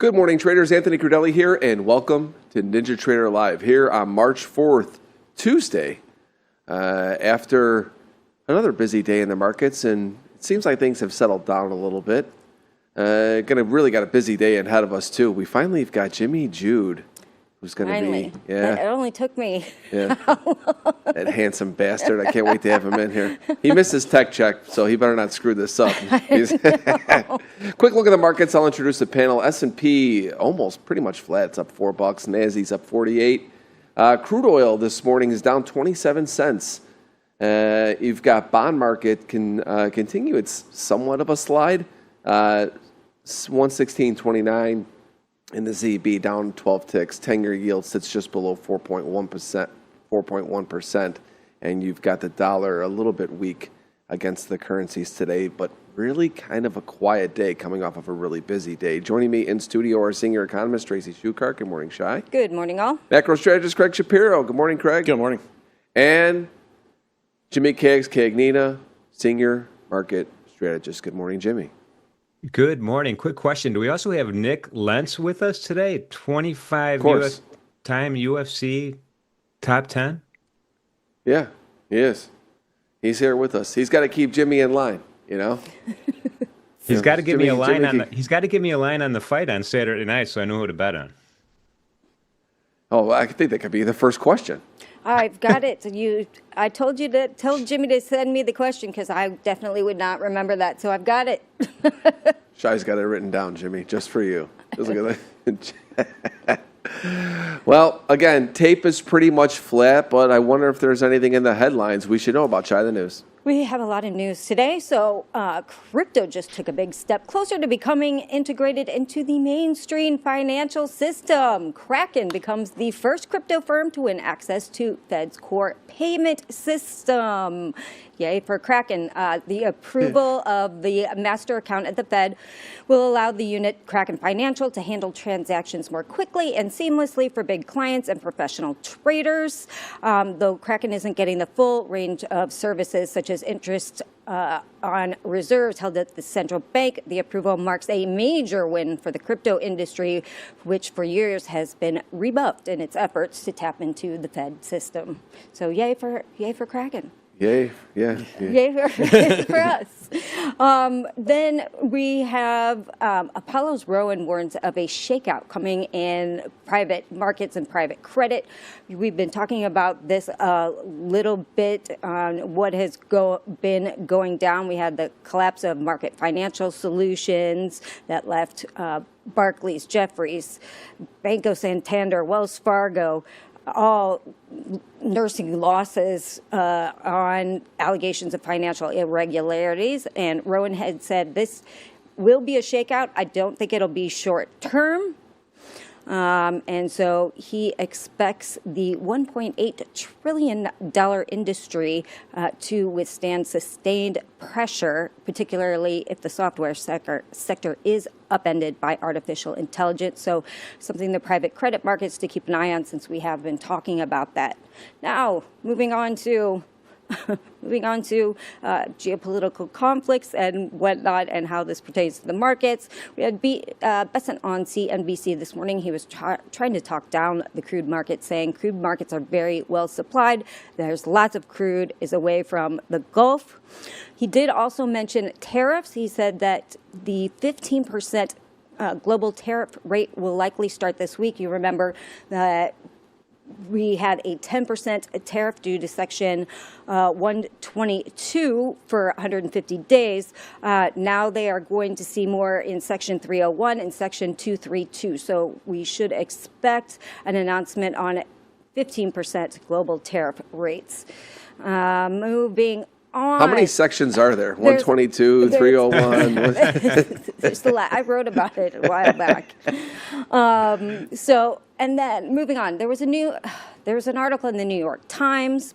Good morning, traders. Anthony Crudele here, and welcome to NinjaTrader Live here on March 4th, Tuesday, after another busy day in the markets, and it seems like things have settled down a little bit. Really got a busy day ahead of us, too. We finally have got Jimmy Jude, who's going to be... Yeah. It only took me. Yeah. That handsome bastard. I can't wait to have him in here. He missed his tech check, so he better not screw this up. Quick look at the markets. I'll introduce the panel. S&P almost pretty much flat. It's up $4. NASDAQ's up 48. Crude oil this morning is down 27 cents. You've got bond market can continue. It's somewhat of a slide. 116.29. In the ZB, down 12 ticks. 10-year yield sits just below 4.1%, and you've got the dollar a little bit weak against the currencies today, but really kind of a quiet day coming off of a really busy day. Joining me in studio, our senior economist, Tracy Shuchart. Good morning, Shai. Good morning, all. Macro strategist, Craig Shapiro. Good morning, Craig. Good morning. And Jimmy Cagnina, senior market strategist. Good morning, Jimmy. Good morning. Quick question. Do we also have Nik Lentz with us today? 25 time UFC top 10? Yeah, he is. He's here with us. He's got to keep Jimmy in line, you know? He's got to give me a line he's got to give me a line on the fight on Saturday night so I know who to bet on. Oh, I think that could be the first question. I've got it. I told you to tell Jimmy to send me the question because I definitely would not remember that. So I've got it. Shai's got it written down, Jimmy, just for you. Just look at that. Well, again, tape is pretty much flat, but I wonder if there's anything in the headlines we should know about. Shai, the news. We have a lot of news today. So crypto just took a big step closer to becoming integrated into the mainstream financial system. Kraken becomes the first crypto firm to win access to Fed's core payment system. Yay for Kraken. The approval of the master account at the Fed will allow the unit Kraken Financial to handle transactions more quickly and seamlessly for big clients and professional traders. Though Kraken isn't getting the full range of services such as interest on reserves held at the central bank, the approval marks a major win for the crypto industry, which for years has been rebuffed in its efforts to tap into the Fed system. So yay for Kraken. Yay, yeah. Yay for us. Then we have Apollo's Rowan warns of a shakeout coming in private markets and private credit. We've been talking about this a little bit on what has been going down. We had the collapse of Market Financial Solutions that left Barclays, Jefferies, Banco Santander, Wells Fargo, all nursing losses on allegations of financial irregularities. And Rowan had said this will be a shakeout. I don't think it'll be short term. And so he expects the $1.8 trillion industry to withstand sustained pressure, particularly if the software sector is upended by artificial intelligence. So something the private credit markets to keep an eye on since we have been talking about that. Now, moving on to geopolitical conflicts and whatnot and how this pertains to the markets. We had Besant on CNBC this morning. He was trying to talk down the crude market, saying crude markets are very well supplied. There's lots of crude is away from the Gulf. He did also mention tariffs. He said that the 15% global tariff rate will likely start this week. You remember that we had a 10% tariff due to Section 122 for 150 days. Now they are going to see more in Section 301 and Section 232. So we should expect an announcement on 15% global tariff rates. Moving on. How many sections are there? 122, 301? There's a lot. I wrote about it a while back. And then moving on, there was an article in the New York Times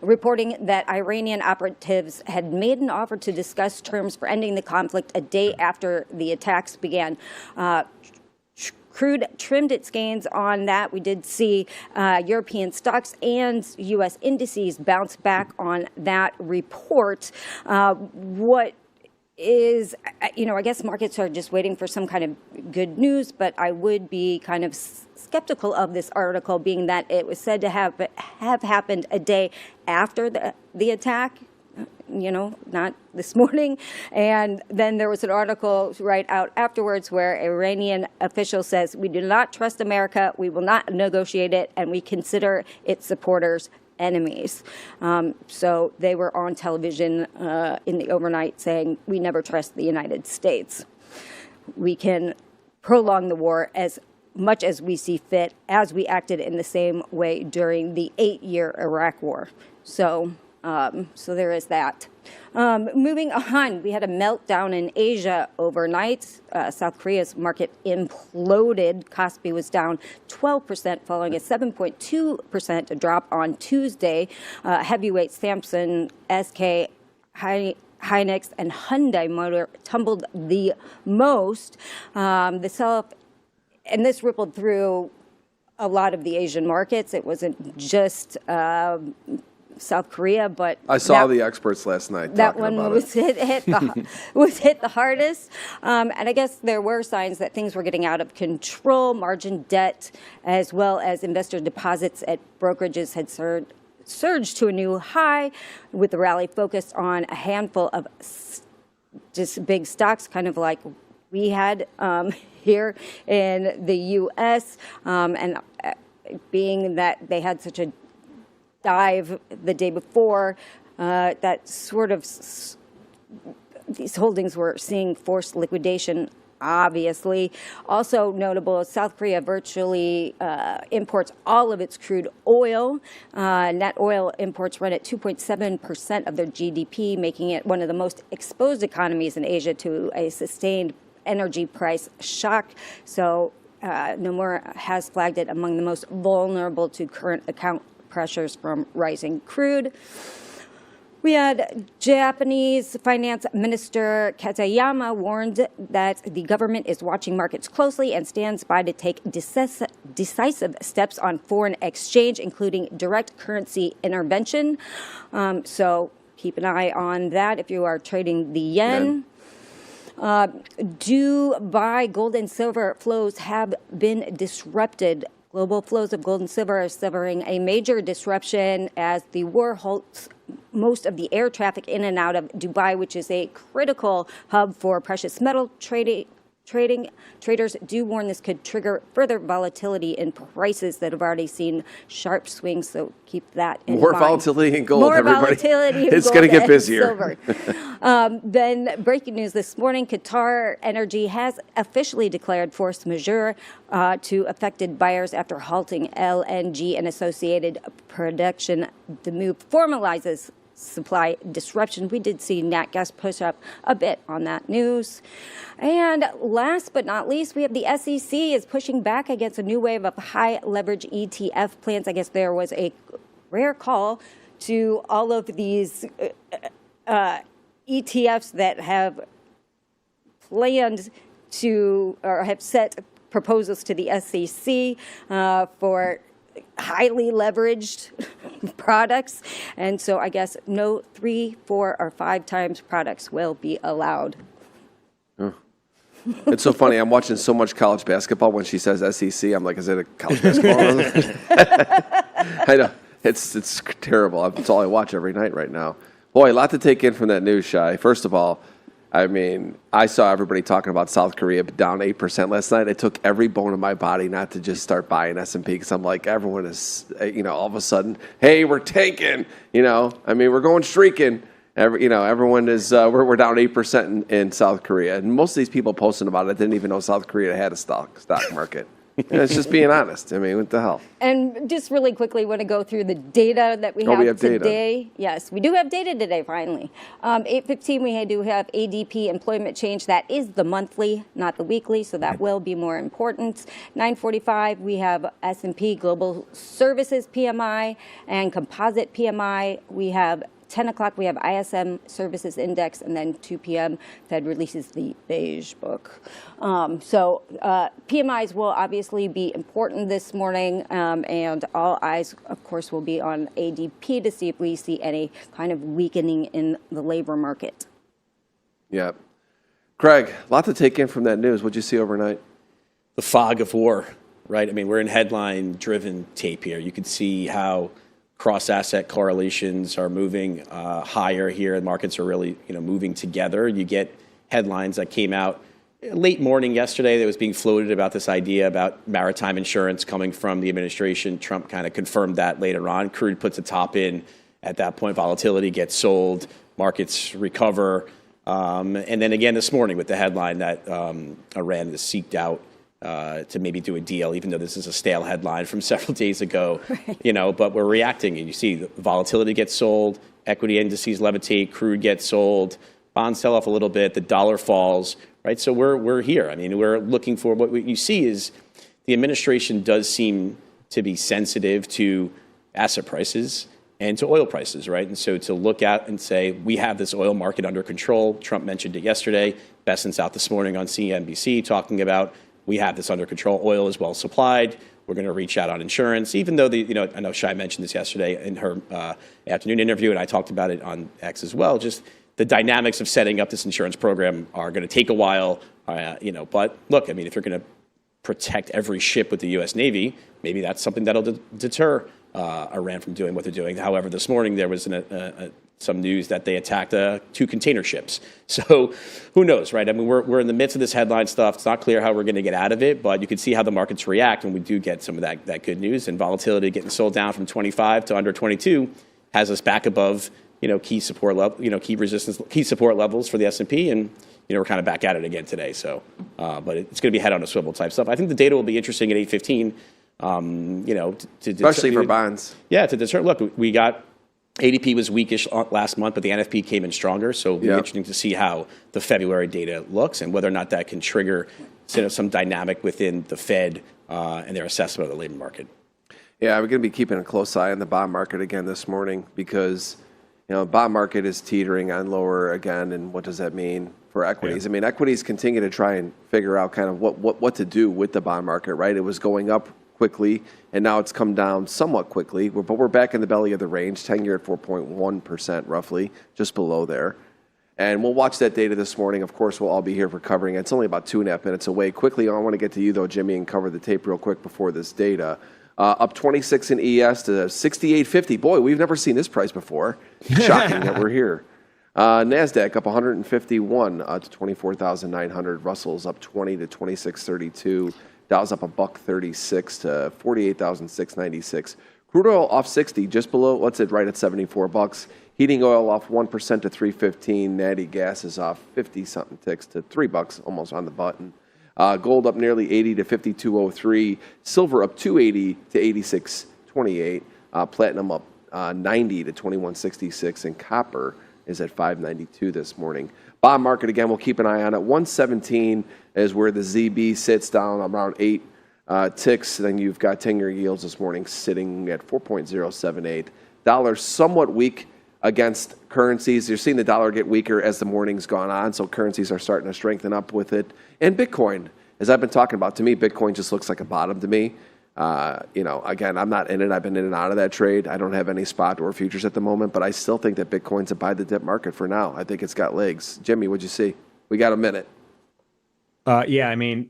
reporting that Iranian operatives had made an offer to discuss terms for ending the conflict a day after the attacks began. Crude trimmed its gains on that. We did see European stocks and U.S. indices bounce back on that report. What is, I guess markets are just waiting for some kind of good news, but I would be kind of skeptical of this article, being that it was said to have happened a day after the attack, not this morning. And then there was an article right out afterwards where Iranian official says, we do not trust America, we will not negotiate it, and we consider its supporters enemies. So they were on television in the overnight saying, we never trust the United States. We can prolong the war as much as we see fit, as we acted in the same way during the 8-year Iraq war. So there is that. Moving on, we had a meltdown in Asia overnight. South Korea's market imploded. Kospi was down 12%, following a 7.2% drop on Tuesday. Heavyweight Samsung, SK, Hynix, and Hyundai Motor tumbled the most. The sell-off, and this rippled through a lot of the Asian markets. It wasn't just South Korea, but I saw the experts last night. That one was hit the hardest, and I guess there were signs that things were getting out of control. Margin debt, as well as investor deposits at brokerages, had surged to a new high, with the rally focused on a handful of just big stocks, kind of like we had here in the U.S., and being that they had such a dive the day before, that sort of these holdings were seeing forced liquidation, obviously. Also notable, South Korea virtually imports all of its crude oil. Net oil imports run at 2.7% of their GDP, making it one of the most exposed economies in Asia to a sustained energy price shock. So Nomura has flagged it among the most vulnerable to current account pressures from rising crude. We had Japanese Finance Minister Katayama warned that the government is watching markets closely and stands by to take decisive steps on foreign exchange, including direct currency intervention. So keep an eye on that if you are trading the yen. Dubai gold and silver flows have been disrupted. Global flows of gold and silver are suffering a major disruption as the war halts most of the air traffic in and out of Dubai, which is a critical hub for precious metal trading. Traders do warn this could trigger further volatility in prices that have already seen sharp swings, so keep that in mind. More volatility in gold, everybody. Volatility in it's gold going to get and busier. Then breaking news this morning, Qatar Energy has officially declared force majeure to affected buyers after halting LNG and associated production. The move formalizes supply disruption. We did see nat gas push up a bit on that news. And last but not least, we have the SEC is pushing back against a new wave of high leverage ETF plans. I guess there was a rare call to all of these ETFs that have planned to or have set proposals to the SEC for highly leveraged products. And so I guess no 3, 4, or 5 times products will be allowed. It's so funny. I'm watching so much college basketball. When she says SEC, I'm like, is it a college basketball? I know. It's terrible. It's all I watch every night right now. Boy, a lot to take in from that news, Shai. First of all, I mean, I saw everybody talking about South Korea down 8% last night. It took every bone in my body not to just start buying S&P because I'm like, everyone is, all of a sudden, hey, we're taking, I mean, we're going streaking. Everyone is, we're down 8% in South Korea. And most of these people posting about it didn't even know South Korea had a stock market. And it's just being honest. I mean, what the hell? And just really quickly, want to go through the data that we have today. Data. Yes, we do have data today, finally. 8:15, we do have ADP employment change. That is the monthly, not the weekly, so that will be more important. 9:45, we have S&P Global Services PMI and Composite PMI. We have 10 o'clock, we have ISM Services Index, and then 2 p.m., Fed releases the Beige Book. So PMIs will obviously be important this morning, and all eyes, of course, will be on ADP to see if we see any kind of weakening in the labor market. Yeah. Craig, a lot to take in from that news. What'd you see overnight? The fog of war, right? I mean, we're in headline-driven tape here. You can see how cross-asset correlations are moving higher here. The markets are really, moving together. You get headlines that came out late morning yesterday that was being floated about this idea about maritime insurance coming from the administration. Trump kind of confirmed that later on. Crude puts a top in. At that point, volatility gets sold, markets recover. And then again this morning with the headline that Iran is seeked out to maybe do a deal, even though this is a stale headline from several days ago, right. But we're reacting, and you see the volatility gets sold, equity indices levitate, crude gets sold, bonds sell off a little bit, the dollar falls, right? So we're here. I mean, we're looking for what you see is the administration does seem to be sensitive to asset prices and to oil prices, right? And so to look at and say, we have this oil market under control. Trump mentioned it yesterday. Besson's out this morning on CNBC talking about we have this under control. Oil is well supplied. We're going to reach out on insurance, even though I know Shai mentioned this yesterday in her afternoon interview, and I talked about it on X as well. Just the dynamics of setting up this insurance program are going to take a while, But look, I mean, if you're going to protect every ship with the U.S. Navy, maybe that's something that'll deter Iran from doing what they're doing. However, this morning there was some news that they attacked 2 container ships. So who knows, right? I mean, we're in the midst of this headline stuff. It's not clear how we're going to get out of it, but you can see how the markets react when we do get some of that good news. And volatility getting sold down from 25 to under 22 has us back above key support level, key support levels for the S&P, and we're kind of back at it again today. So, but it's going to be head on a swivel type stuff. I think the data will be interesting at 8:15. Especially for bonds. Yeah, to determine. Look, we got ADP was weakish last month, but the NFP came in stronger. So it'll be interesting to see how the February data looks and whether or not that can trigger some dynamic within the Fed and their assessment of the labor market. Yeah, we're going to be keeping a close eye on the bond market again this morning because the bond market is teetering on lower again. And what does that mean for equities? Yeah. I mean, equities continue to try and figure out kind of what to do with the bond market, right? It was going up quickly, and now it's come down somewhat quickly, but we're back in the belly of the range, 10-year at 4.1% roughly, just below there. And we'll watch that data this morning. Of course, we'll all be here for covering it. It's only about 2.5 minutes away. Quickly, I want to get to you, though, Jimmy, and cover the tape real quick before this data. Up 26 in ES to 68.50. Boy, we've never seen this price before. Shocking that we're here. NASDAQ up 151 to 24,900. Russell's up 20 to 26.32. Dow's up $1.36 to 48,696. Crude oil off 60, just below, let's say right at $74. Heating oil off 1% to 315. Natty gas is off 50-something ticks to $3, almost on the button. Gold up nearly 80 to 52.03. Silver up 280 to 86.28. Platinum up 90 to 21.66. And copper is at 5.92 this morning. Bond market, again, we'll keep an eye on it. 117 is where the ZB sits down around 8 ticks. Then you've got 10-year yields this morning sitting at 4.078. Dollar somewhat weak against currencies. You're seeing the dollar get weaker as the morning's gone on, so currencies are starting to strengthen up with it. And Bitcoin, as I've been talking about, to me, Bitcoin just looks like a bottom to me. Again, I'm not in it. I've been in and out of that trade. I don't have any spot or futures at the moment, but I still think that Bitcoin's a buy the dip market for now. I think it's got legs. Jimmy, what'd you see? We got a minute. Yeah, I mean,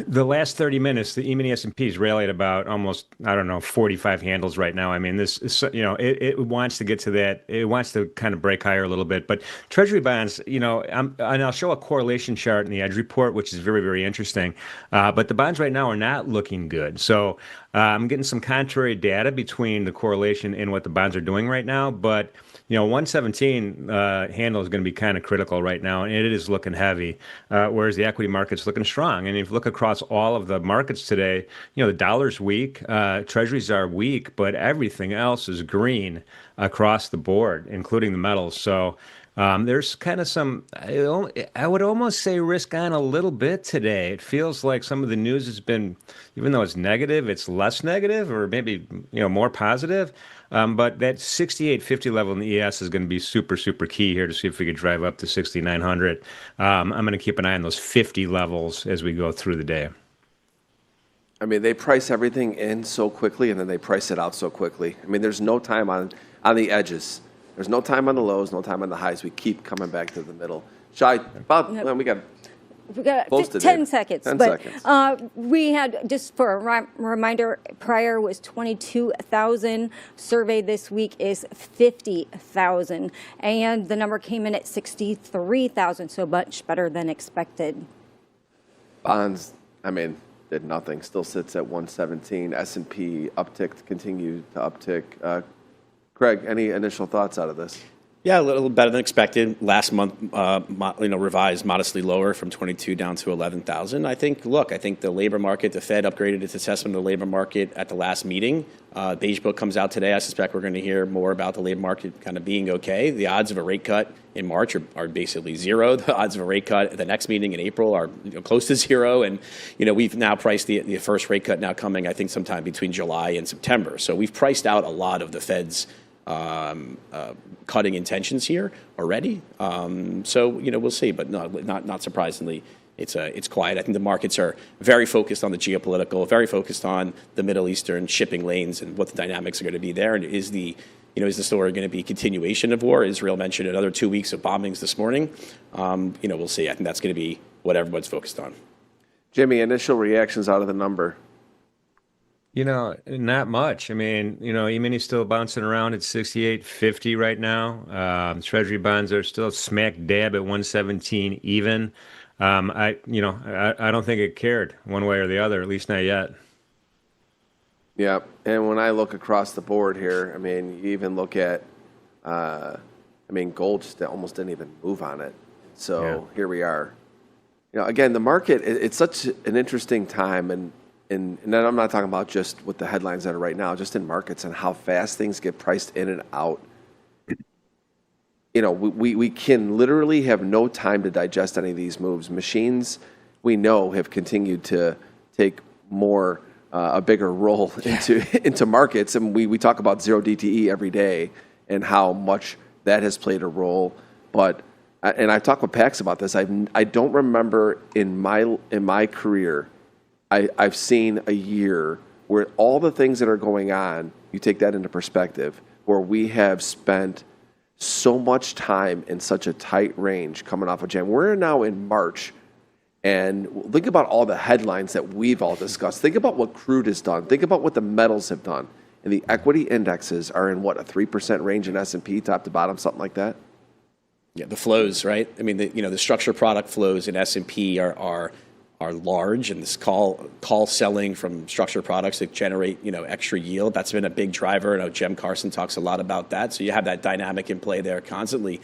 the last 30 minutes, the E-mini S&P is rallied about almost, 45 handles right now. I mean, this is, it wants to get to that. It wants to kind of break higher a little bit. But Treasury bonds, and I'll show a correlation chart in the Edge report, which is very, very interesting. But the bonds right now are not looking good. So I'm getting some contrary data between the correlation and what the bonds are doing right now. But 117 handle is going to be kind of critical right now, and it is looking heavy, whereas the equity market's looking strong. And if you look across all of the markets today, the dollar's weak, treasuries are weak, but everything else is green across the board, including the metals. So there's kind of some, I would almost say risk on a little bit today. It feels like some of the news has been, even though it's negative, it's less negative or maybe, more positive. But that 68.50 level in the ES is going to be super, super key here to see if we could drive up to 6,900. I'm going to keep an eye on those 50 levels as we go through the day. I mean, they price everything in so quickly and then they price it out so quickly. I mean, there's no time on the edges. There's no time on the lows, no time on the highs. We keep coming back to the middle. Shy, about, well, we got close to 10 Dave. seconds. 10 but seconds. We had, just for a reminder, prior was 22,000. Survey this week is 50,000. And the number came in at 63,000, so much better than expected. Bonds, I mean, did nothing. Still sits at 117. S&P upticked, continued to uptick. Craig, any initial thoughts out of this? Yeah, a little better than expected. Last month, revised modestly lower from 22 down to 11,000. I think the labor market, the Fed upgraded its assessment of the labor market at the last meeting. Beige Book comes out today. I suspect we're going to hear more about the labor market kind of being okay. The odds of a rate cut in March are basically zero. The odds of a rate cut at the next meeting in April are close to zero. And, we've now priced the first rate cut now coming, I think, sometime between July and September. So we've priced out a lot of the Fed's cutting intentions here already. So we'll see, but no, not surprisingly, it's quiet. I think the markets are very focused on the geopolitical, very focused on the Middle Eastern shipping lanes and what the dynamics are going to be there. And is the story going to be continuation of war? Israel mentioned another 2 weeks of bombings this morning. We'll see. I think that's going to be what everyone's focused on. Jimmy, initial reactions out of the number? Not much. I mean, E-mini's still bouncing around at 68.50 right now. Treasury bonds are still smack dab at 117 even. I don't think it cared one way or the other, at least not yet. Yeah, and when I look across the board here, I mean, you even look at, gold just almost didn't even move on it. So Here we are. Again, the market, it's such an interesting time, and then I'm not talking about just with the headlines that are right now, just in markets and how fast things get priced in and out. We can literally have no time to digest any of these moves. Machines, we know, have continued to take a bigger role into markets. And we talk about zero DTE every day and how much that has played a role. But, and I've talked with Pax about this, I don't remember in my career, I've seen a year where all the things that are going on, you take that into perspective, where we have spent so much time in such a tight range coming off of Jan. We're now in March, and think about all the headlines that we've all discussed. Think about what crude has done. Think about what the metals have done. And the equity indexes are in, a 3% range in S&P, top to bottom, something like that? Yeah, the flows, right? I mean, the structured product flows in S&P are large, and this call selling from structured products that generate extra yield, that's been a big driver. I know Jem Carson talks a lot about that. So you have that dynamic in play there constantly.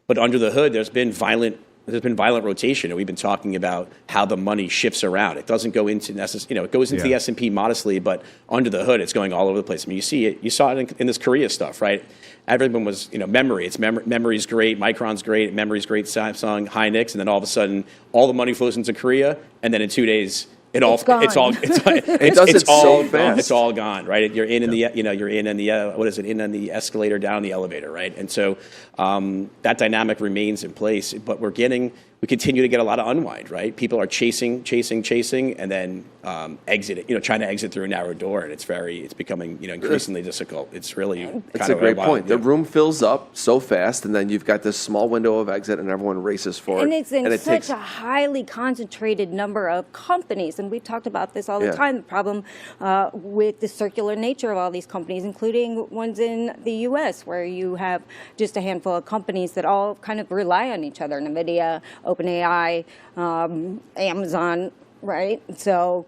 But under the hood, there's been violent rotation, and we've been talking about how the money shifts around. It doesn't go into it goes into the S&P modestly, but under the hood, it's going all over the place. I mean, you saw it in this Korea stuff, right? Everyone was, memory. Memory's great, Micron's great, memory's great, Samsung, Hynix, and then all of a sudden, all the money flows into Korea, and then in 2 days, it's all so fast. It's all gone, right? You're in the escalator, down the elevator, right? And so that dynamic remains in place, but we continue to get a lot of unwind, right? People are chasing, and then trying to exit through a narrow door, and it's becoming increasingly difficult. It's really it's a great point. The room fills up so fast, and then you've got this small window of exit, and everyone races for it. And it's in such a highly concentrated number of companies, and we've talked about this all the time. The problem with the circular nature of all these companies, including ones in the U.S., where you have just a handful of companies that all kind of rely on each other: NVIDIA, OpenAI, Amazon, right? So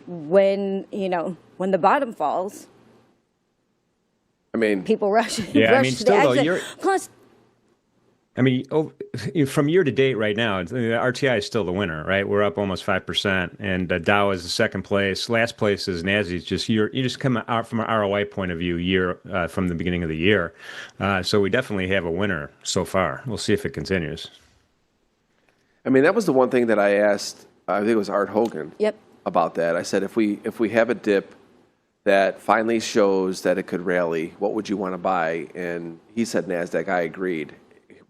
when the bottom falls, people rush. To the exit. Plus, from year to date right now, the RTI is still the winner, right? We're up almost 5%, and Dow is the second place. Last place is NASDAQ. Just you just come out from an ROI point of view from the beginning of the year. So we definitely have a winner so far. We'll see if it continues. That was the one thing that I asked, I think it was Art Hogan, about that. I said, if we have a dip that finally shows that it could rally, what would you want to buy? And he said NASDAQ. I agreed.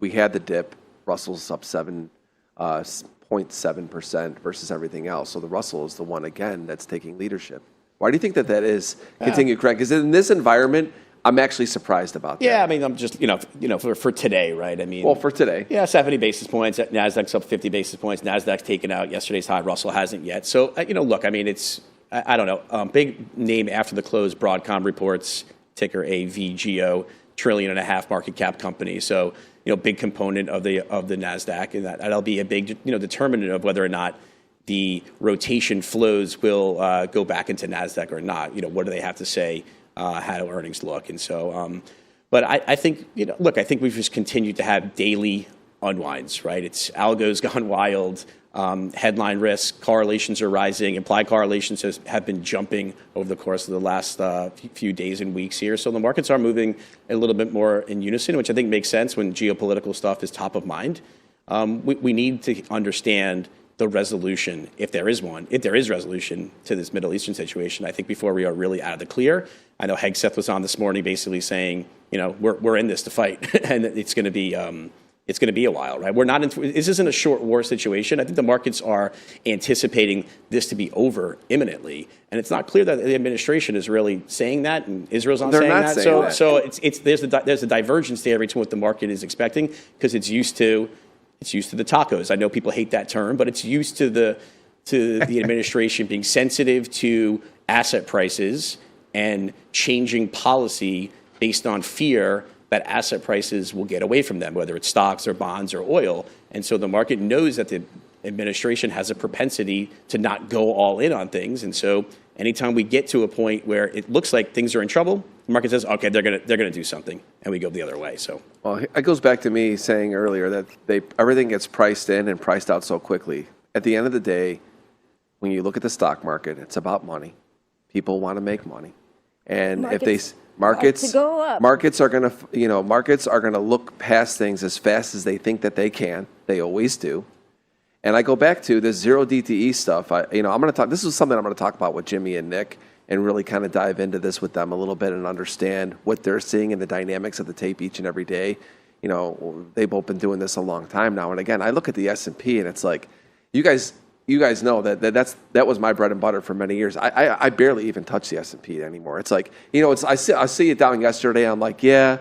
We had the dip. Russell's up 7.7% versus everything else. So the Russell is the one, again, that's taking leadership. Why do you think that is? Continue, Craig. Because in this environment, I'm actually surprised about that. Yeah, I mean, I'm just, for today, right? I mean, Well, for today. Yeah, 70 basis points. NASDAQ's up 50 basis points. NASDAQ's taken out yesterday's high. Russell hasn't yet. So, look, I mean, it's, I don't know. Big name after the close, Broadcom reports, ticker AVGO, $1.5 trillion market cap company. So, big component of the NASDAQ. And that'll be a big, determinant of whether or not the rotation flows will go back into NASDAQ or not. What do they have to say? How do earnings look? And so, but I think, I think we've just continued to have daily unwinds, right? It's algos gone wild, headline risk, correlations are rising, implied correlations have been jumping over the course of the last few days and weeks here. So the markets are moving a little bit more in unison, which I think makes sense when geopolitical stuff is top of mind. We need to understand the resolution, if there is one, if there is resolution to this Middle Eastern situation, I think before we are really out of the clear. I know Hegseth was on this morning basically saying, we're in this to fight, and it's going to be a while, right? We're not this isn't a short war situation. I think the markets are anticipating this to be over imminently, and it's not clear that the administration is really saying that, and Israel's not saying that. So there's a divergence there between what the market is expecting because it's used to the tacos. I know people hate that term, but it's used to the administration being sensitive to asset prices and changing policy based on fear that asset prices will get away from them, whether it's stocks or bonds or oil. And so the market knows that the administration has a propensity to not go all in on things. And so anytime we get to a point where it looks like things are in trouble, the market says, okay, they're gonna do something, and we go the other way. So, well, it goes back to me saying earlier that everything gets priced in and priced out so quickly. At the end of the day, when you look at the stock market, it's about money. People want to make money, and markets are going to look past things as fast as they think that they can. They always do. And I go back to this zero DTE stuff. I'm going to talk. This is something I'm going to talk about with Jimmy and Nick, and really kind of dive into this with them a little bit and understand what they're seeing in the dynamics of the tape each and every day. They've both been doing this a long time now. And again, I look at the S&P, and it's like, you guys know that was my bread and butter for many years. I barely even touch the S&P anymore. It's like, I see it down yesterday. I'm like, yeah,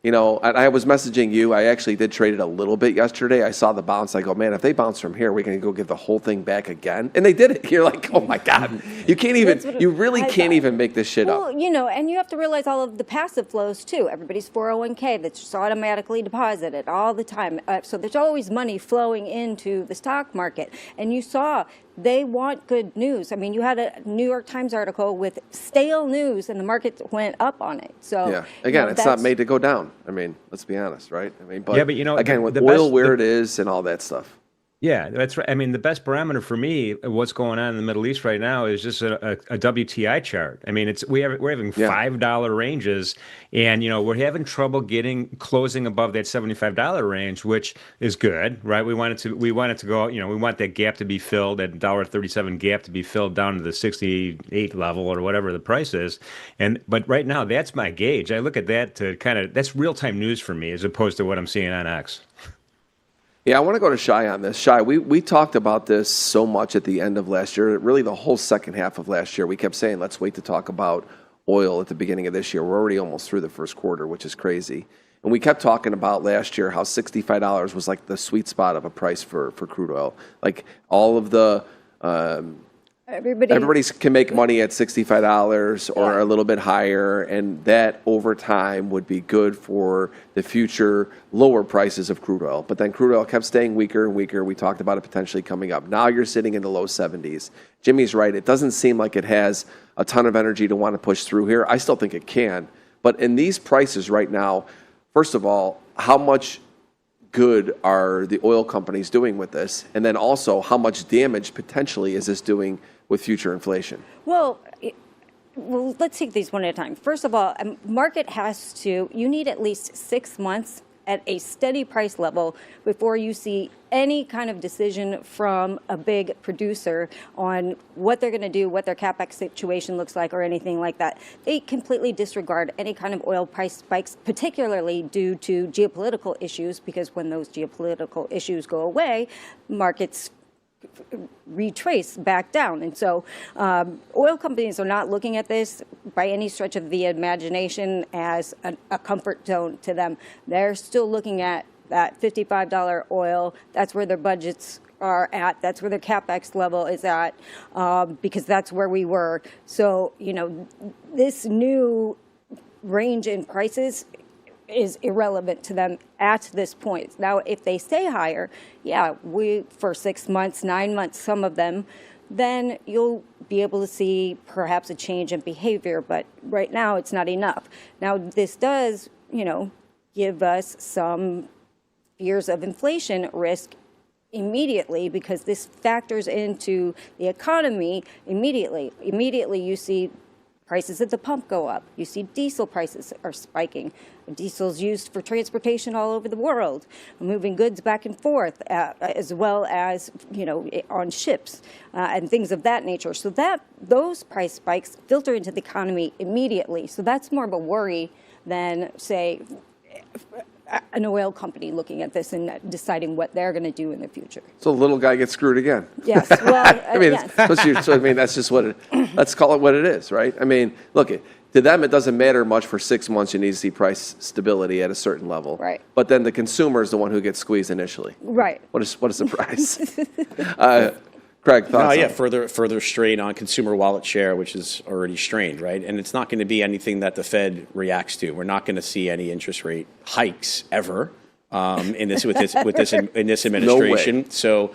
and I was messaging you. I actually did trade it a little bit yesterday. I saw the bounce. I go, man, if they bounce from here, we're going to go give the whole thing back again. And they did it. You're like, oh my God, you really can't even make this shit up. Well, and you have to realize all of the passive flows too. Everybody's 401k that's just automatically deposited all the time. So there's always money flowing into the stock market. And you saw they want good news. I mean, you had a New York Times article with stale news, and the market went up on it. So yeah, again, it's not made to go down. I mean, let's be honest, right? I mean, but again, with oil where it is and all that stuff. Yeah, that's right. I mean, the best barometer for me, what's going on in the Middle East right now, is just a WTI chart. I mean, we're having $5 ranges, and we're having trouble closing above that $75 range, which is good, right? We want it to go. We want that gap to be filled, that $1.37 gap to be filled down to the 68 level or whatever the price is. But right now, that's my gauge. I look at that that's real time news for me as opposed to what I'm seeing on X. Yeah, I want to go to Shai on this. Shai, we talked about this so much at the end of last year, really the whole second half of last year. We kept saying, let's wait to talk about oil at the beginning of this year. We're already almost through the first quarter, which is crazy. And we kept talking about last year how $65 was like the sweet spot of a price for crude oil. Like all of the... Everybody can make money at $65 or a little bit higher, and that over time would be good for the future lower prices of crude oil. But then crude oil kept staying weaker and weaker. We talked about it potentially coming up. Now you're sitting in the low 70s. Jimmy's right. It doesn't seem like it has a ton of energy to want to push through here. I still think it can. But in these prices right now, first of all, how much good are the oil companies doing with this? And then also, how much damage potentially is this doing with future inflation? Well, let's take these one at a time. First of all, market you need at least 6 months at a steady price level before you see any kind of decision from a big producer on what they're going to do, what their capex situation looks like, or anything like that. They completely disregard any kind of oil price spikes, particularly due to geopolitical issues, because when those geopolitical issues go away, markets retrace back down. And so oil companies are not looking at this by any stretch of the imagination as a comfort zone to them. They're still looking at that $55 oil. That's where their budgets are at. That's where their CapEx level is at, because that's where we were. So, this new range in prices is irrelevant to them at this point. Now, if they stay higher, for 6 months, 9 months, some of them, then you'll be able to see perhaps a change in behavior. But right now, it's not enough. Now, this does, give us some fears of inflation risk immediately, because this factors into the economy immediately. Immediately, you see prices at the pump go up. You see diesel prices are spiking. Diesel's used for transportation all over the world, moving goods back and forth, as well as, on ships and things of that nature. So those price spikes filter into the economy immediately. So that's more of a worry than, say, an oil company looking at this and deciding what they're going to do in the future. So the little guy gets screwed again. Yes. Well, yes. That's just what let's call it what it is, right? I mean, look, to them, it doesn't matter much for 6 months. You need to see price stability at a certain level. Right. But then the consumer is the one who gets squeezed initially. Right. What a surprise. Craig, thoughts? Further strain on consumer wallet share, which is already strained, right? And it's not going to be anything that the Fed reacts to. We're not going to see any interest rate hikes ever in this administration. No way. So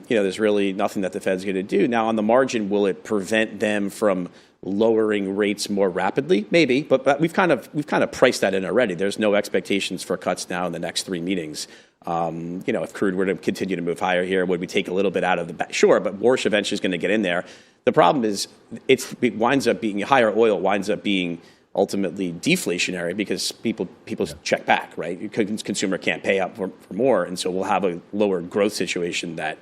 there's really nothing that the Fed's going to do. Now, on the margin, will it prevent them from lowering rates more rapidly? Maybe, but we've kind of priced that in already. There's no expectations for cuts now in the next 3 meetings. If crude were to continue to move higher here, would we take a little bit out of the back? Sure, but Warsh eventually is going to get in there. The problem is it winds up being higher oil winds up being ultimately deflationary because people check back, right? Consumer can't pay up for more, and so we'll have a lower growth situation that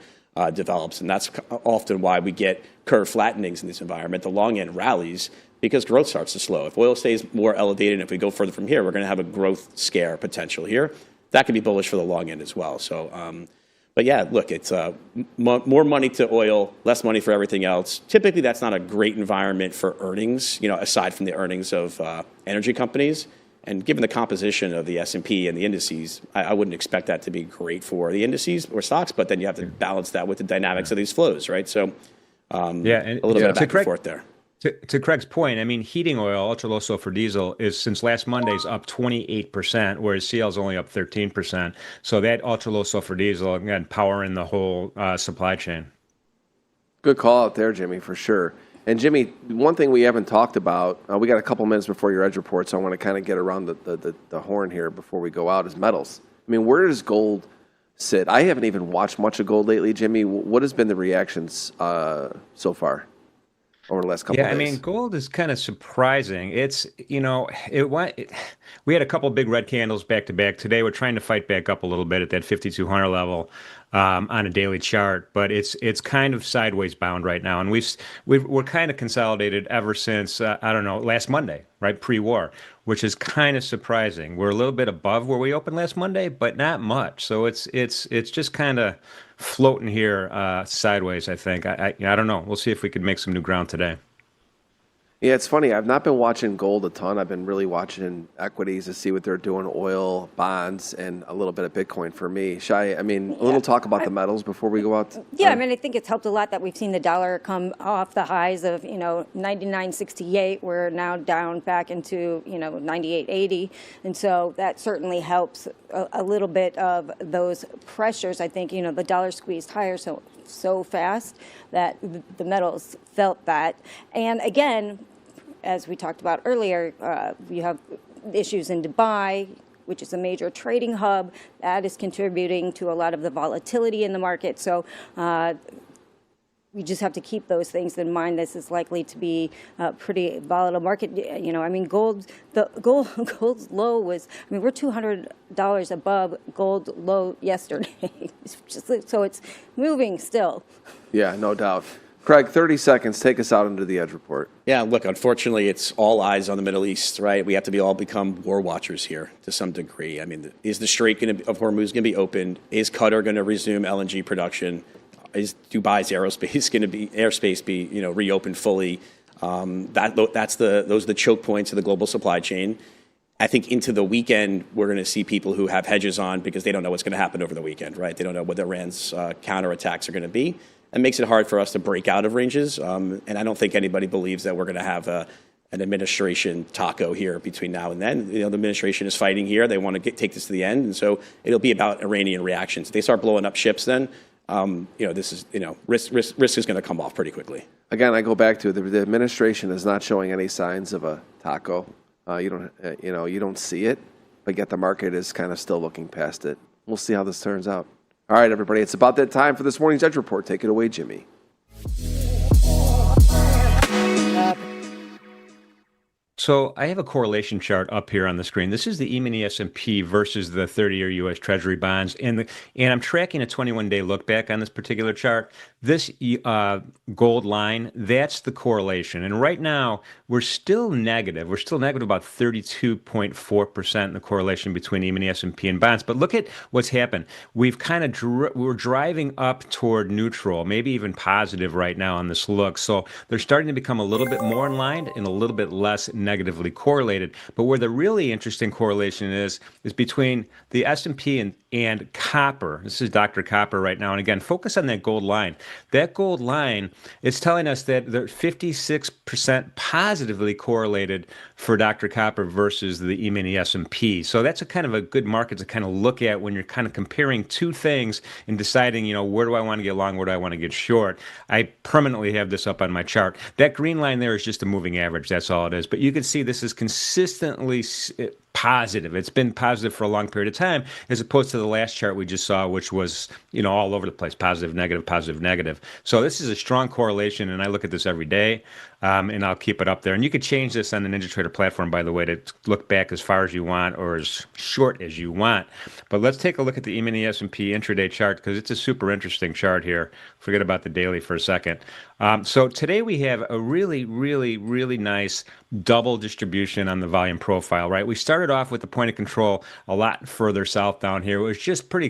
develops, and that's often why we get curve flattenings in this environment. The long end rallies because growth starts to slow. If oil stays more elevated, and if we go further from here, we're going to have a growth scare potential here. That could be bullish for the long end as well. So, but yeah, look, it's more money to oil, less money for everything else. Typically, that's not a great environment for earnings, aside from the earnings of energy companies. And given the composition of the S&P and the indices, I wouldn't expect that to be great for the indices or stocks, but then you have to balance that with the dynamics of these flows, right? So, a little bit of back and forth there. To Craig's point, I mean, heating oil, ultra low sulfur diesel, is since last Monday's up 28%, whereas CL is only up 13%. So that ultra low sulfur diesel, again, powering the whole supply chain. Good call out there, Jimmy, for sure. And Jimmy, one thing we haven't talked about, we got a couple minutes before your edge report, so I want to kind of get around the horn here before we go out, is metals. I mean, where does gold sit? I haven't even watched much of gold lately, Jimmy. What has been the reactions so far over the last couple of days? I mean, gold is kind of surprising. It's, we had a couple big red candles back to back. Today, we're trying to fight back up a little bit at that 5,200 level on a daily chart, but it's kind of sideways bound right now. And we're kind of consolidated ever since, last Monday, right? Pre-war, which is kind of surprising. We're a little bit above where we opened last Monday, but not much. So it's just kind of floating here sideways, I think. I don't know. We'll see if we could make some new ground today. Yeah, it's funny. I've not been watching gold a ton. I've been really watching equities to see what they're doing, oil, bonds, and a little bit of Bitcoin for me. Shai, a little talk about the metals before we go out. I think it's helped a lot that we've seen the dollar come off the highs of, 99.68. We're now down back into, 98.80. And so that certainly helps a little bit of those pressures. I think, the dollar squeezed higher so fast that the metals felt that. And again, as we talked about earlier, you have issues in Dubai, which is a major trading hub. That is contributing to a lot of the volatility in the market. So we just have to keep those things in mind. This is likely to be a pretty volatile market. Gold's low was, we're $200 above gold low yesterday. So it's moving still. Yeah, no doubt. Craig, 30 seconds. Take us out into the edge report. Yeah, look, unfortunately, it's all eyes on the Middle East, right? We have to all become war watchers here to some degree. Is the Strait of Hormuz going to be opened? Is Qatar going to resume LNG production? is Dubai's airspace be reopened fully? Those are the choke points of the global supply chain. I think into the weekend, we're going to see people who have hedges on because they don't know what's going to happen over the weekend, right? They don't know what Iran's counterattacks are going to be. It makes it hard for us to break out of ranges. And I don't think anybody believes that we're going to have an administration taco here between now and then. The administration is fighting here. They want to take this to the end. And so it'll be about Iranian reactions. If they start blowing up ships then, this is, risk is going to come off pretty quickly. Again, I go back to the administration is not showing any signs of a taco. You don't see it, but yet the market is kind of still looking past it. We'll see how this turns out. All right, everybody, it's about that time for this morning's Edge Report. Take it away, Jimmy. So I have a correlation chart up here on the screen. This is the E-mini S&P versus the 30-year U.S. Treasury bonds, and I'm tracking a 21-day look back on this particular chart. This gold line, that's the correlation. And right now, we're still negative. We're still negative about 32.4% in the correlation between E-mini S&P and bonds. But look at what's happened. We've kind of we're driving up toward neutral, maybe even positive right now on this look. So they're starting to become a little bit more in line and a little bit less negatively correlated. But where the really interesting correlation is between the S&P and copper. This is Dr. Copper right now. And again, focus on that gold line. That gold line is telling us that they're 56% positively correlated for Dr. Copper versus the E-mini S&P. So that's a kind of a good market to kind of look at when you're kind of comparing two things and deciding, where do I want to get long, where do I want to get short. I permanently have this up on my chart. That green line there is just a moving average. That's all it is. But you can see this is consistently positive. It's been positive for a long period of time, as opposed to the last chart we just saw, which was, all over the place, positive, negative, positive, negative. So this is a strong correlation, and I look at this every day, and I'll keep it up there. And you could change this on the NinjaTrader platform, by the way, to look back as far as you want or as short as you want. But let's take a look at the E-mini S&P intraday chart, because it's a super interesting chart here. Forget about the daily for a second. So today we have a really, really, really nice double distribution on the volume profile, right? We started off with the point of control a lot further south down here. It was just pretty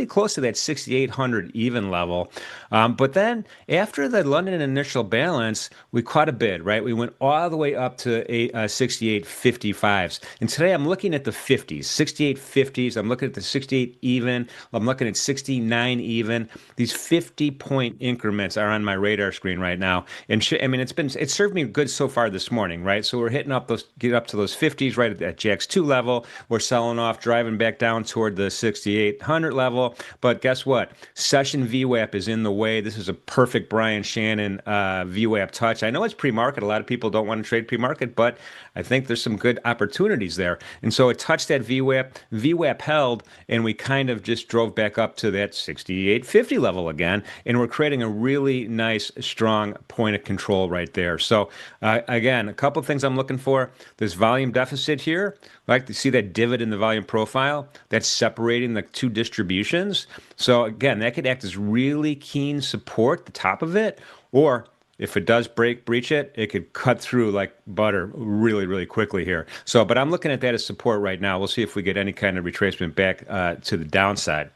close to that 6,800 even level. But then after the London initial balance, we caught a bid, right? We went all the way up to 68.55s. And today I'm looking at the 50s, 68.50s. I'm looking at the 68 even. I'm looking at 69 even. These 50-point increments are on my radar screen right now. And it's served me good so far this morning, right? So we're hitting up get up to those 50s right at that Jax 2 level. We're selling off, driving back down toward the 6,800 level. But guess what? Session VWAP is in the way. This is a perfect Brian Shannon VWAP touch. I know it's pre-market. A lot of people don't want to trade pre-market, but I think there's some good opportunities there. And so it touched that VWAP. VWAP held, and we kind of just drove back up to that 68.50 level again. And we're creating a really nice, strong point of control right there. So again, a couple things I'm looking for. This volume deficit here. I like to see that divot in the volume profile. That's separating the two distributions. So again, that could act as really keen support, the top of it, or if it does breach it, it could cut through like butter really, really quickly here. So, but I'm looking at that as support right now. We'll see if we get any kind of retracement back to the downside.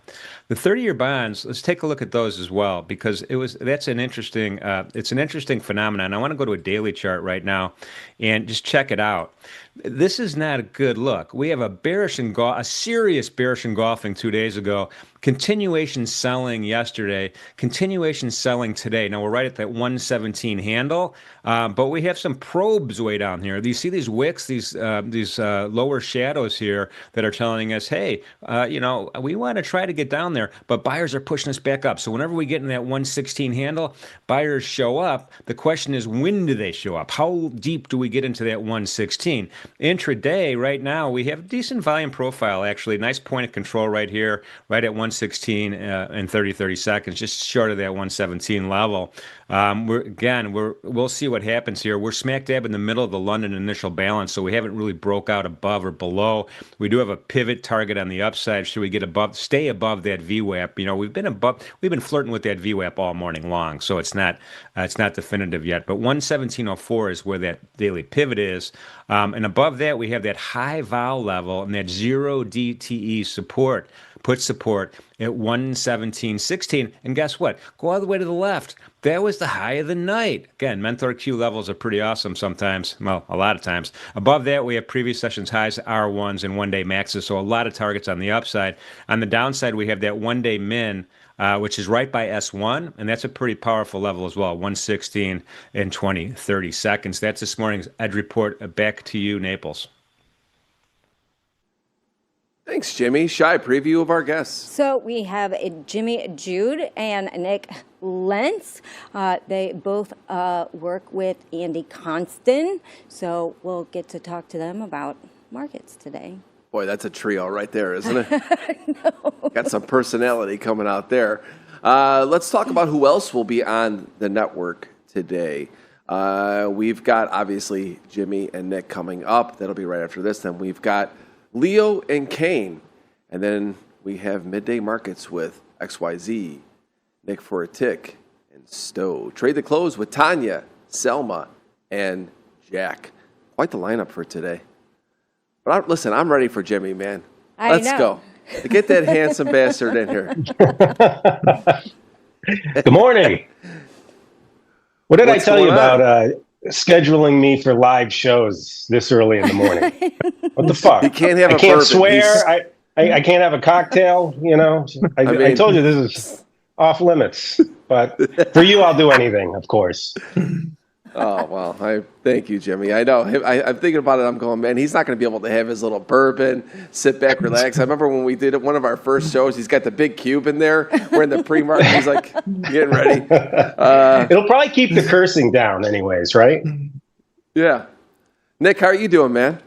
The 30-year bonds, let's take a look at those as well, because it's an interesting phenomenon. I want to go to a daily chart right now and just check it out. This is not a good look. We have a serious bearish engulfing 2 days ago, continuation selling yesterday, continuation selling today. Now we're right at that 117 handle, but we have some probes way down here. Do you see these wicks, these lower shadows here that are telling us, hey, we want to try to get down there, but buyers are pushing us back up. So whenever we get in that 116 handle, buyers show up. The question is, when do they show up? How deep do we get into that 116? Intraday, right now, we have a decent volume profile, actually. Nice point of control right here, right at 116 and 30 seconds, just short of that 117 level. We'll see what happens here. We're smack dab in the middle of the London initial balance, so we haven't really broke out above or below. We do have a pivot target on the upside. Should we stay above that VWAP? We've been flirting with that VWAP all morning long, so it's not definitive yet. But 117.04 is where that daily pivot is, and above that we have that high vol level and that 0 DTE support. put support at 117.16. And guess what? Go all the way to the left. That was the high of the night. Again, MenthorQ levels are pretty awesome sometimes. Well, a lot of times. Above that, we have previous sessions highs, R1s, and one-day maxes. So a lot of targets on the upside. On the downside, we have that one-day min, which is right by S1, and that's a pretty powerful level as well, 116 in 30 seconds. That's this morning's Ed Report. Back to you, Naples. Thanks, Jimmy. Shy preview of our guests. So we have Jimmy Jude and Nik Lentz. They both work with Andy Constant, so we'll get to talk to them about markets today. Boy, that's a trio right there, isn't it? Got some personality coming out there. Let's talk about who else will be on the network today. We've got, obviously, Jimmy and Nick coming up. That'll be right after this. Then we've got Leo and Kane. And then we have Midday Markets with XYZ, Nick for a Tick, and Stowe. Trade the Close with Tanya, Selma, and Jack. Quite the lineup for today. But listen, I'm ready for Jimmy, man. Let's go. Get that handsome bastard in here. Good morning. What did I tell you about scheduling me for live shows this early in the morning? What the fuck? You can't have I a can't bourbon. swear. I can't have a cocktail, you know. I told you this is off limits. But for you, I'll do anything, of course. Oh, well, I thank you, Jimmy. I know. I'm thinking about it. I'm going, man, he's not going to be able to have his little bourbon, sit back, relax. I remember when we did one of our first shows, he's got the big cube in there. We're in the pre-market. He's like, getting ready. It'll probably keep the cursing down anyways, right? Yeah. Nick, how are you doing, man?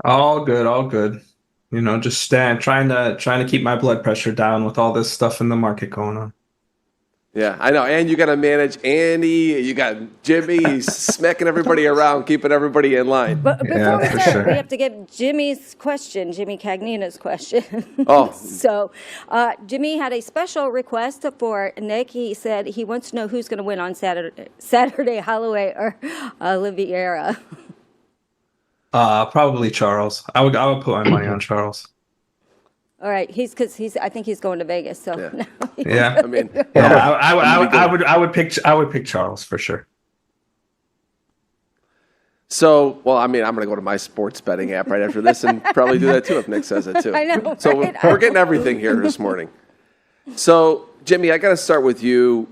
All good, all good. You know, just trying to keep my blood pressure down with all this stuff in the market going on. Yeah, I know. And you got to manage Andy. You got Jimmy. He's smacking everybody around, keeping everybody in line. But before we start, sure. we have to get Jimmy's question, Jimmy Cagnina's question. Oh. So Jimmy had a special request for Nick. He said he wants to know who's going to win on Saturday, Holloway or Oliveira. Probably Charles. I would put my money on Charles. All right, I think he's going to Vegas. So Yeah. Yeah, I mean, I would pick Charles for sure. So, well, I mean, I'm going to go to my sports betting app right after this and probably do that too if Nick says it too. I know. So right? we're getting everything here this morning. So, Jimmy, I got to start with you.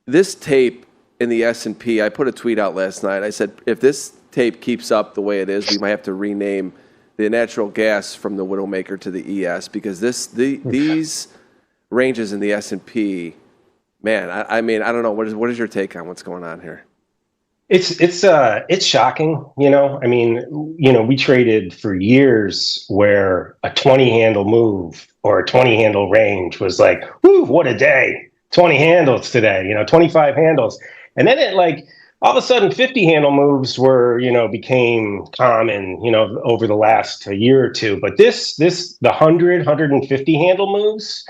This tape in the S&P, I put a tweet out last night. I said, if this tape keeps up the way it is, we might have to rename the natural gas from the Widowmaker to the ES because these ranges in the S&P, man, I mean, I don't know. What is your take on what's going on here? It's shocking, you know. I mean, you know, we traded for years where a 20 handle move or a 20 handle range was like, whoo, what a day. 20 handles today, you know, 25 handles. And then it like all of a sudden 50 handle moves were, you know, became common, you know, over the last year or two. But the 150 handle moves,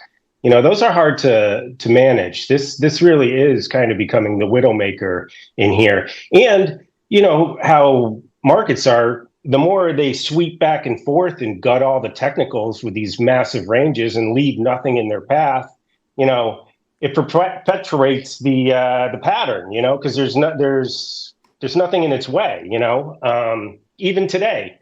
you know, those are hard to manage. This really is kind of becoming the Widowmaker in here. And, you know, how markets are, the more they sweep back and forth and gut all the technicals with these massive ranges and leave nothing in their path, you know, it perpetuates the pattern, you know, because there's nothing in its way, you know. Even today,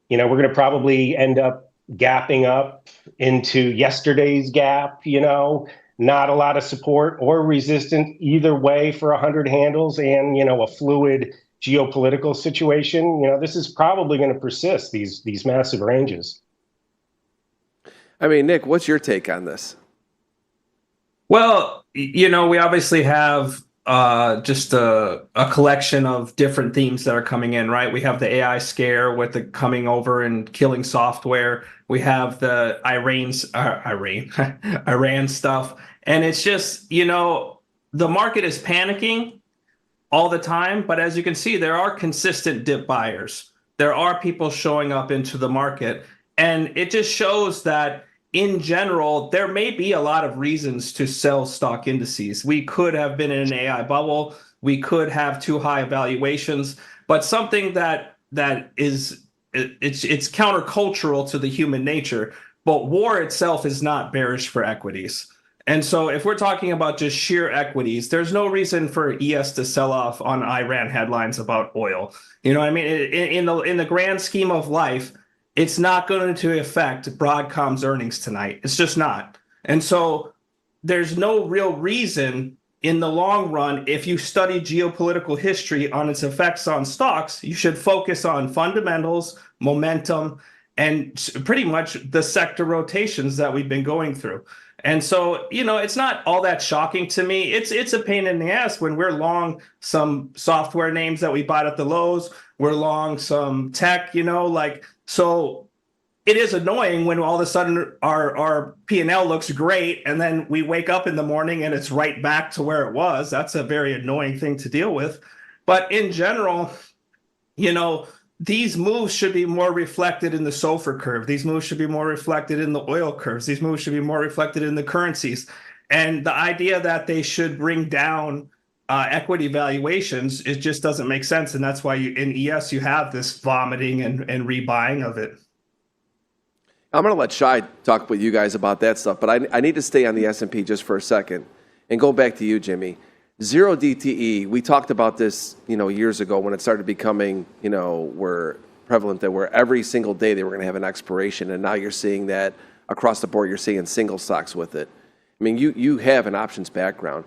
you know, we're going to probably end up gapping up into yesterday's gap, you know, not a lot of support or resistance either way for 100 handles and, you know, a fluid geopolitical situation. You know, this is probably going to persist, these massive ranges. I mean, Nick, what's your take on this? Well, you know, we obviously have just a collection of different themes that are coming in, right? We have the AI scare with the coming over and killing software. We have the Iran stuff. And it's just, you know, the market is panicking all the time. But as you can see, there are consistent dip buyers. There are people showing up into the market. And it just shows that in general, there may be a lot of reasons to sell stock indices. We could have been in an AI bubble. We could have too high valuations, but something that is it's countercultural to the human nature. but war itself is not bearish for equities. And so if we're talking about just sheer equities, there's no reason for ES to sell off on Iran headlines about oil. You know what I mean? In the grand scheme of life, it's not going to affect Broadcom's earnings tonight. It's just not. And so there's no real reason in the long run, if you study geopolitical history on its effects on stocks, you should focus on fundamentals, momentum, and pretty much the sector rotations that we've been going through. And so, you know, it's not all that shocking to me. It's a pain in the ass when we're long some software names that we bought at the lows. We're long some tech, you know, like, so it is annoying when all of a sudden our P&L looks great and then we wake up in the morning and it's right back to where it was. That's a very annoying thing to deal with. But in general, you know, these moves should be more reflected in the SOFR curve. These moves should be more reflected in the oil curves. These moves should be more reflected in the currencies. And the idea that they should bring down equity valuations, it just doesn't make sense. And that's why in ES, you have this vomiting and rebuying of it. I'm going to let Shai talk with you guys about that stuff, but I need to stay on the S&P just for a second and go back to you, Jimmy. Zero DTE, we talked about this, you know, years ago when it started becoming, you know, were prevalent that where every single day they were going to have an expiration, and now you're seeing that across the board. You're seeing single stocks with it. I mean, you have an options background.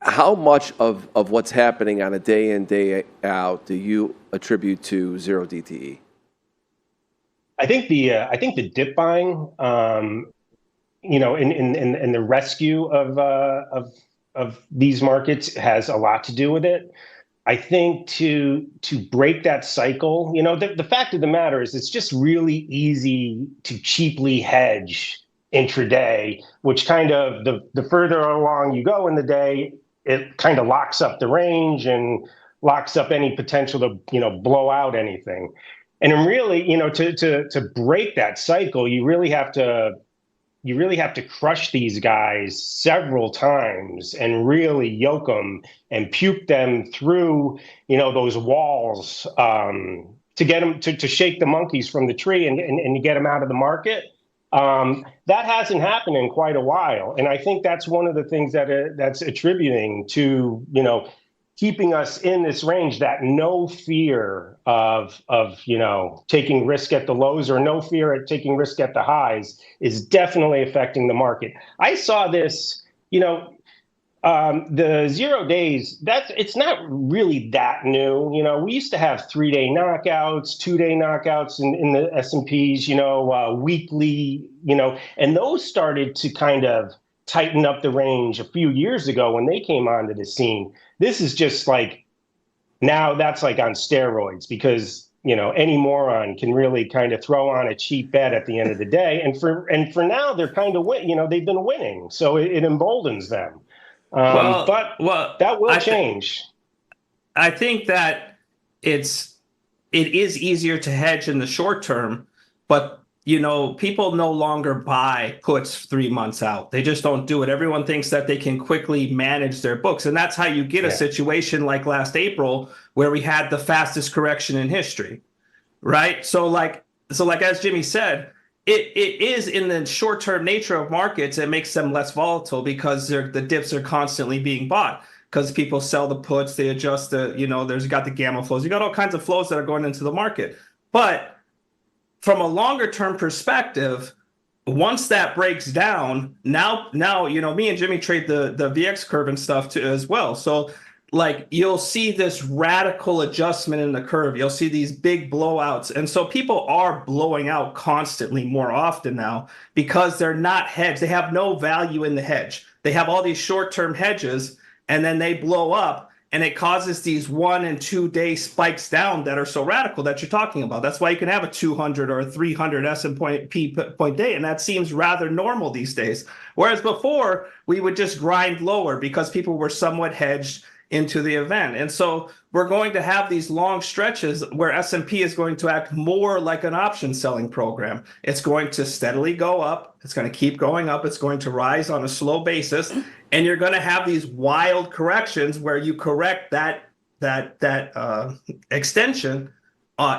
How much of what's happening on a day in, day out do you attribute to zero DTE? I think the dip buying, you know, in the rescue of these markets has a lot to do with it. I think to break that cycle, you know, the fact of the matter is it's just really easy to cheaply hedge intraday, which kind of the further along you go in the day, it kind of locks up the range and locks up any potential to, you know, blow out anything. And really, you know, to break that cycle, you really have to crush these guys several times and really yoke them and puke them through, you know, those walls to get them to shake the monkeys from the tree and to get them out of the market. That hasn't happened in quite a while, and I think that's one of the things that's attributing to, you know, keeping us in this range, that no fear of you know, taking risk at the lows or no fear at taking risk at the highs is definitely affecting the market. I saw this, you know, the 0 days, it's not really that new. You know, we used to have 3-day knockouts, 2-day knockouts in the S&Ps, you know, weekly, you know, and those started to kind of tighten up the range a few years ago when they came onto the scene. This is just like, now that's like on steroids because, you know, any moron can really kind of throw on a cheap bet at the end of the day. And for now, they're kind of, you know, they've been winning. So it emboldens them. But that will change. I think that it is easier to hedge in the short term, but you know, people no longer buy puts 3 months out. They just don't do it. Everyone thinks that they can quickly manage their books. And that's how you get a situation like last April where we had the fastest correction in history, right? So like as Jimmy said, it is in the short-term nature of markets, it makes them less volatile because the dips are constantly being bought because people sell the puts, they adjust the, you know, there's got the gamma flows. You got all kinds of flows that are going into the market. But from a longer term perspective, once that breaks down, now, you know, me and Jimmy trade the VX curve and stuff too as well. So like you'll see this radical adjustment in the curve. You'll see these big blowouts. And so people are blowing out constantly more often now because they're not hedged. They have no value in the hedge. They have all these short-term hedges and then they blow up. And it causes these 1 and 2 day spikes down that are so radical that you're talking about. That's why you can have a 200 or a 300 S&P point day, and that seems rather normal these days. Whereas before, we would just grind lower because people were somewhat hedged into the event. And so we're going to have these long stretches where S&P is going to act more like an option selling program. It's going to steadily go up. It's going to keep going up. It's going to rise on a slow basis. And you're going to have these wild corrections where you correct that extension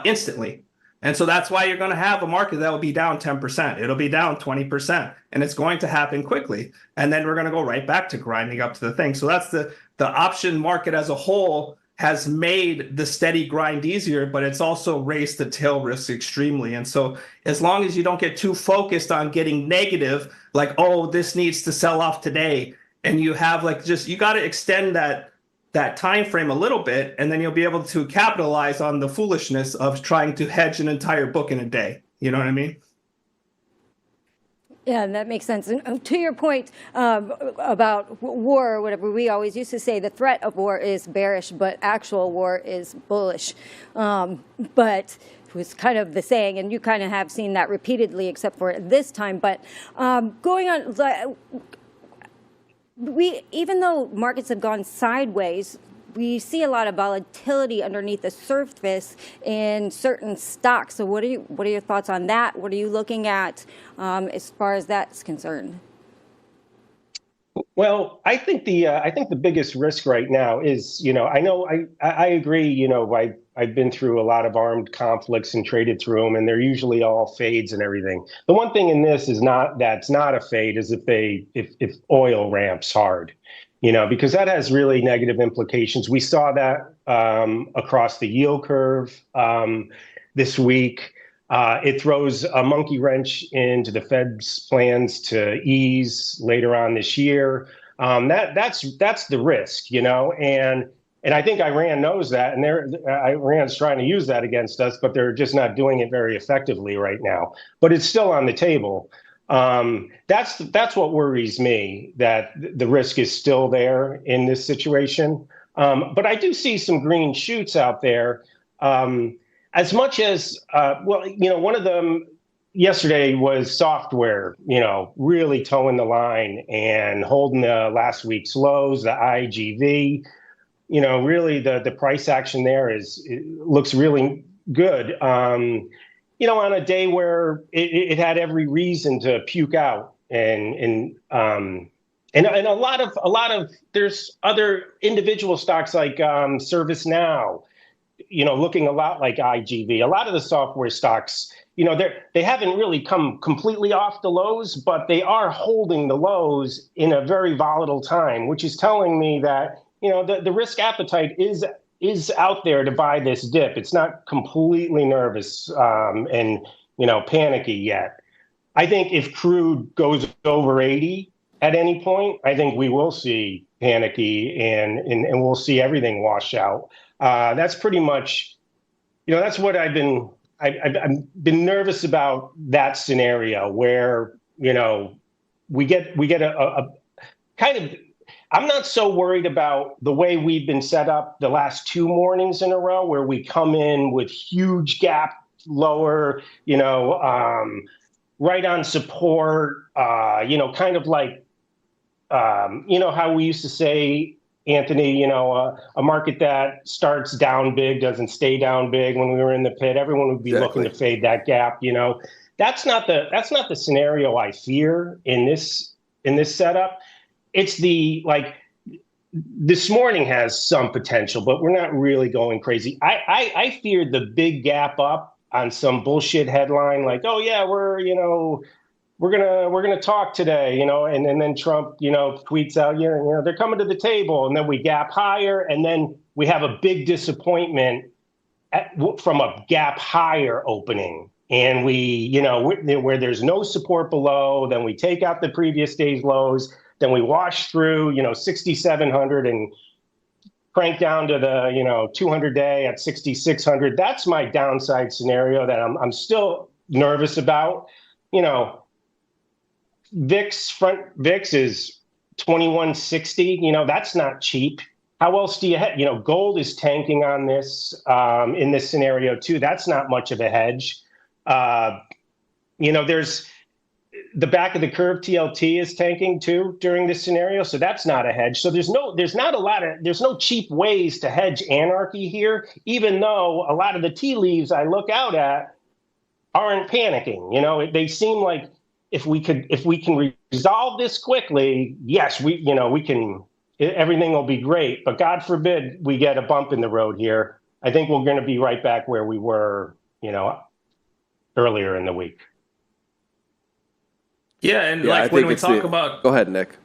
instantly. And so that's why you're going to have a market that will be down 10%. It'll be down 20%, and it's going to happen quickly. And then we're going to go right back to grinding up to the thing. So that's the option market as a whole has made the steady grind easier, but it's also raised the tail risk extremely. And so as long as you don't get too focused on getting negative, like, oh, this needs to sell off today, and you have like just, you got to extend that time frame a little bit, and then you'll be able to capitalize on the foolishness of trying to hedge an entire book in a day. You know what I mean? Yeah, that makes sense. And to your point about war or whatever, we always used to say the threat of war is bearish, but actual war is bullish. But it was kind of the saying, and you kind of have seen that repeatedly, except for this time. But going on, even though markets have gone sideways, we see a lot of volatility underneath the surface in certain stocks. So what are your thoughts on that? What are you looking at as far as that's concerned? Well, I think the biggest risk right now is, I agree, I've been through a lot of armed conflicts and traded through them, and they're usually all fades and everything. The one thing in this is that's not a fade is if oil ramps hard, because that has really negative implications. We saw that across the yield curve this week. It throws a monkey wrench into the Fed's plans to ease later on this year. That's the risk, and I think Iran knows that, and Iran's trying to use that against us, but they're just not doing it very effectively right now. But it's still on the table. That's what worries me, that the risk is still there in this situation. But I do see some green shoots out there. As much as, one of them yesterday was software, really towing the line and holding the last week's lows, the IGV. Really the price action there looks really good. On a day where it had every reason to puke out, and a lot of there's other individual stocks like ServiceNow, looking a lot like IGV. A lot of the software stocks, they haven't really come completely off the lows, but they are holding the lows in a very volatile time, which is telling me that, the risk appetite is out there to buy this dip. It's not completely nervous and panicky yet. I think if crude goes over 80 at any point, I think we will see panicky and we'll see everything wash out. That's pretty much, that's what I've been nervous about, that scenario where, we get a kind of, I'm not so worried about the way we've been set up the last two mornings in a row, where we come in with huge gap lower, right on support, kind of like, how we used to say, Anthony, a market that starts down big doesn't stay down big. When we were in the pit, everyone would be looking to fade that gap. That's not the scenario I fear in this setup. It's this morning has some potential, but we're not really going crazy. I feared the big gap up on some bullshit headline like, oh yeah, we're gonna talk today, and then Trump, tweets out, they're coming to the table, and then we gap higher, and then we have a big disappointment from a gap higher opening, and where there's no support below, then we take out the previous day's lows, then we wash through, 6,700 and crank down to the 200-day at 6,600. That's my downside scenario that I'm still nervous about. VIX is 2160. That's not cheap. How else do you hedge? Gold is tanking on this in this scenario too. That's not much of a hedge. There's the back of the curve TLT is tanking too during this scenario, so that's not a hedge. So there's no cheap ways to hedge anarchy here, even though a lot of the tea leaves I look out at aren't panicking. They seem like if we can resolve this quickly, yes, we can. Everything will be great. But God forbid we get a bump in the road here. I think we're going to be right back where we were, earlier in the week. Yeah, and Yeah, I like when think we it's talk the. about Go ahead, Nick.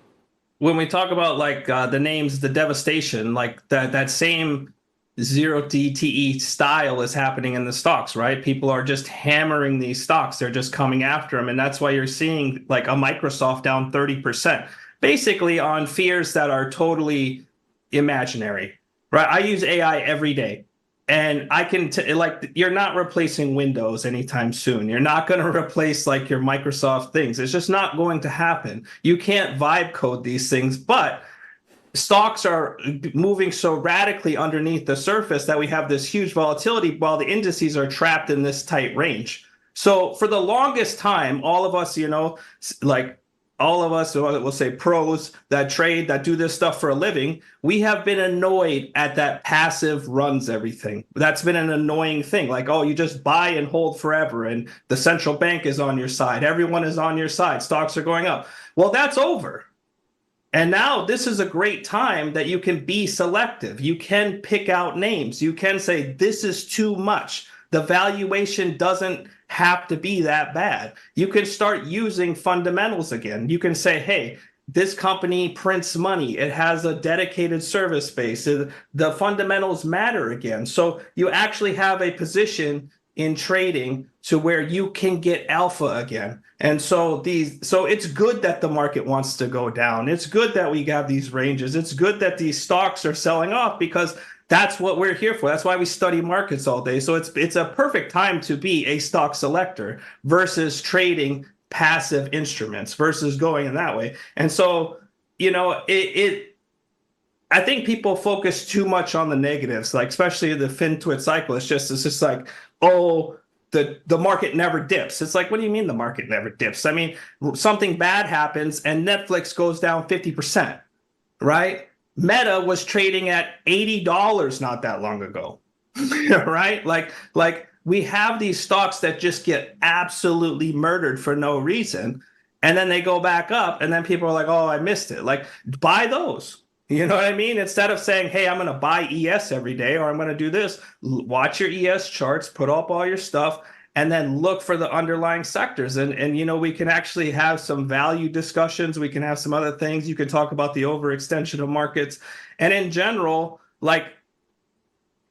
when we talk about like the names, the devastation, like that same zero DTE style is happening in the stocks, right? People are just hammering these stocks. They're just coming after them. And that's why you're seeing like a Microsoft down 30%, basically on fears that are totally imaginary, right? I use AI every day. And I can like, you're not replacing Windows anytime soon. You're not going to replace like your Microsoft things. It's just not going to happen. You can't vibe code these things, but stocks are moving so radically underneath the surface that we have this huge volatility while the indices are trapped in this tight range. So for the longest time, all of us, like all of us, we'll say pros that trade, that do this stuff for a living, we have been annoyed at that passive runs everything. That's been an annoying thing. Like, oh, you just buy and hold forever and the central bank is on your side. Everyone is on your side. Stocks are going up. Well, that's over. And now this is a great time that you can be selective. You can pick out names. You can say, this is too much. The valuation doesn't have to be that bad. You can start using fundamentals again. You can say, hey, this company prints money. It has a dedicated service base. The fundamentals matter again. So you actually have a position in trading to where you can get alpha again. And so it's good that the market wants to go down. It's good that we have these ranges. It's good that these stocks are selling off because that's what we're here for. That's why we study markets all day. So it's a perfect time to be a stock selector versus trading passive instruments versus going in that way. And so, I think people focus too much on the negatives, like especially the FinTwit cycle. It's just like, oh, the market never dips. It's like, what do you mean the market never dips? I mean, something bad happens and Netflix goes down 50%, right? Meta was trading at $80 not that long ago, right? Like we have these stocks that just get absolutely murdered for no reason. And then they go back up and then people are like, oh, I missed it. Like, buy those. You know what I mean? Instead of saying, hey, I'm going to buy ES every day or I'm going to do this, watch your ES charts, put up all your stuff, and then look for the underlying sectors. And we can actually have some value discussions. We can have some other things. You can talk about the overextension of markets. And in general, like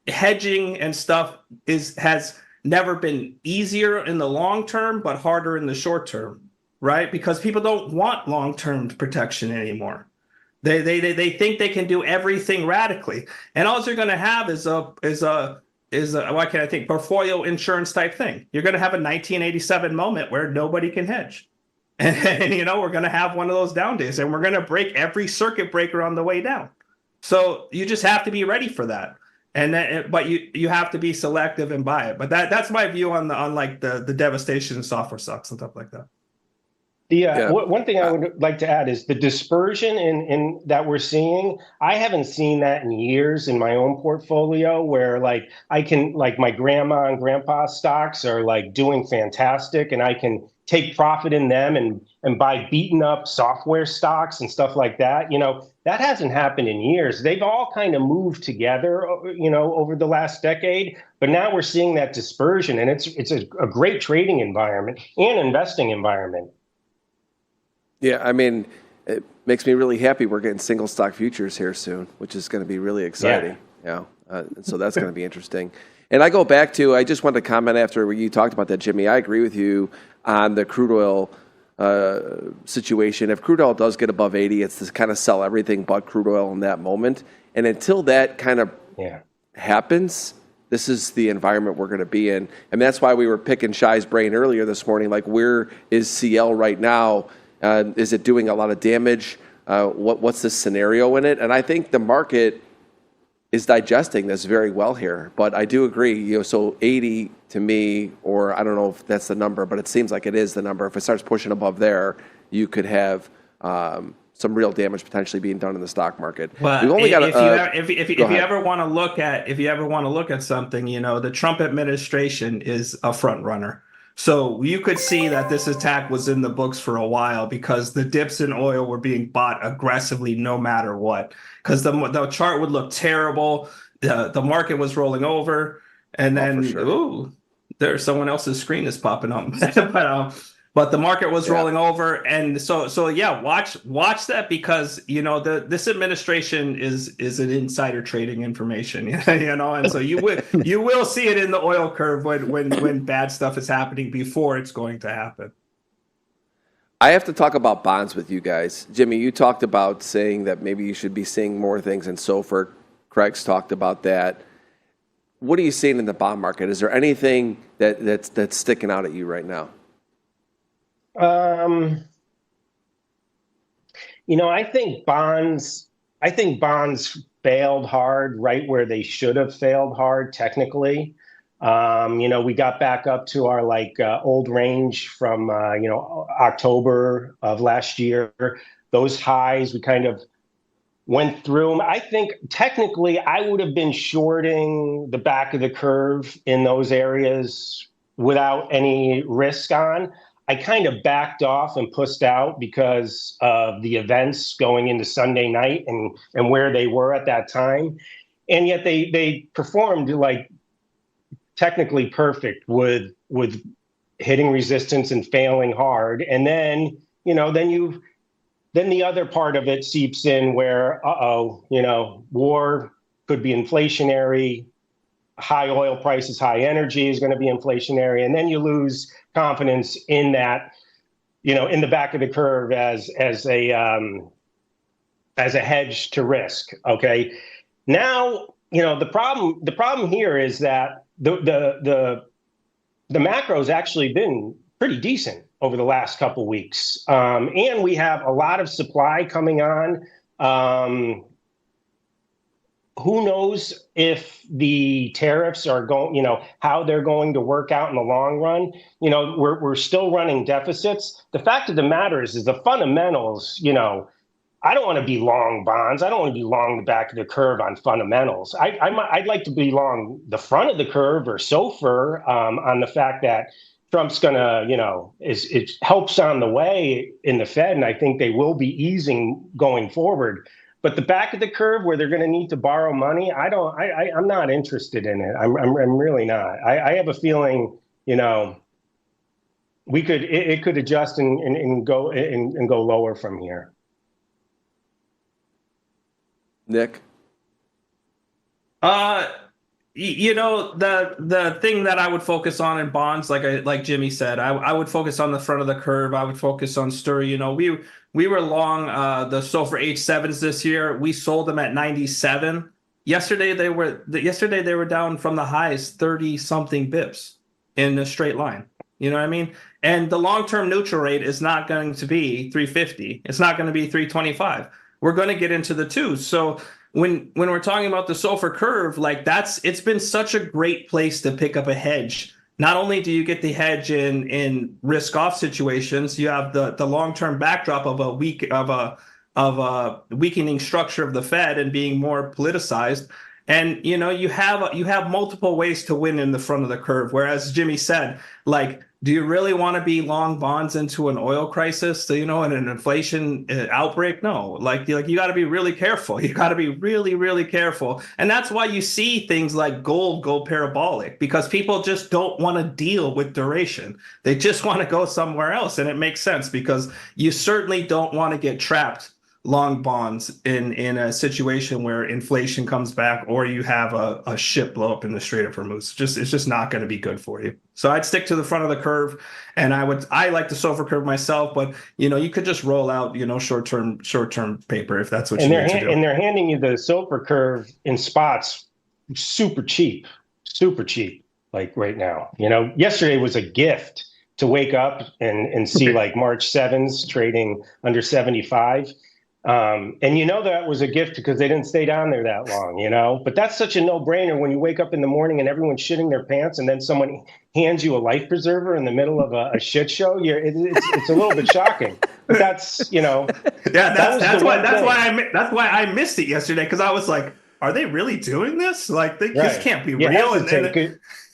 hedging and stuff has never been easier in the long term, but harder in the short term, right? Because people don't want long-term protection anymore. They think they can do everything radically, and all you're going to have is a why can't I think portfolio insurance type thing. You're going to have a 1987 moment where nobody can hedge, and we're going to have one of those down days, and we're going to break every circuit breaker on the way down. So you just have to be ready for that, but you have to be selective and buy it. But that's my view on the devastation in software stocks and stuff like that. One thing I would like to add is the dispersion in that we're seeing. I haven't seen that in years in my own portfolio where like I can like my grandma and grandpa stocks are like doing fantastic and I can take profit in them and buy beaten up software stocks and stuff like that. That hasn't happened in years. They've all kind of moved together, over the last decade. But now we're seeing that dispersion, and it's a great trading environment and investing environment. Yeah, I mean, it makes me really happy we're getting single stock futures here soon, which is going to be really exciting. Yeah. So that's going to be interesting. And I go back to, I just wanted to comment after you talked about that, Jimmy. I agree with you on the crude oil situation. If crude oil does get above 80, it's to kind of sell everything but crude oil in that moment. And until that kind of happens, this is the environment we're going to be in. And that's why we were picking Shai's brain earlier this morning, like where is CL right now? Is it doing a lot of damage? What's the scenario in it? And I think the market is digesting this very well here. But I do agree, so 80 to me, or I don't know if that's the number, but it seems like it is the number. If it starts pushing above there, you could have some real damage potentially being done in the stock market. But We've only got if you ever want to look at something, the Trump administration is a front runner. So you could see that this attack was in the books for a while because the dips in oil were being bought aggressively no matter what. Because the chart would look terrible, the market was rolling over, and then There's someone else's screen is popping up. But the market was rolling over, and so yeah, watch that, because this administration is an insider trading information, and so you will see it in the oil curve when bad stuff is happening before it's going to happen. I have to talk about bonds with you guys. Jimmy, you talked about saying that maybe you should be seeing more things in SOFR. Craig's talked about that. What are you seeing in the bond market? Is there anything that's sticking out at you right now? I think bonds failed hard right where they should have failed hard technically. We got back up to our old range from October of last year. Those highs, we kind of went through them. I think technically I would have been shorting the back of the curve in those areas without any risk on. I kind of backed off and pushed out because of the events going into Sunday night and where they were at that time. And yet they performed technically perfect with hitting resistance and failing hard. And then, then the other part of it seeps in where, war could be inflationary, high oil prices, high energy is going to be inflationary. And then you lose confidence in that, in the back of the curve as a hedge to risk. Okay. Now, the problem here is that the macro's actually been pretty decent over the last couple of weeks. And we have a lot of supply coming on. Who knows if the tariffs are going, how they're going to work out in the long run. We're still running deficits. The fact of the matter is the fundamentals, I don't want to be long bonds. I don't want to be long the back of the curve on fundamentals. I'd like to be long the front of the curve or SOFR on the fact that Trump's going to, it helps on the way in the Fed, and I think they will be easing going forward. But the back of the curve where they're going to need to borrow money, I'm not interested in it. I'm really not. I have a feeling, it could adjust and go lower from here. Nick? The thing that I would focus on in bonds, like Jimmy said, I would focus on the front of the curve. I would focus on Stowe. We were long the SOFR H7s this year. We sold them at 97. Yesterday they were down from the highs 30 something bips in a straight line. You know what I mean? And the long-term neutral rate is not going to be 350. It's not going to be 325. We're going to get into the twos. So when we're talking about the SOFR curve, it's been such a great place to pick up a hedge. Not only do you get the hedge in risk off situations, you have the long-term backdrop of a weakening structure of the Fed and being more politicized. And you have multiple ways to win in the front of the curve. Whereas Jimmy said, do you really want to be long bonds into an oil crisis, in an inflation outbreak? No, you got to be really careful. You got to be really, really careful. And that's why you see things like gold go parabolic, because people just don't want to deal with duration. They just want to go somewhere else. And it makes sense, because you certainly don't want to get trapped long bonds in a situation where inflation comes back, or you have a ship blow up in the Strait of Hormuz. It's just not going to be good for you. So I'd stick to the front of the curve, and I like the SOFR curve myself, but you could just roll out short-term paper if that's what you need to do. And they're handing you the SOFR curve in spots super cheap right now. Yesterday was a gift to wake up and see March 7s trading under 75. And that was a gift because they didn't stay down there that long, but that's such a no-brainer when you wake up in the morning and everyone's shitting their pants and then someone hands you a life preserver in the middle of a shit show. It's a little bit shocking, but that's, that's why I missed it yesterday. Cause I was like, are they really doing this? This can't be real.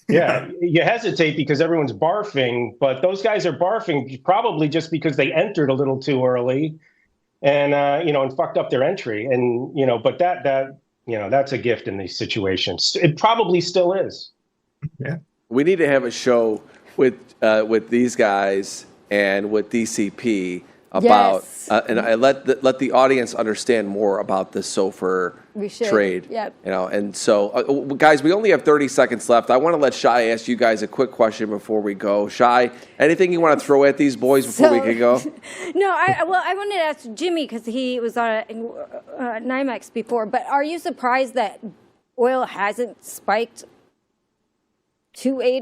You hesitate because everyone's barfing, but those guys are barfing probably just because they entered a little too early. And, and fucked up their entry. And, but that's a gift in these situations. It probably still is. Yeah. We need to have a show with these guys and with DCP about, Yes. and I let the audience understand more about the SOFR We should. trade. Yep. And so, guys, we only have 30 seconds left. I want to let Shai ask you guys a quick question before we go. Shai, anything you want to throw at these boys before we can go? No, I wanted to ask Jimmy because he was on NYMEX before. But are you surprised that oil hasn't spiked 280?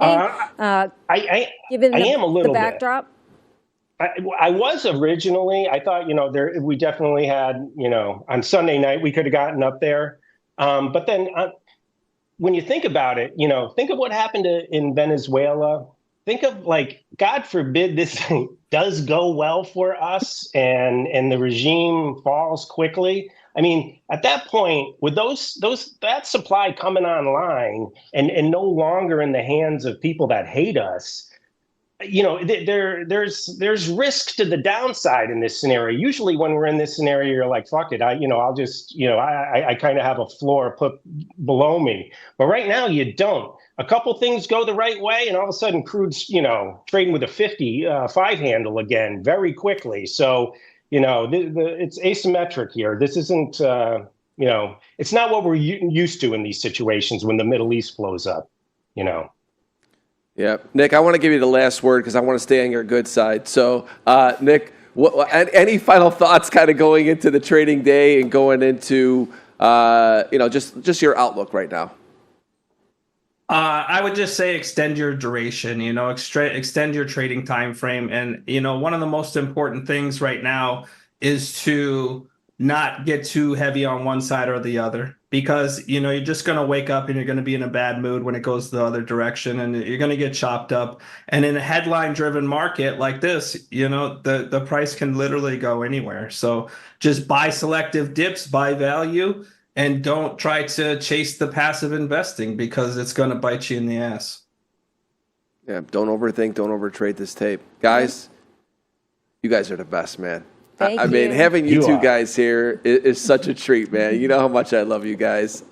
Given I am a little the bit. backdrop. I was originally. I thought, we definitely had, on Sunday night we could have gotten up there. But then when you think about it, think of what happened in Venezuela. Think of, like, God forbid this does go well for us and the regime falls quickly. I mean, at that point, with that supply coming online and no longer in the hands of people that hate us, there's risk to the downside in this scenario. Usually when we're in this scenario, you're like, fuck it. I'll just, I kind of have a floor put below me. But right now you don't. A couple things go the right way and all of a sudden crude's, trading with a 55 handle again very quickly. So, it's asymmetric here. This isn't, it's not what we're used to in these situations when the Middle East blows up, Yeah, Nick, I want to give you the last word because I want to stay on your good side. So, Nick, any final thoughts kind of going into the trading day and going into, just your outlook right now? I would just say extend your duration, extend your trading time frame. And, one of the most important things right now is to not get too heavy on one side or the other, because, you're just going to wake up and you're going to be in a bad mood when it goes the other direction and you're going to get chopped up. And in a headline driven market like this, the price can literally go anywhere. So just buy selective dips, buy value, and don't try to chase the passive investing because it's going to bite you in the ass. Yeah, don't overthink, don't overtrade this tape. Guys, you guys are the best, man. I mean, having you two guys here is such a treat, man. You know how much I love you guys.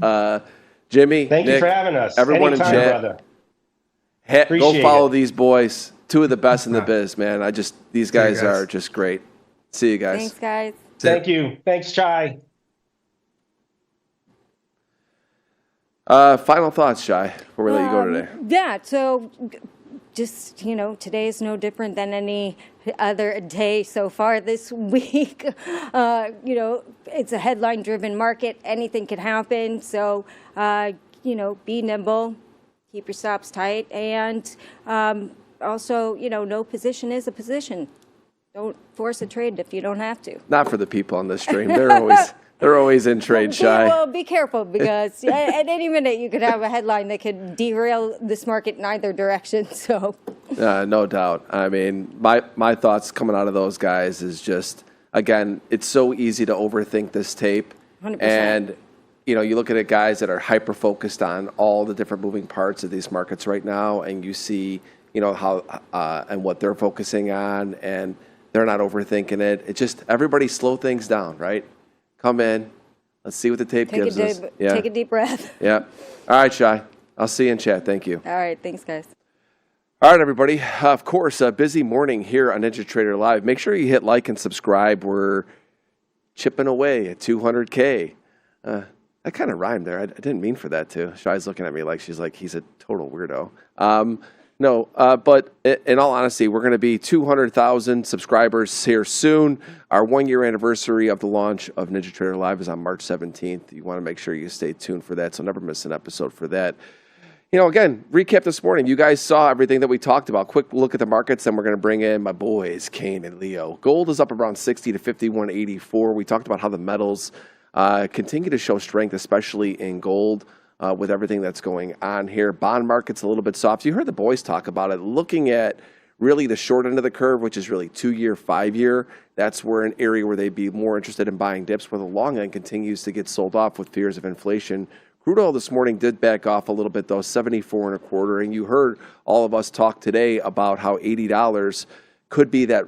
Jimmy, thank Nick, you for having us. Everyone Anytime, in chat, brother. go follow these boys. Two of the best in the biz, man. These guys are just great. See you guys. Thanks, guys. Thank you. Thanks, Chai. Final thoughts, Shai, before we let you go today. Yeah, so just, today is no different than any other day so far this week. It's a headline-driven market. Anything can happen. So, be nimble, keep your stops tight, and also, no position is a position. Don't force a trade if you don't have to. Not for the people on this stream. They're always in trade, Shai. Well, be careful because at any minute you could have a headline that could derail this market in either direction. So, no doubt. I mean, my thoughts coming out of those guys is just, again, it's so easy to overthink this tape. 100%. And, you look at it, guys that are hyper focused on all the different moving parts of these markets right now, and you see, how and what they're focusing on, and they're not overthinking it. It's just everybody slow things down, right? Come in. Let's see what the tape gives us. Yeah. Take a deep breath. Yeah. All right, Shai. I'll see you in chat. Thank you. All right. Thanks, guys. All right, everybody. Of course, a busy morning here on NinjaTrader Live. Make sure you hit like and subscribe. We're chipping away at 200K. That kind of rhymed there. I didn't mean for that to. Shai's looking at me like she's like, he's a total weirdo. No, but in all honesty, we're going to be 200,000 subscribers here soon. Our 1-year anniversary of the launch of NinjaTrader Live is on March 17th. You want to make sure you stay tuned for that, so never miss an episode for that. Again, recap this morning. You guys saw everything that we talked about. Quick look at the markets, then we're going to bring in my boys, Kane and Leo. Gold is up around 60 to 51.84. We talked about how the metals continue to show strength, especially in gold. With everything that's going on here. Bond market's a little bit soft. You heard the boys talk about it. Looking at really the short end of the curve, which is really 2-year, 5-year, that's where an area where they'd be more interested in buying dips, where the long end continues to get sold off with fears of inflation. Crude oil this morning did back off a little bit, though, 74.25. And you heard all of us talk today about how $80 could be that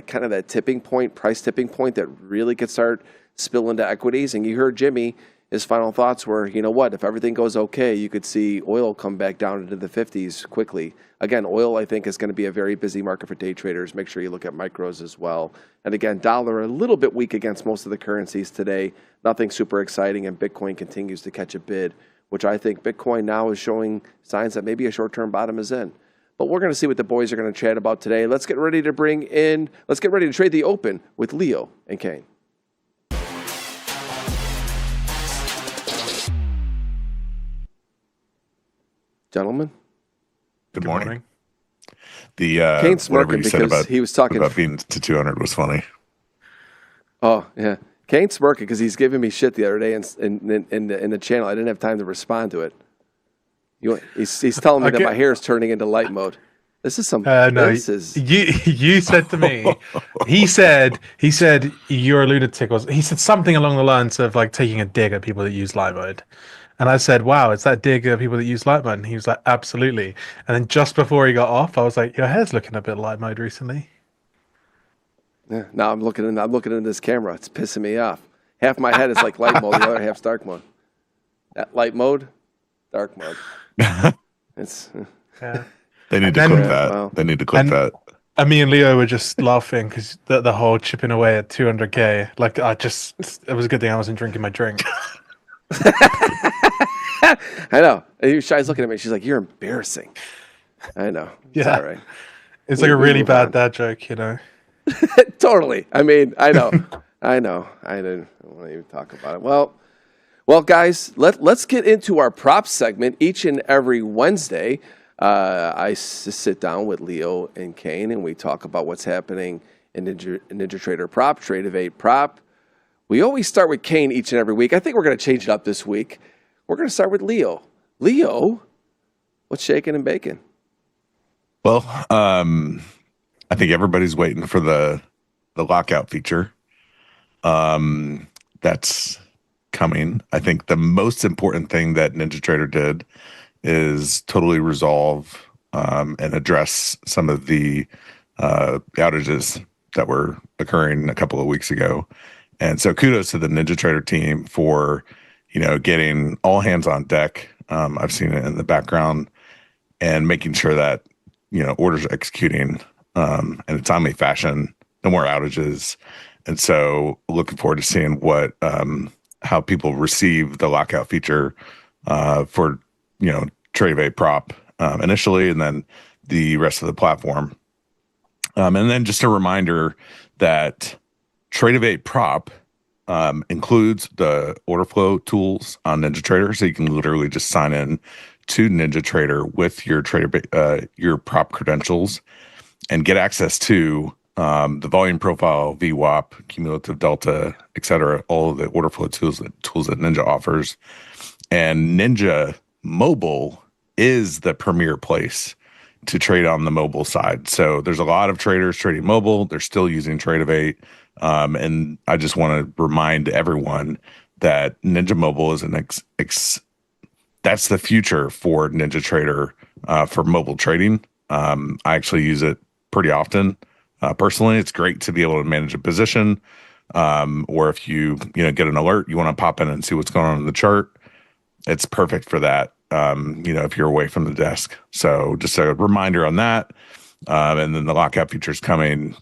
kind of that tipping point, price tipping point that really could start spill into equities. And you heard Jimmy his final thoughts were, you know what, if everything goes okay, you could see oil come back down into the 50s quickly. Again, oil, I think, is going to be a very busy market for day traders. Make sure you look at micros as well. And again, dollar a little bit weak against most of the currencies today. Nothing super exciting, and Bitcoin continues to catch a bid, which I think Bitcoin now is showing signs that maybe a short-term bottom is in. But we're going to see what the boys are going to chat about today. Let's get ready to trade the open with Leo and Kane. Gentlemen. Good morning. Kane's smirking because he was talking about being to 200 was funny. Oh, yeah. Kane's smirking because he's giving me shit the other day in the channel. I didn't have time to respond to it. He's telling me that my hair is turning into light mode. This is some. No, you said to me. He said you're a lunatic. He said something along the lines of like taking a dig at people that use light mode. And I said, wow, is that dig at people that use light mode? And he was like, absolutely. And then just before he got off, I was like, your hair's looking a bit light mode recently. Yeah. Now I'm looking in this camera. It's pissing me off. Half my head is like light mode, the other half's dark mode. That light mode, dark mode. It's. Yeah. They need to clip that. Wow. They need to clip that. And me and Leo were just laughing because the whole chipping away at 200K. Like it was a good thing I wasn't drinking my drink. I know. And Shai's looking at me. She's like, "You're embarrassing." I know. It's all right. It's like a really bad dad joke, you know. Totally. I mean, I know. I didn't want to even talk about it. Well, guys, let's get into our props segment each and every Wednesday. I sit down with Leo and Kane, and we talk about what's happening in NinjaTrader prop, Trade-of-8 prop. We always start with Kane each and every week. I think we're going to change it up this week. We're going to start with Leo. Leo, what's shaking and baking? Well, I think everybody's waiting for the lockout feature. That's coming. I think the most important thing that NinjaTrader did is totally resolve and address some of the outages that were occurring a couple of weeks ago. And so kudos to the NinjaTrader team for, getting all hands on deck. I've seen it in the background and making sure that, orders are executing in a timely fashion, no more outages. And so looking forward to seeing how people receive the lockout feature for, Trade-of-8 prop initially, and then the rest of the platform. And then just a reminder that Trade-of-8 prop includes the order flow tools on NinjaTrader, so you can literally just sign in to NinjaTrader with your prop credentials and get access to the volume profile, VWAP, cumulative delta, etc. All of the order flow tools that Ninja offers. And Ninja Mobile is the premier place to trade on the mobile side. So there's a lot of traders trading mobile. They're still using Trade-of-8. And I just want to remind everyone that Ninja Mobile is that's the future for NinjaTrader for mobile trading. I actually use it pretty often. Personally, it's great to be able to manage a position, or if you get an alert, you want to pop in and see what's going on in the chart. It's perfect for that. If you're away from the desk. So just a reminder on that. And then the lockout feature is coming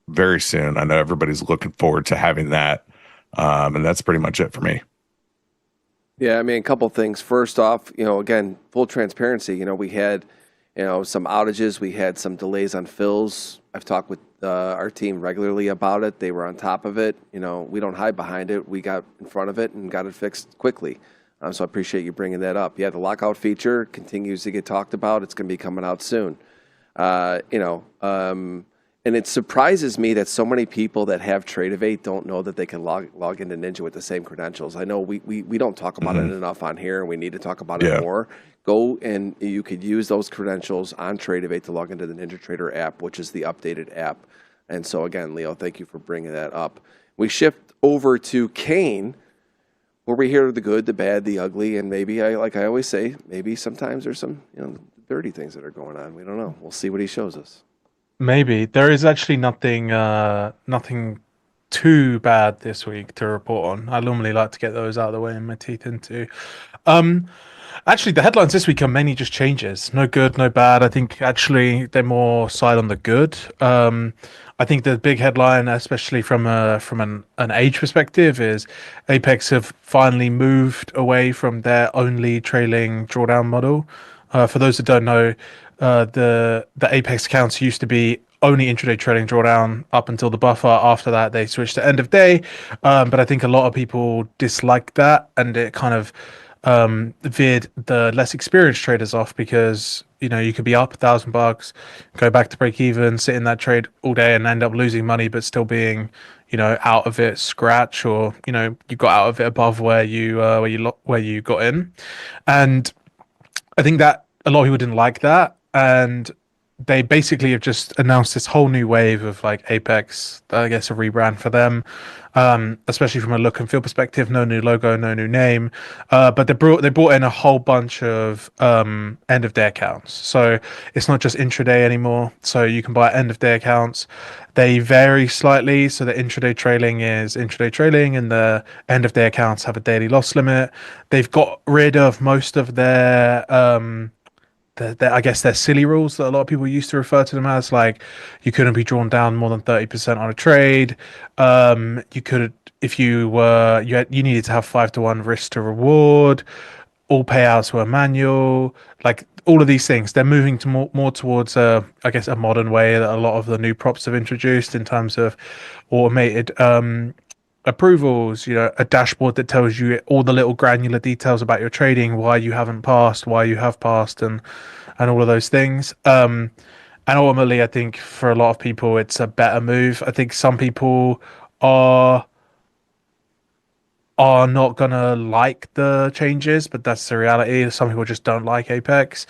very soon. I know everybody's looking forward to having that. And that's pretty much it for me. Yeah, I mean, a couple of things. First off, again, full transparency. We had, some outages. We had some delays on fills. I've talked with our team regularly about it. They were on top of it. We don't hide behind it. We got in front of it and got it fixed quickly. So I appreciate you bringing that up. Yeah, the lockout feature continues to get talked about. It's going to be coming out soon. And it surprises me that so many people that have Trade-of-8 don't know that they can log into Ninja with the same credentials. I know we don't talk about it enough on here, and we need to talk about it more. Go and you could use those credentials on Trade-of-8 to log into the NinjaTrader app, which is the updated app. And so again, Leo, thank you for bringing that up. We shift over to Kane, where we hear the good, the bad, the ugly, and maybe, like I always say, maybe sometimes there's some dirty things that are going on. We don't know. We'll see what he shows us. Maybe there is actually nothing too bad this week to report on. I normally like to get those out of the way and my teeth into. Um, Actually, the headlines this week are mainly just changes. No good, no bad. I think actually they're more side on the good. I think the big headline, especially from an age perspective, is Apex have finally moved away from their only trailing drawdown model. For those that don't know, the Apex accounts used to be only intraday trading drawdown up until the buffer. After that, they switched to end of day. But I think a lot of people disliked that, and it kind of veered the less experienced traders off, because you could be up $1,000, go back to break even, sit in that trade all day, and end up losing money, but still being out of it scratch, or you got out of it above where you got in. And I think that a lot of people didn't like that, and they basically have just announced this whole new wave of like Apex, I guess a rebrand for them, especially from a look and feel perspective. No new logo, no new name, but they brought in a whole bunch of end of day accounts. So it's not just intraday anymore. So you can buy end of day accounts. They vary slightly. So the intraday trailing is intraday trailing, and the end of day accounts have a daily loss limit. They've got rid of most of their I guess they're silly rules that a lot of people used to refer to them as, like you couldn't be drawn down more than 30% on a trade. You could, if you needed to have 5-to-1 risk to reward. All payouts were manual. Like all of these things, they're moving to more towards I guess a modern way that a lot of the new props have introduced in terms of automated approvals, a dashboard that tells you all the little granular details about your trading, why you haven't passed, why you have passed, and all of those things. And ultimately, I think for a lot of people, it's a better move. I think some people are not gonna like the changes, but that's the reality. Some people just don't like Apex.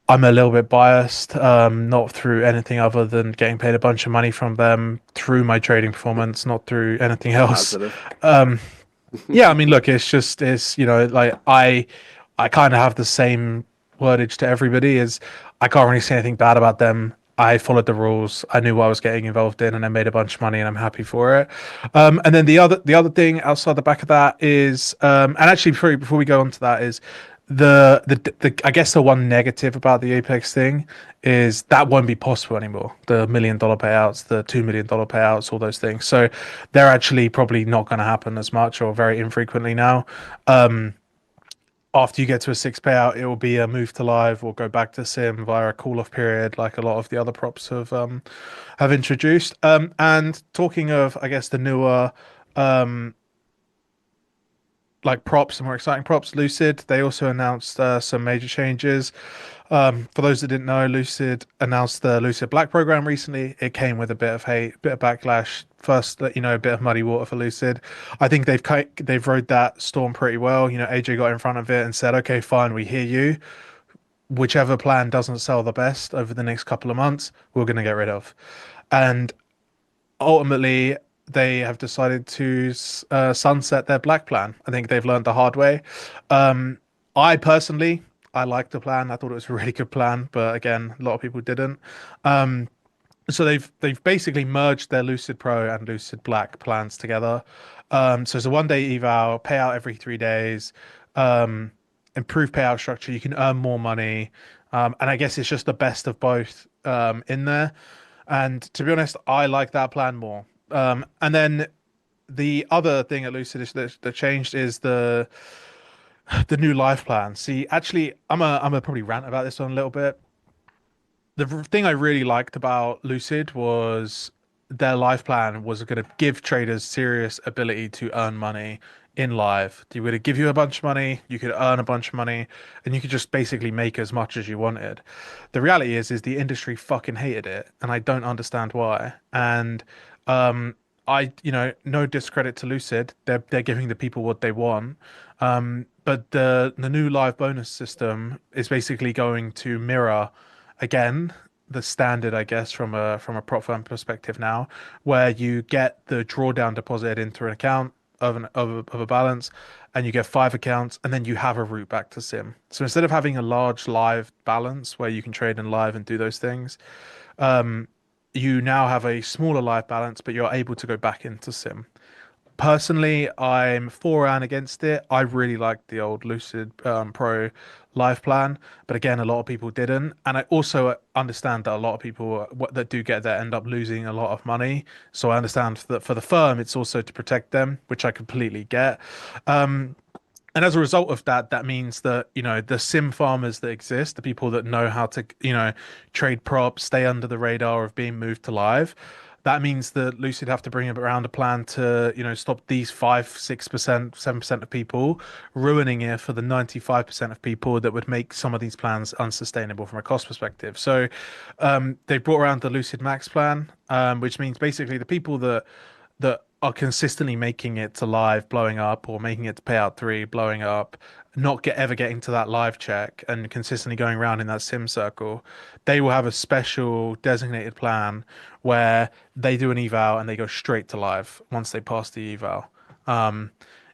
I'm a little bit biased, not through anything other than getting paid a bunch of money from them through my trading performance, not through anything else. Yeah, I mean, look, it's like I kind of have the same wordage to everybody. Is I can't really say anything bad about them. I followed the rules. I knew what I was getting involved in, and I made a bunch of money, and I'm happy for it. And then the other thing outside the back of that is, and actually before we go on to that, is the I guess the one negative about the Apex thing is that won't be possible anymore. The $1 million payouts, the $2 million payouts, all those things. So they're actually probably not going to happen as much, or very infrequently now. After you get to a 6 payout, it will be a move to live or go back to sim via a call off period, like a lot of the other props have introduced. And talking of, I guess, the newer like props, the more exciting props, Lucid, they also announced some major changes. For those that didn't know, Lucid announced the Lucid Black program recently. It came with a bit of hate, a bit of backlash. First, a bit of muddy water for Lucid. I think they've rode that storm pretty well. AJ got in front of it and said, "Okay, fine, we hear you. Whichever plan doesn't sell the best over the next couple of months, we're going to get rid of." And ultimately, they have decided to sunset their black plan. I think they've learned the hard way. I personally, I liked the plan. I thought it was a really good plan, but again, a lot of people didn't. So they've basically merged their Lucid Pro and Lucid Black plans together. So it's a 1-day eval, payout every 3 days, improved payout structure. You can earn more money, and I guess it's just the best of both in there. And to be honest, I like that plan more. And then the other thing at Lucid that changed is the new live plan. See, actually, I'm a probably rant about this one a little bit. The thing I really liked about Lucid was their live plan was going to give traders serious ability to earn money in live. They were going to give you a bunch of money, you could earn a bunch of money, and you could just basically make as much as you wanted. The reality is the industry fucking hated it, and I don't understand why. And no discredit to Lucid. They're giving the people what they want. But the new live bonus system is basically going to mirror again the standard, I guess, from a prop firm perspective now, where you get the drawdown deposited into an account of a balance, and you get 5 accounts, and then you have a route back to sim. So instead of having a large live balance where you can trade in live and do those things, you now have a smaller live balance, but you're able to go back into sim. Personally, I'm for and against it. I really liked the old Lucid Pro live plan, but again, a lot of people didn't. And I also understand that a lot of people that do get there end up losing a lot of money. So I understand that for the firm, it's also to protect them, which I completely get. And as a result of that, that means that, the sim farmers that exist, the people that know how to, trade props, stay under the radar of being moved to live, that means that Lucid have to bring around a plan to, stop these 5, 6%, 7% of people ruining it for the 95% of people that would make some of these plans unsustainable from a cost perspective. So they brought around the Lucid Max plan, which means basically the people that are consistently making it to live blowing up, or making it to payout 3 blowing up, not ever getting to that live check, and consistently going around in that sim circle, they will have a special designated plan where they do an eval and they go straight to live once they pass the eval.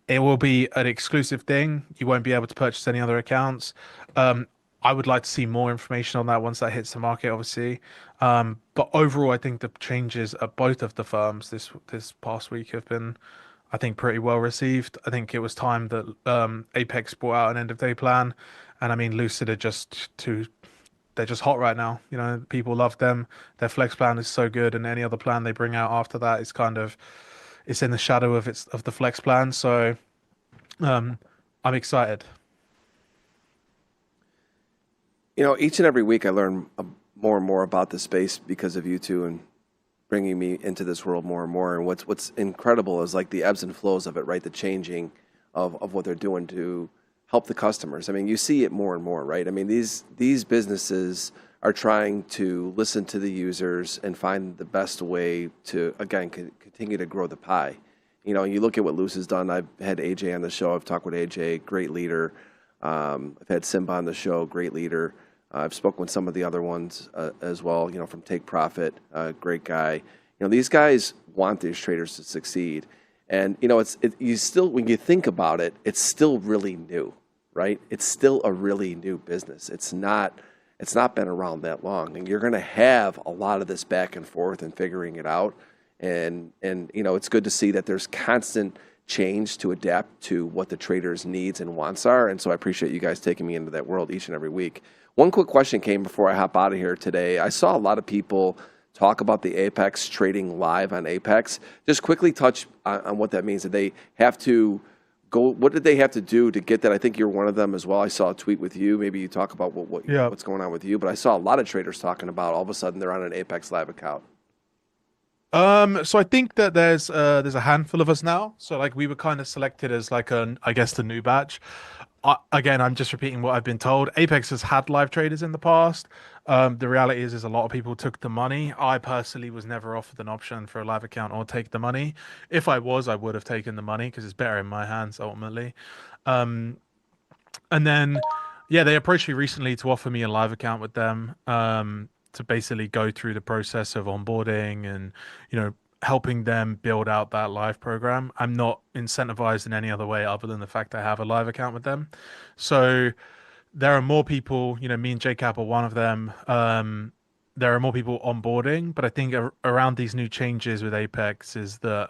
It will be an exclusive thing. You won't be able to purchase any other accounts. I would like to see more information on that once that hits the market, obviously. But overall, I think the changes at both of the firms this past week have been, I think, pretty well received. I think it was time that Apex brought out an end of day plan, and I mean Lucid are they're just hot right now. People love them. Their flex plan is so good, and any other plan they bring out after that is it's in the shadow of the flex plan. So I'm excited. Each and every week I learn more and more about the space because of you two and bringing me into this world more and more. And what's incredible is like the ebbs and flows of it, right? The changing of what they're doing to help the customers. I mean, you see it more and more, right? I mean, these businesses are trying to listen to the users and find the best way to, again, continue to grow the pie. You look at what Lucid's done. I've had AJ on the show. I've talked with AJ, great leader. I've had Simba on the show, great leader. I've spoken with some of the other ones as well, from Take Profit, great guy. These guys want these traders to succeed. And, you still, when you think about it, it's still really new, right? It's still a really new business. It's not been around that long. And you're going to have a lot of this back and forth and figuring it out. And it's good to see that there's constant change to adapt to what the traders' needs and wants are. And so I appreciate you guys taking me into that world each and every week. One quick question came before I hop out of here today. I saw a lot of people talk about the Apex trading live on Apex. Just quickly touch on what that means. Did they have to go? What did they have to do to get that? I think you're one of them as well. I saw a tweet with you. Maybe you talk about what's going on with you. But I saw a lot of traders talking about all of a sudden they're on an Apex live account. So I think that there's a handful of us now. So like we were kind of selected as like I guess the new batch. Again, I'm just repeating what I've been told. Apex has had live traders in the past. The reality is a lot of people took the money. I personally was never offered an option for a live account or take the money. If I was, I would have taken the money because it's better in my hands ultimately. And then, they approached me recently to offer me a live account with them to basically go through the process of onboarding and, helping them build out that live program. I'm not incentivized in any other way other than the fact I have a live account with them. So there are more people, me and JCap are one of them. There are more people onboarding, but I think around these new changes with Apex is that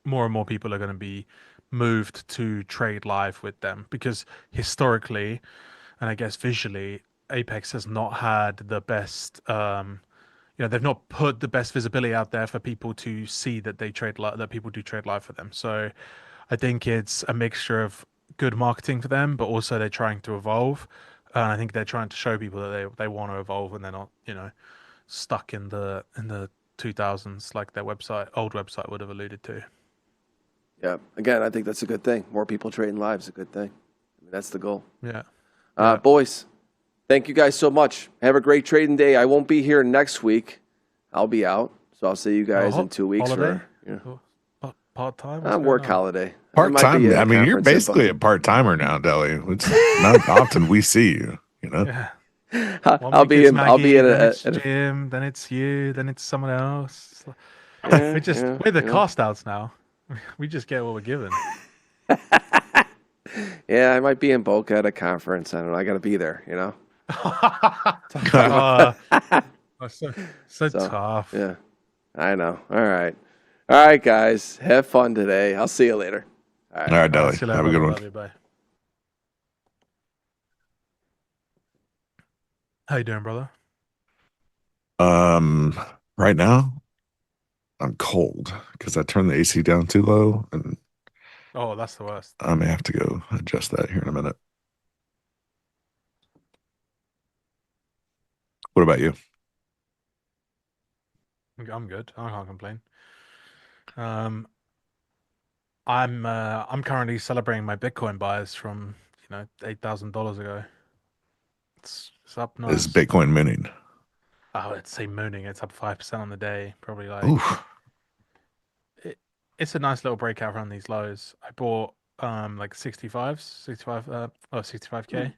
more and more people are going to be moved to trade live with them because historically, and I guess visually, Apex has not had the best they've not put the best visibility out there for people to see that they trade that people do trade live for them. So I think it's a mixture of good marketing for them, but also they're trying to evolve. And I think they're trying to show people that they want to evolve and they're not, stuck in the 2000s like their old website would have alluded to. Yeah. Again, I think that's a good thing. More people trading live is a good thing. I mean, that's the goal. Yeah. Boys, thank you guys so much. Have a great trading day. I won't be here next week. I'll be out. So I'll see you guys in 2 weeks. Holiday? For Part-time? work holiday. Part-time. I mean, you're basically a part-timer now, Deli. It's not often we see you, Yeah. I'll be at a gym, then it's you, then it's someone else. We're the cost outs now. We just get what we're given. Yeah, I might be in Boca at a conference. I don't know. I got to be there, So tough. Yeah, I know. All right, guys. Have fun today. I'll see you later. All All right. right, Deli. See you later, Have a good brother. one. Love you. Bye. How you doing, brother? Right now I'm cold because I turned the AC down too low, and Oh, that's the worst. I may have to go adjust that here in a minute. What about you? I'm good. I can't complain. I'm currently celebrating my Bitcoin buys from $8,000 ago. It's up Is nice. Bitcoin mooning? Oh, it's say mooning. It's up 5% on the day. Probably Oof. it's a nice little breakout around these lows. I bought like 65K.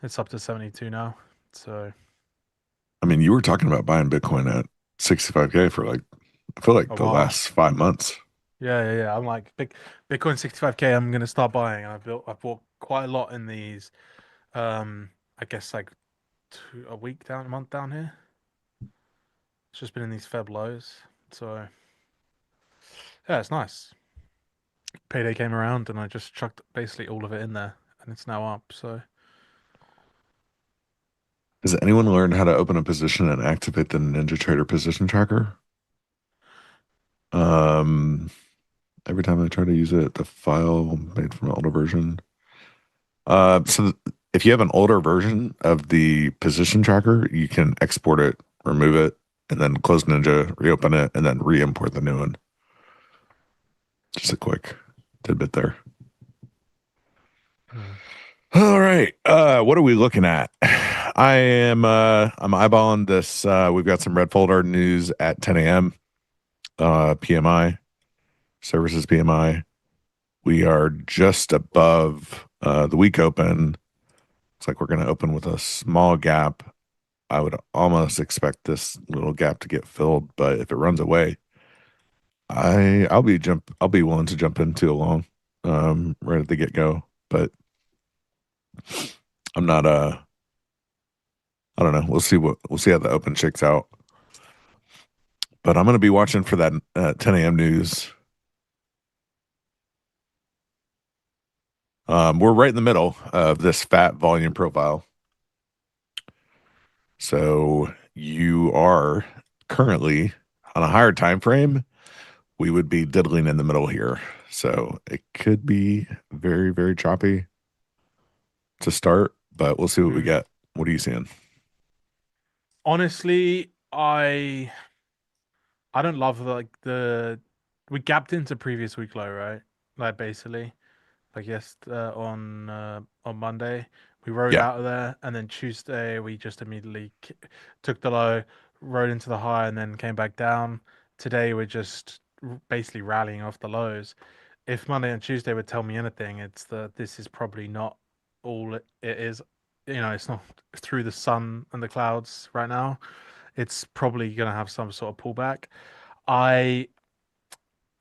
It's up to 72 now. So I mean, you were talking about buying Bitcoin at 65K for like, I feel like a the while. last 5 months. Yeah. I'm like Bitcoin 65K. I'm gonna start buying. I bought quite a lot in these. I guess like a month down here. It's just been in these Feb lows. So yeah, it's nice. Payday came around and I just chucked basically all of it in there, and it's now up. So Has anyone learned how to open a position and activate the NinjaTrader position tracker? Every time I try to use it, the file made from an older version. If you have an older version of the position tracker, you can export it, remove it, and then close Ninja, reopen it, and then re-import the new one. Just a quick tidbit there. All right. What are we looking at? I'm eyeballing this. We've got some red folder news at 10 a.m. PMI, services PMI. We are just above the week open. Looks like we're going to open with a small gap. I would almost expect this little gap to get filled, but if it runs away, I'll be willing to jump into a long right at the get go. But I'm not I don't know. We'll see how the open shakes out. But I'm going to be watching for that 10 a.m. news. We're right in the middle of this fat volume profile. So you are currently on a higher time frame. We would be diddling in the middle here. So it could be very, very choppy to start, but we'll see what we get. What are you seeing? honestly, I don't love we gapped into previous week low, right? Like basically, like on Monday we rode Yeah. out of there, and then Tuesday we just immediately took the low, rode into the high, and then came back down. Today we're just basically rallying off the lows. If Monday and Tuesday would tell me anything, it's that this is probably not all it is. It's not through the sun and the clouds right now. It's probably going to have some sort of pullback. I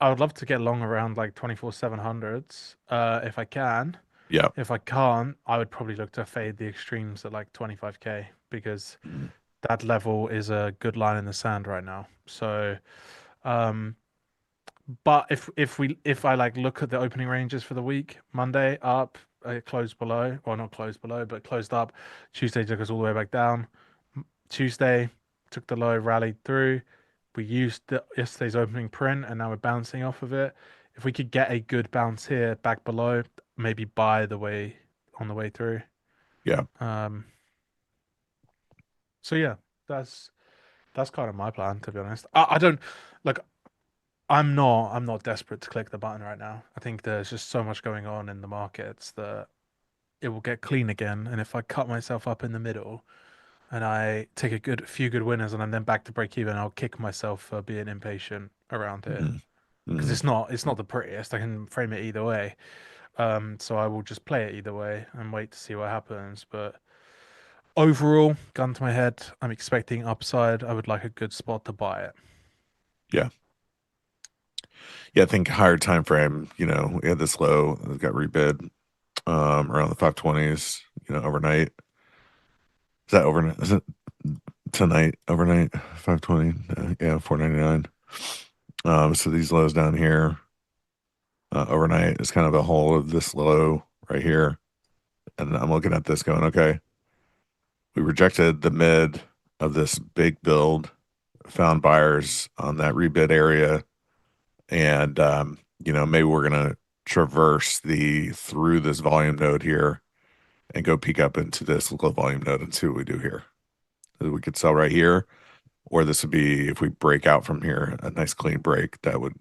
would love to get long around like 24/700s if I can. Yeah. If I can't, I would probably look to fade the extremes at like 25K, because that level is a good line in the sand right now. So, but if I like look at the opening ranges for the week, Monday up, closed below, or not closed below, but closed up. Tuesday took us all the way back down. Tuesday took the low, rallied through. We used yesterday's opening print, and now we're bouncing off of it. If we could get a good bounce here back below, maybe buy on the way through. Yeah. So yeah, that's kind of my plan, to be honest. I don't like. I'm not desperate to click the button right now. I think there's just so much going on in the markets that it will get clean again. And if I cut myself up in the middle and I take a few good winners and I'm then back to break even, I'll kick myself for being impatient around here. Because it's not the prettiest. I can frame it either way. So I will just play it either way and wait to see what happens. But overall, gun to my head, I'm expecting upside. I would like a good spot to buy it. Yeah. Yeah, I think higher time frame, we had this low, it got rebid around the 520s, overnight. Is that overnight? Is it tonight, overnight, 520, yeah, 499. So these lows down here, overnight is kind of a whole of this low right here. And I'm looking at this going, okay, we rejected the mid of this big build, found buyers on that rebid area. And, maybe we're going to traverse through this volume node here and go peek up into this low volume node and see what we do here. We could sell right here, or this would be, if we break out from here, a nice clean break that would,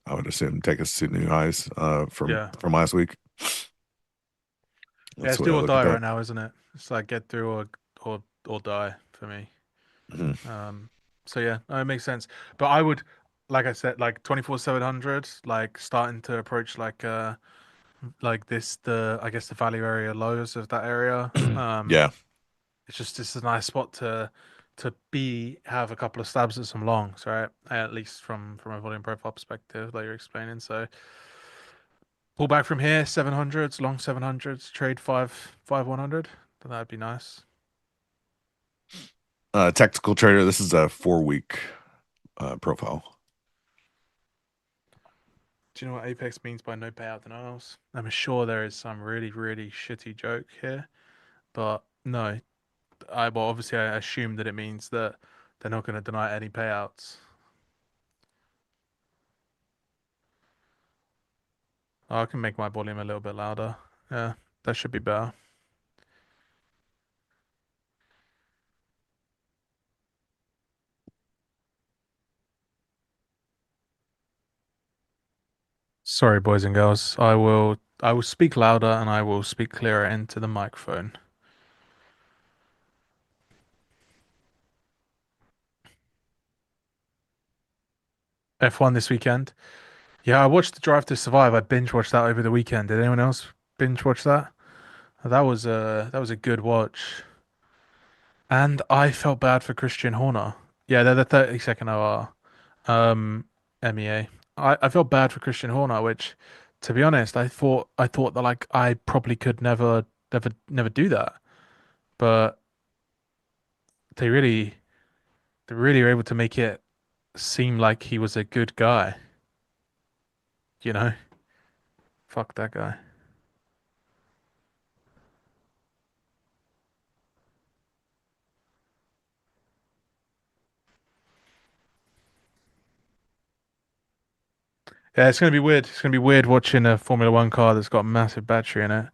I would assume, take us to new highs from last week. Yeah, it's do or die right now, isn't it? It's like get through or die for me. So yeah, no, it makes sense. But I would, like I said, like 24,700, like starting to approach like this, I guess the value area lows of that area. Yeah, it's a nice spot to have a couple of stabs at some longs, right? At least from a volume profile perspective, like you're explaining. So pull back from here, 700s, long 700s, trade 100. That'd be nice. Technical trader, this is a 4-week profile. Do you know what Apex means by no payout denials? I'm sure there is some really, really shitty joke here, but no. Obviously I assume that it means that they're not going to deny any payouts. Oh, I can make my volume a little bit louder. Yeah, that should be better. Sorry, boys and girls. I will speak louder and I will speak clearer into the microphone. F1 this weekend. Yeah, I watched the Drive to Survive. I binge watched that over the weekend. Did anyone else binge watch that? That was a good watch. And I felt bad for Christian Horner. Yeah, they're the 32nd OR. MEA. I felt bad for Christian Horner, which, to be honest, I thought that like I probably could never do that. But they really were able to make it seem like he was a good guy. You know? Fuck that guy. Yeah, it's gonna be weird. It's gonna be weird watching a Formula One car that's got a massive battery in it.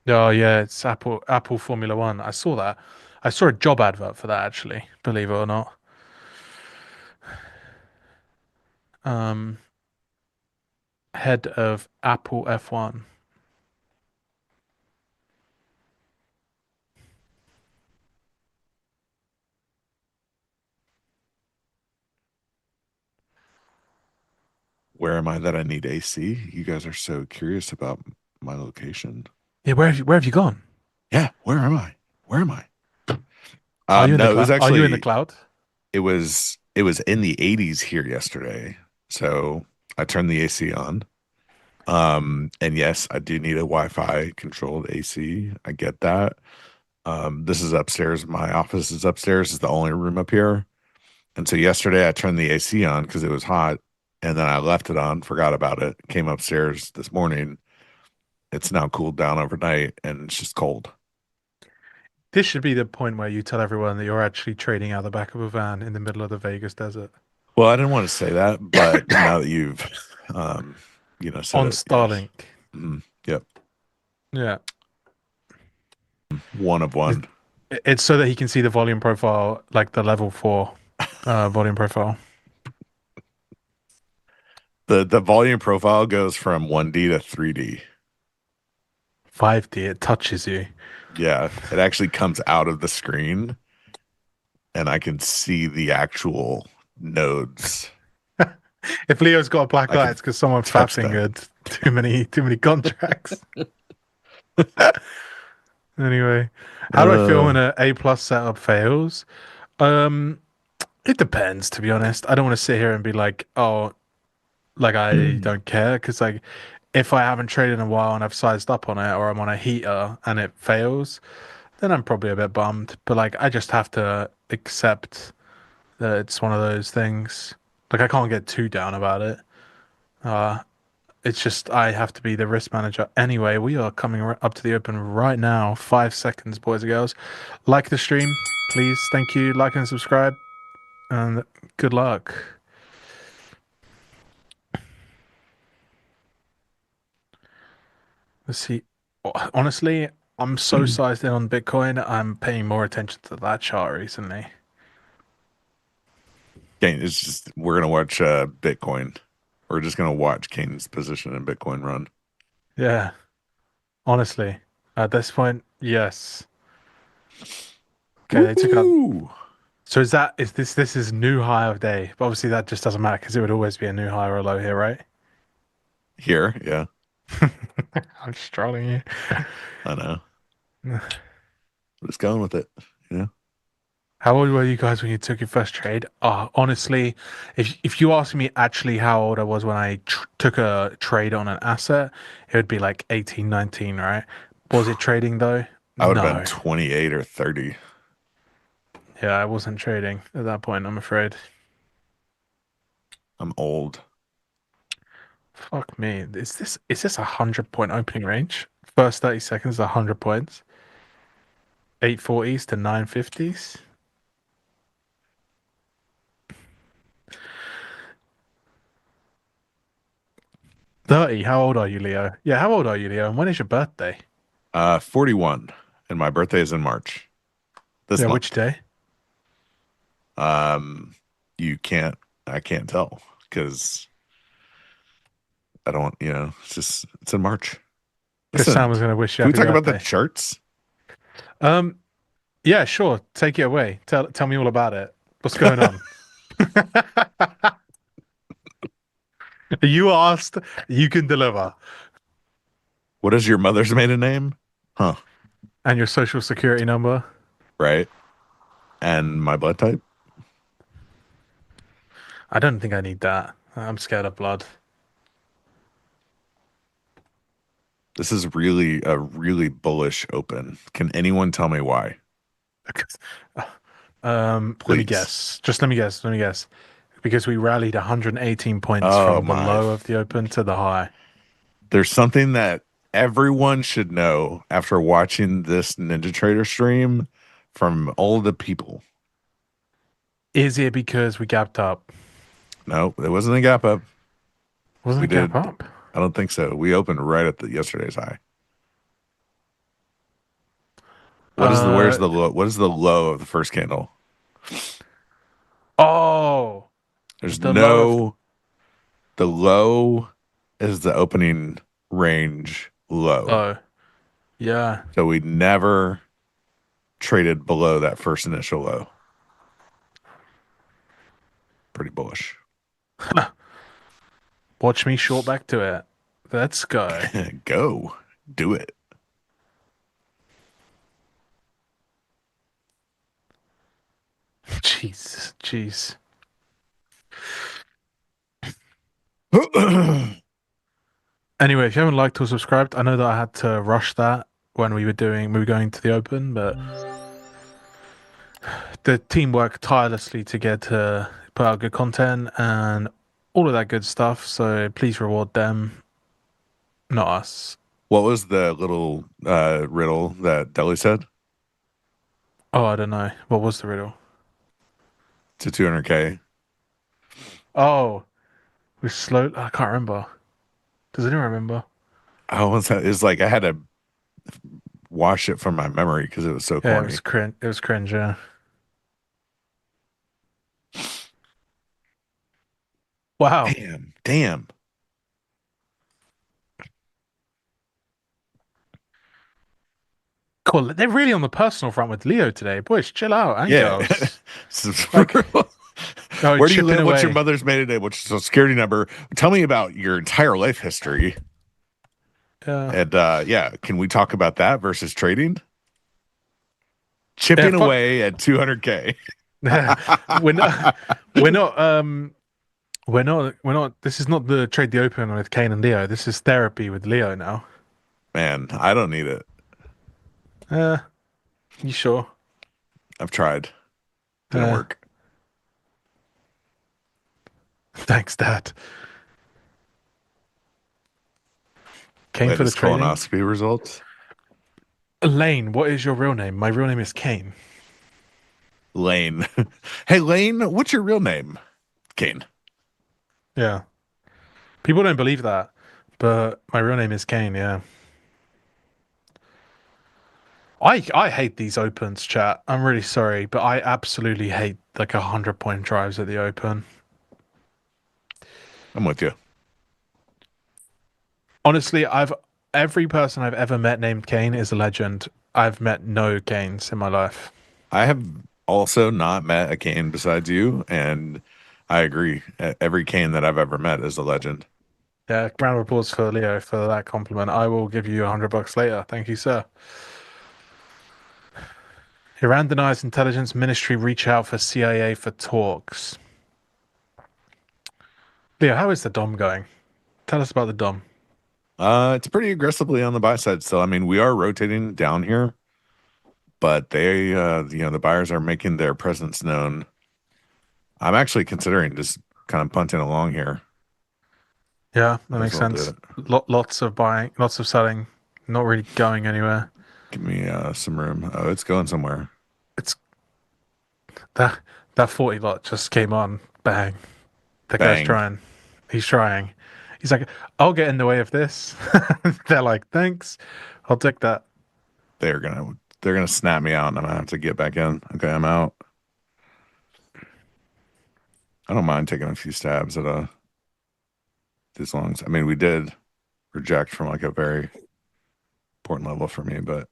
Oh yeah, it's Apple Formula One. I saw that. I saw a job advert for that actually, believe it or not. Head of Apple F1. Where am I that I need AC? You guys are so curious about my location. Yeah, where have you gone? Yeah, where am I? Where am I? Are you in no, the it was cloud? actually, Are you in the cloud? It was in the 80s here yesterday. So I turned the AC on. And yes, I do need a Wi-Fi controlled AC. I get that. This is upstairs. My office is upstairs. It's the only room up here. And so yesterday I turned the AC on because it was hot, and then I left it on, forgot about it, came upstairs this morning. It's now cooled down overnight and it's just cold. This should be the point where you tell everyone that you're actually trading out the back of a van in the middle of the Vegas desert. Well, I didn't want to say that, but now that you've, said on Yes. Starlink. Yep. Yeah. One of one. It's so that he can see the volume profile, like the level 4 volume profile. The volume profile goes from 1D to 3D. 5D, it touches you. Yeah, it actually comes out of the screen, and I can see the actual nodes. If Leo's got a black eye, it's because someone fat fingered too many contracts. Anyway, how do I feel when an A+ setup fails? It depends, to be honest. I don't want to sit here and be like, oh, like I don't care, because like if I haven't traded in a while and I've sized up on it, or I'm on a heater and it fails, then I'm probably a bit bummed. But like, I just have to accept that it's one of those things. Like, I can't get too down about it. It's just I have to be the risk manager. Anyway, we are coming up to the open right now. 5 seconds, boys and girls. Like the stream, please. Thank you. Like and subscribe. And good luck. Let's see. Honestly, I'm so sized in on Bitcoin. I'm paying more attention to that chart recently. Kane, it's just we're gonna watch Bitcoin. We're just gonna watch Kane's position in Bitcoin run. Yeah. Honestly, at this point, yes. Okay, they took up. Woo! So this is new high of day? But obviously that just doesn't matter because it would always be a new high or a low here, right? Here, yeah. I'm just trolling you. I know. Just going with it, you know. How old were you guys when you took your first trade? Honestly, if you ask me actually how old I was when I took a trade on an asset, it would be like 18, 19, right? Was it trading though? I would have been 28 or 30. Yeah, I wasn't trading at that point, I'm afraid. I'm old. Fuck me. Is this a 100-point opening range? First 30 seconds, 100 points. 840s to 950s. How old are you, Leo? Yeah, how old are you, Leo? And when is your birthday? 41, and my birthday is in March. This month. Which day? I can't tell because I don't, it's in March. Because Sam was going to wish you happy happy birthday. Can we talk birthday. about the charts? Yeah, sure. Take it away. Tell me all about it. What's going on? You asked, you can deliver. What is your mother's maiden name? Huh. And your social security number? Right. And my blood type? I don't think I need that. I'm scared of blood. This is really a really bullish open. Can anyone tell me why? Let me guess. Just let me guess. Because we rallied 118 points from the low of the open to the high. There's something that everyone should know after watching this NinjaTrader stream from all the people. Is it because we gapped up? No, it wasn't a gap up. Wasn't it a gap up? I don't think so. We opened right at yesterday's high. Where's the low? What is the low of the first candle? Oh, there's the low is the opening range low. Oh, yeah. So we never traded below that first initial low. Pretty bullish. Watch me short back to it. Let's go. Go. Do it. Jeez. Anyway, if you haven't liked or subscribed, I know that I had to rush that when we were going to the open, but the team worked tirelessly to put out good content and all of that good stuff. So please reward them, not us. What was the little riddle that Deli said? Oh, I don't know. What was the riddle? To 200K. Oh, we're slow. I can't remember. Does anyone remember? It's like I had to wash it from my memory because it was so corny. It was cringe, yeah. Wow. Damn. Cool. They're really on the personal front with Leo today. Boys, chill out. And girls. Where do you live? What's your mother's maiden name? What's your social security number? Tell me about your entire life history. And can we talk about that versus trading? Chipping away at 200K. We're not We're not. We're not. This is not the trade the open with Kane and Leo. This is therapy with Leo now. Man, I don't need it. Uh, you sure? I've tried. Didn't Uh, work. Thanks, Dad. Kane for the Latest trading. colonoscopy results. Lane, what is your real name? My real name is Kane. Lane. Hey, Lane, what's your real name? Kane. Yeah. People don't believe that, but my real name is Kane, yeah. I hate these opens, chat. I'm really sorry, but I absolutely hate like 100-point drives at the open. I'm with you. Honestly, every person I've ever met named Kane is a legend. I've met no Kanes in my life. I have also not met a Kane besides you, and I agree. Every Kane that I've ever met is a legend. Yeah, round of applause for Leo for that compliment. I will give you $100 later. Thank you, sir. Iran denies intelligence ministry reach out for CIA for talks. Leo, how is the DOM going? Tell us about the DOM. It's pretty aggressively on the buy side still. I mean, we are rotating down here, but they, the buyers are making their presence known. I'm actually considering just kind of punting along here. Yeah, that Might makes as well do sense. it. Lots of buying, lots of selling, not really going anywhere. Give me some room. Oh, it's going somewhere. It's that 40 lot just came on. Bang. The guy's Bang. trying. He's trying. He's like, I'll get in the way of this. They're like, thanks. I'll take that. They're gonna snap me out, and I'm gonna have to get back in. Okay, I'm out. I don't mind taking a few stabs at these longs. I mean, we did reject from like a very important level for me, but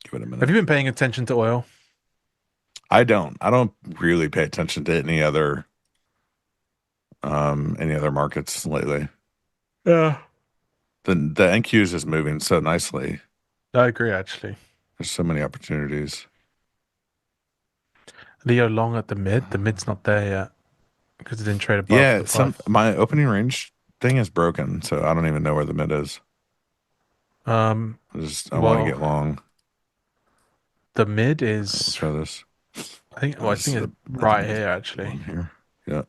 give it a minute. Have you been paying attention to oil? I don't really pay attention to any other markets lately. Yeah. The NQ is just moving so nicely. I agree, actually. There's so many opportunities. Leo long at the mid. The mid's not there yet because it didn't trade above. Yeah, my opening range thing is broken, so I don't even know where the mid is. I want to get long. The mid Let's is, try this. I think it's right here, actually. Here. Yeah.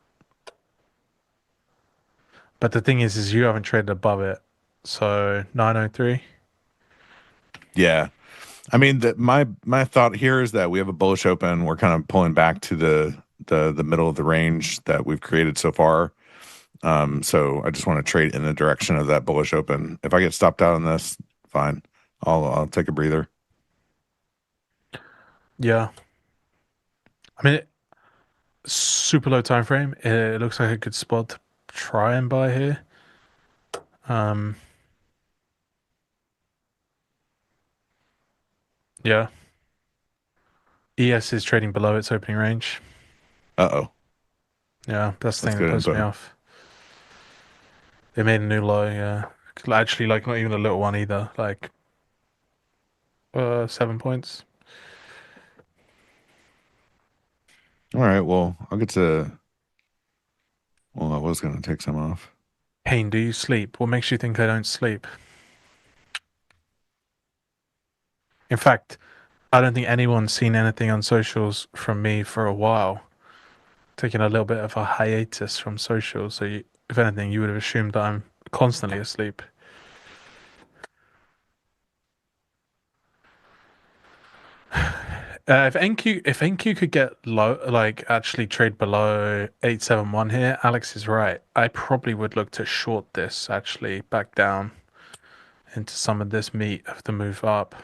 But the thing is you haven't traded above it. So 903. Yeah. I mean, my thought here is that we have a bullish open. We're kind of pulling back to the middle of the range that we've created so far. So I just want to trade in the direction of that bullish open. If I get stopped out on this, fine. I'll take a breather. Yeah. I mean, super low time frame. It looks like a good spot to try and buy here. Yeah. ES is trading below its opening range. Uh-oh. Yeah, that's the thing that puts me off. They made a new low, yeah. Actually, like, not even a little one either. Like, 7 points. All right, well, I'll get to... Well, I was going to take some off. Kane, do you sleep? What makes you think I don't sleep? In fact, I don't think anyone's seen anything on socials from me for a while. Taking a little bit of a hiatus from socials, so if anything, you would have assumed that I'm constantly asleep. If NQ could get low, like actually trade below 871 here, Alex is right. I probably would look to short this actually back down into some of this meat of the move up.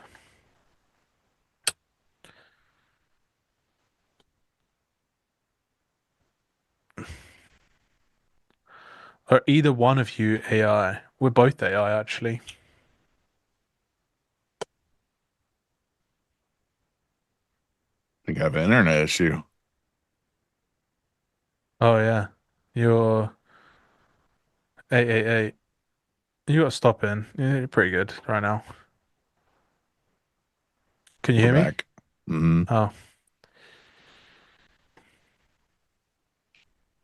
Or either one of you AI. We're both AI actually. I think I have an internet issue. Oh yeah. You're 888. You got to stop in. Yeah, you're pretty good right now. Can you hear me? Back. Mm-hmm. Oh.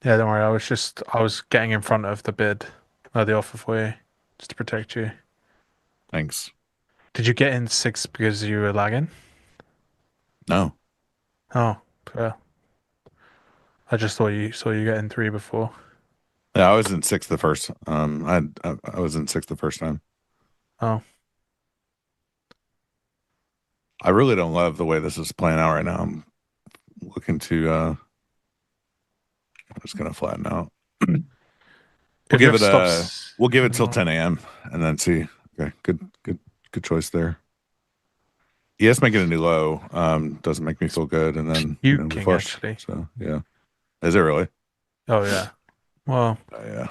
Yeah, don't worry. I was getting in front of the bid, the offer for you, just to protect you. Thanks. Did you get in 6 because you were lagging? No. Oh, fair. I just thought you saw you get in 3 before. Yeah, I was in 6 the first. I was in 6 the first time. Oh, I really don't love the way this is playing out right now. I'm looking to. I'm just gonna flatten out. if you have We'll give it till oh, 10 a.m. and then see. Okay, good choice there. Yes, making a new low doesn't make me feel good, and then we puking flush. actually. So yeah, is it really? Oh yeah. Well, Yeah.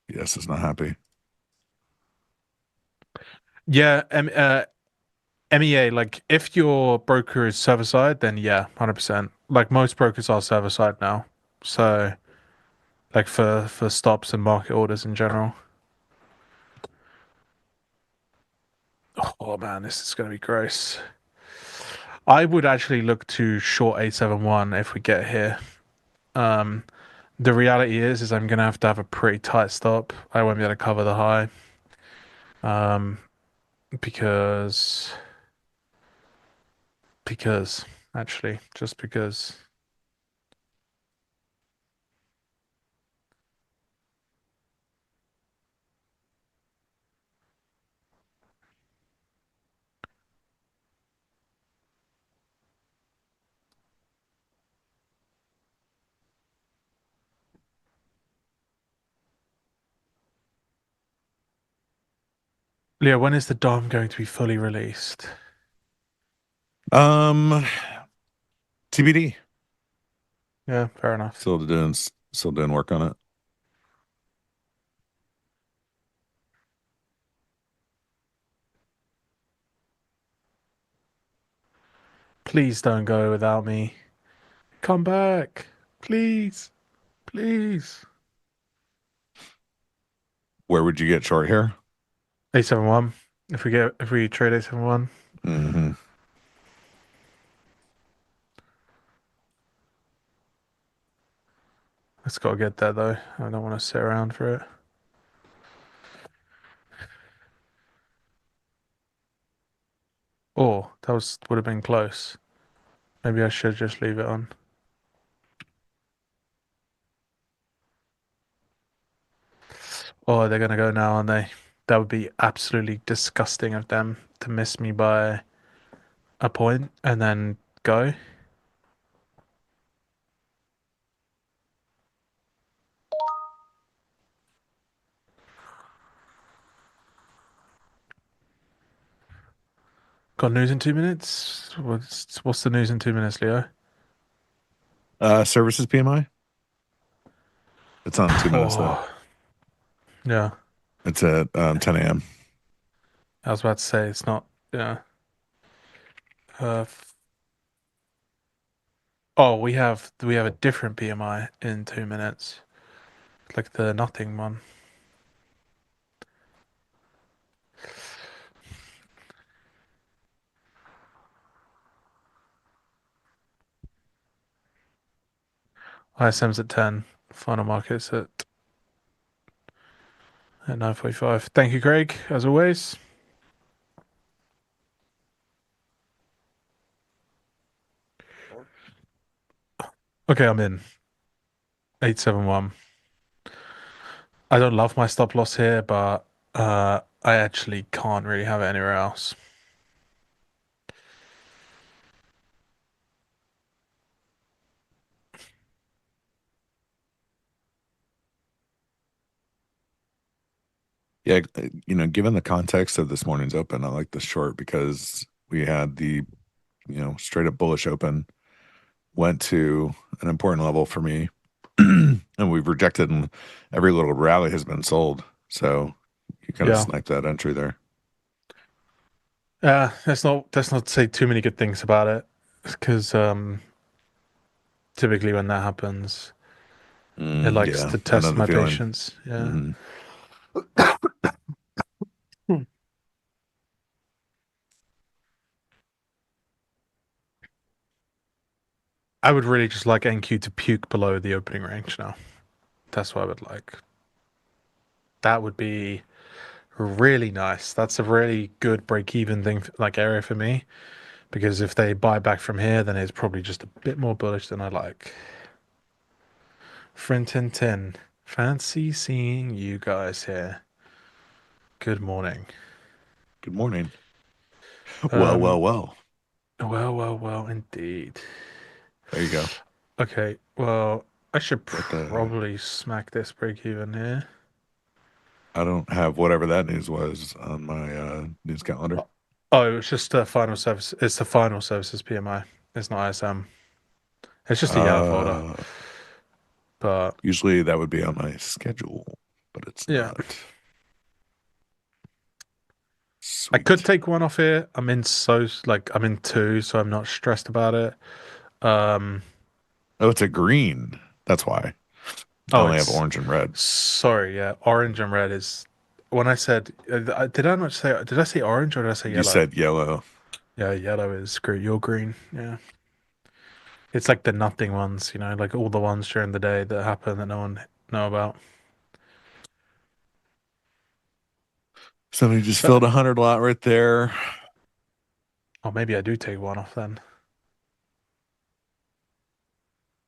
Yes, is not happy. yeah. MEA, like if your broker is server side, then yeah, 100%. Like most brokers are server side now, so like for stops and market orders in general. Oh man, this is gonna be gross. I would actually look to short 871 if we get here. The reality is I'm gonna have a pretty tight stop. I won't be able to cover the high. Because actually, just because. Leo, when is the DOM going to be fully released? TBD. Yeah, fair enough. Still doing work on it. Please don't go without me. Come back. Please. Please. Where would you get short here? 871. If we trade 871. Mm-hmm. Let's gotta get there though. I don't want to sit around for it. Oh, would have been close. Maybe I should just leave it on. Oh, they're gonna go now, aren't they? That would be absolutely disgusting of them to miss me by a point and then go. Got news in 2 minutes? What's the news in 2 minutes, Leo? Services PMI. It's on 2 minutes though. Yeah. It's at 10 a.m. I was about to say it's not. Yeah. Oh, we have a different PMI in 2 minutes, like the nothing one. ISM's at 10. Final markets at 9:45. Thank you, Craig, as always. Okay, I'm in. 871. I don't love my stop loss here, but I actually can't really have it anywhere else. Yeah, given the context of this morning's open, I like the short because we had the, straight up bullish open, went to an important level for me, and we've rejected, and every little rally has been sold. So you kind of sniped that entry there. Let's not say too many good things about it, because typically when that happens, it likes to test my patience. Yeah. Mm-hmm. I would really just like NQ to puke below the opening range now. That's what I would like. That would be really nice. That's a really good break-even thing, like area for me. Because if they buy back from here, then it's probably just a bit more bullish than I like. Frinton 10. Fancy seeing you guys here. Good morning. Good morning. Well, Well, indeed. there you go. Okay, well, I should What the- probably smack this break even here. I don't have whatever that news was on my news calendar. Oh, it's just the final service. It's the final services PMI. It's not ISM. It's just a yellow folder. But Usually that would be on my schedule, but it's yeah, not. I could Sweet. take one off here. I'm in two, so I'm not stressed about it. Oh, it's a green. That's why. I only have orange and red. Sorry, yeah, orange and red is. When I said, did I not say? Did I say orange or did I say yellow? You said yellow. Yeah, yellow is great. You're green. Yeah, it's like the nothing ones, like all the ones during the day that happen that no one know about. Somebody just filled 100 lot right there. Oh, maybe I do take one off then.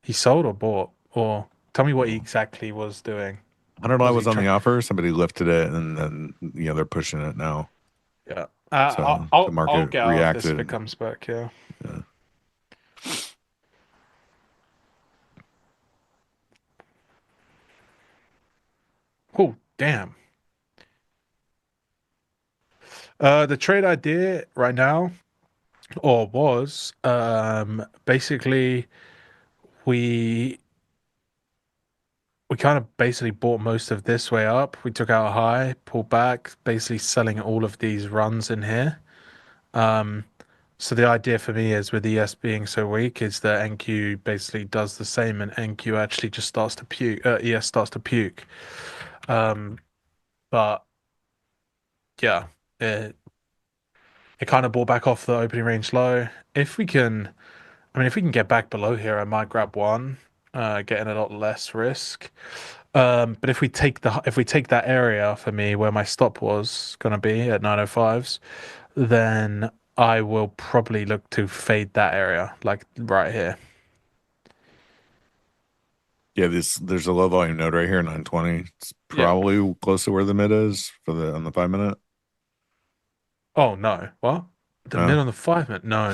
He sold or bought? Or tell me what he exactly was doing. 100 lot Was was he on the offer. Somebody lifted it, and then they're pushing it now. Yeah. So I'll the market get out of this if reacted. it comes back, yeah. Oh, damn. The trade idea right now, or was, basically we kind of basically bought most of this way up. We took out a high, pulled back, basically selling all of these runs in here. So the idea for me is with ES being so weak is that NQ basically does the same and NQ actually just starts to puke, ES starts to puke. But yeah, it kind of bought back off the opening range low. If we can get back below here, I might grab one, getting a lot less risk. But if we take that area for me where my stop was gonna be at 905s, then I will probably look to fade that area, like right here. Yeah, there's a low volume node right here, 920. It's Yeah. probably close to where the mid is on the 5 minute. Oh no, what? The No? mid on the 5 minute? No.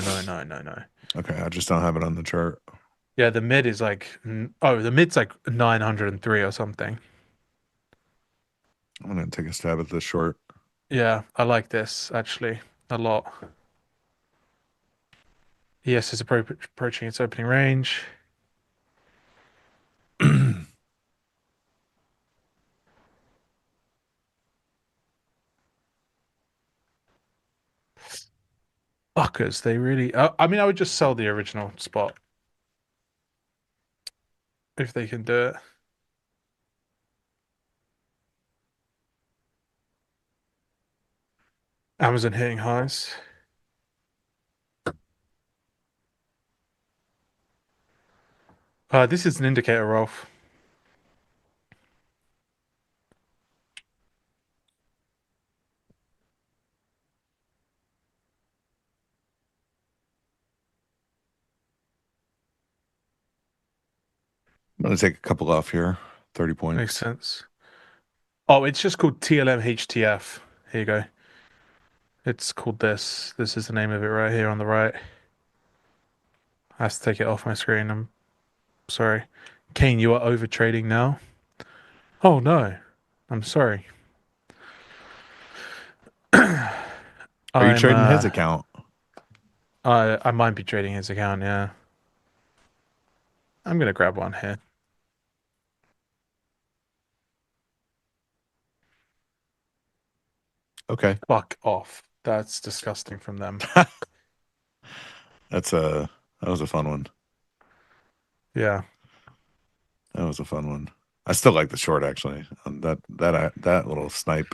Okay, I just don't have it on the chart. Yeah, the mid is like the mid's like 903 or something. I'm gonna take a stab at this short. Yeah, I like this actually a lot. ES is approaching its opening range. Fuckers, they really. I would just sell the original spot if they can do it. Amazon hitting highs. This is an indicator, Rolf. I'm gonna take a couple off here. 30 points. Makes sense. Oh, it's just called TLM HTF. Here you go. It's called this. This is the name of it right here on the right. I have to take it off my screen. I'm sorry. Kane, you are over trading now. Oh no. I'm sorry. Are you trading his account? I might be trading his account, yeah. I'm gonna grab one here. Okay. Fuck off. That's disgusting from them. That was a fun one. Yeah. That was a fun one. I still like the short actually. That little snipe.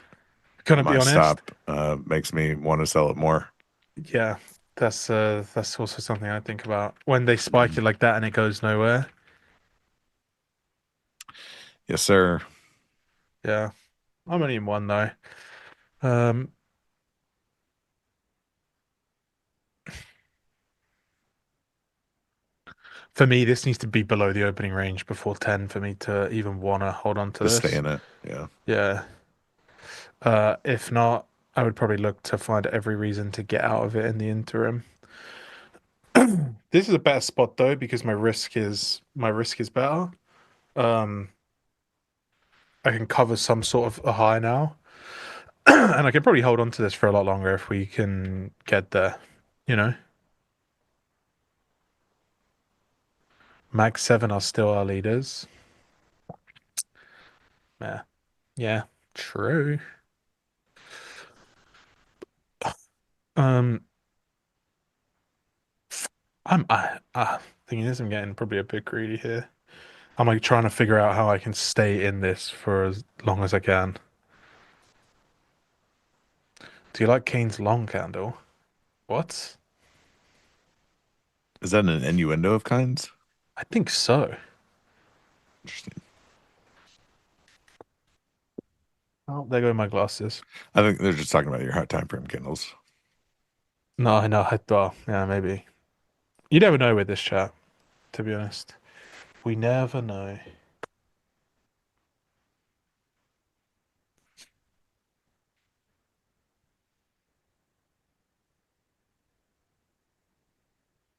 Gonna be My honest. stop makes me want to sell it more. Yeah. That's also something I think about when they spike it like that and it goes nowhere. Yes, sir. Yeah, I'm only in one though. Um, for me, this needs to be below the opening range before 10 for me to even want to hold on to Just this. stay in it. Yeah. Yeah. If not, I would probably look to find every reason to get out of it in the interim. This is a better spot though because my risk is better. Um, I can cover some sort of a high now, and I can probably hold on to this for a lot longer if we can get there. You know, Mag 7 are still our leaders. Yeah, yeah, true. Um, thing is, I'm getting probably a bit greedy here. I'm like trying to figure out how I can stay in this for as long as I can. Do you like Kane's long candle? What? Is that an innuendo of kinds? I think so. Interesting. Oh, there go my glasses. I think they're just talking about your hot time frame candles. No, I know. Well, yeah, maybe. You never know with this chat, to be honest. We never know.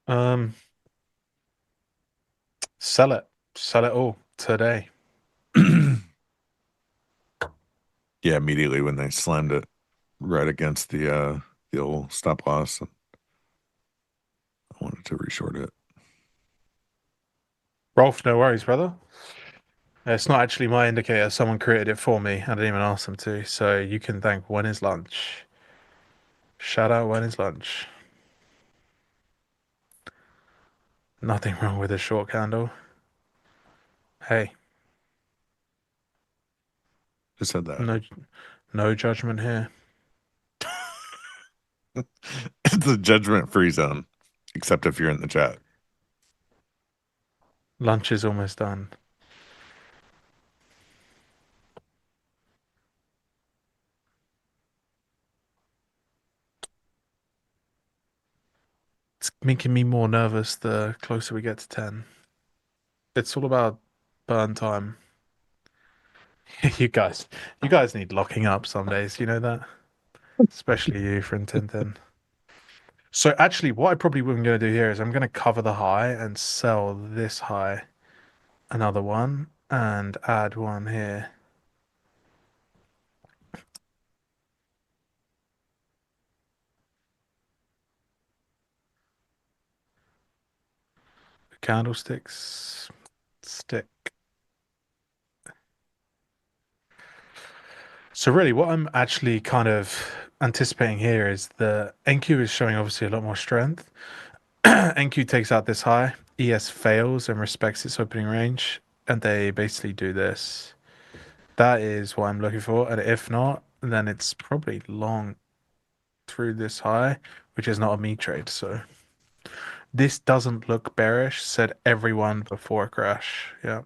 Um, sell it. Sell it all today. Yeah, immediately when they slammed it right against the old stop loss, I wanted to reshort it. Rolf, no worries, brother. It's not actually my indicator. Someone created it for me. I didn't even ask them to. So you can thank When Is Lunch. Shout out When Is Lunch. Nothing wrong with a short candle. Hey, Just said that. no judgment here. It's a judgment-free zone, except if you're in the chat. Lunch is almost done. It's making me more nervous the closer we get to 10. It's all about burn time. You guys need locking up some days, you know that? Especially you, Frin Tintin. So actually, what I probably am going to do here is I'm going to cover the high and sell this high, another one, and add one here. Candlesticks, stick. So really, what I'm actually kind of anticipating here is the NQ is showing obviously a lot more strength. NQ takes out this high, ES fails and respects its opening range, and they basically do this. That is what I'm looking for, and if not, then it's probably long through this high, which is not a me trade. So this doesn't look bearish, said everyone before a crash. Yeah.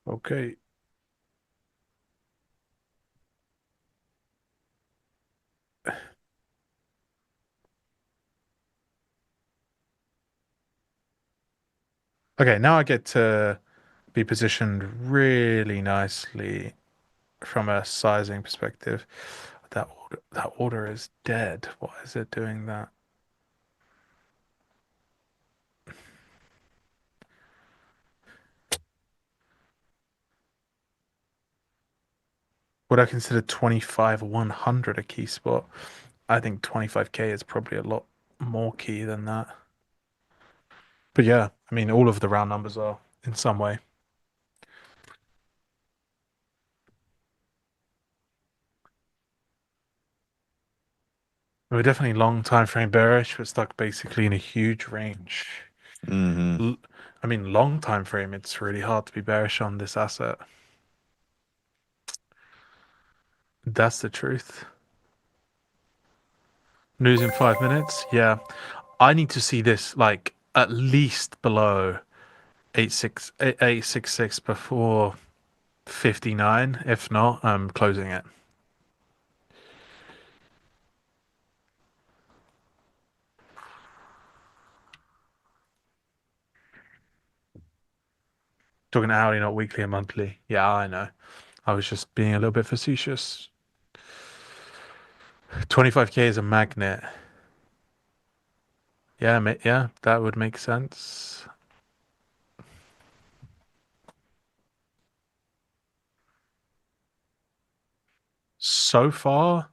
Okay. Okay, now I get to be positioned really nicely from a sizing perspective. That order is dead. Why is it doing that? Would I consider 25-100 a key spot? I think 25k is probably a lot more key than that. But yeah, I mean, all of the round numbers are in some way. We're definitely long time frame bearish. We're stuck basically in a huge range. Mm-hmm. I mean, long time frame, it's really hard to be bearish on this asset. That's the truth. News in 5 minutes. Yeah, I need to see this like at least below 866 before 59. If not, I'm closing it. Talking hourly, not weekly and monthly. Yeah, I know. I was just being a little bit facetious. 25k is a magnet. Yeah, yeah, that would make sense. So far,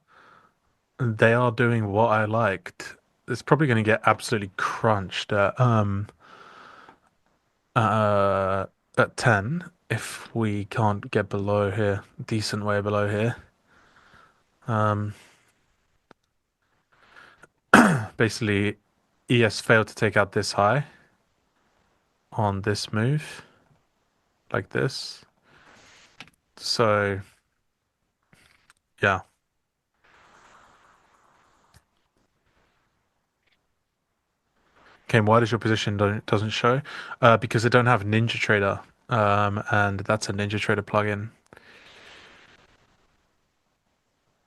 they are doing what I liked. It's probably going to get absolutely crunched at 10 if we can't get below here, decent way below here. Basically, ES failed to take out this high on this move, like this. So, yeah. Kane, why does your position doesn't show? Because I don't have NinjaTrader, and that's a NinjaTrader plugin.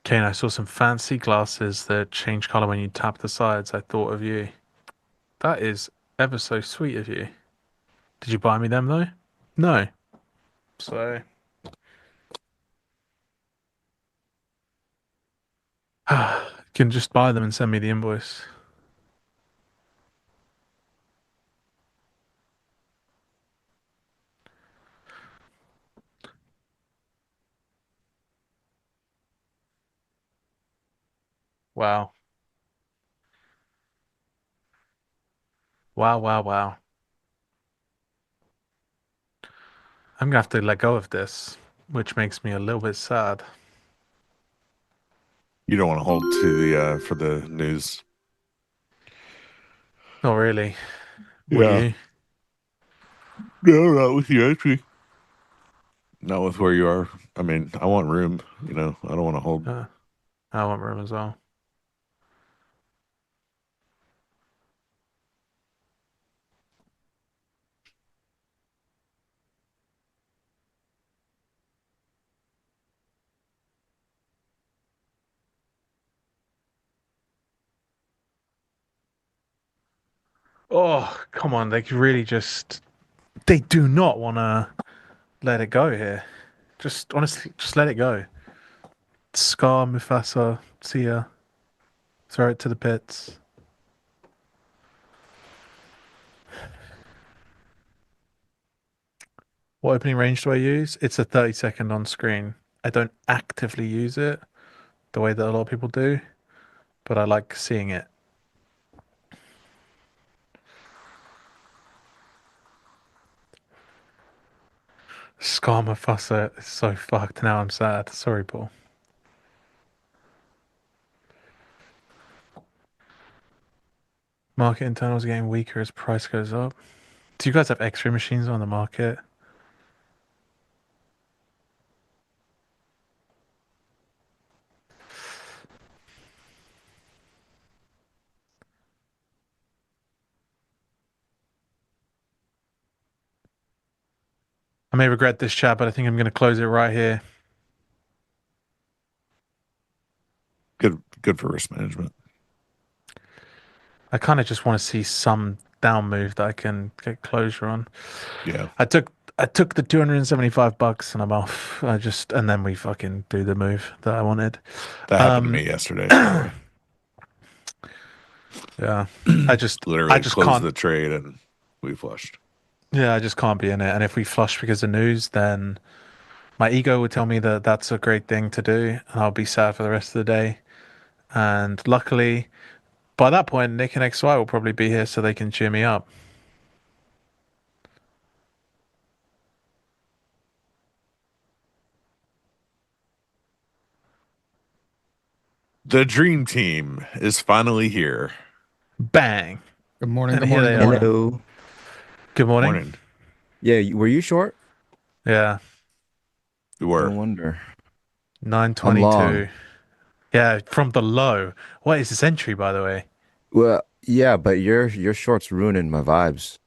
Kane, I saw some fancy glasses that change color when you tap the sides. I thought of you. That is ever so sweet of you. Did you buy me them though? No. So you can just buy them and send me the invoice. Wow. Wow, wow, wow. I'm gonna have to let go of this, which makes me a little bit sad. You don't want to hold to the for the news. Not really. Would you? No, not with you actually. Not with where you are. I mean, I want room. You know, I don't want to hold. I want room as well. Oh, come on. They really just... They do not want to let it go here. Just, honestly, just let it go. Scar, Mufasa, see ya. Throw it to the pits. What opening range do I use? It's a 30-second on screen. I don't actively use it the way that a lot of people do, but I like seeing it. Scar Mufasa is so fucked. Now I'm sad. Sorry, Paul. Market internals are getting weaker as price goes up. Do you guys have X-ray machines on the market? I may regret this chat, but I think I'm going to close it right here. Good for risk management. I kind of just want to see some down move that I can get closure on. Yeah. I took the $275 and I'm off. And then we fucking do the move that I wanted. That happened to me yesterday. By the way. Yeah. I just closed can't the trade and we flushed. Yeah, I just can't be in it. And if we flush because of news, then my ego would tell me that that's a great thing to do, and I'll be sad for the rest of the day. And luckily, by that point, Nick and XY will probably be here so they can cheer me up. The dream team is finally here. Bang. Good morning. And Good here morning. they Good are. morning. Hello. Good morning. Morning. Yeah, were you short? Yeah. We No were. wonder. I'm 922. long. Yeah, from the low. What is this entry, by the way? Well, yeah, but your short's ruining my vibes.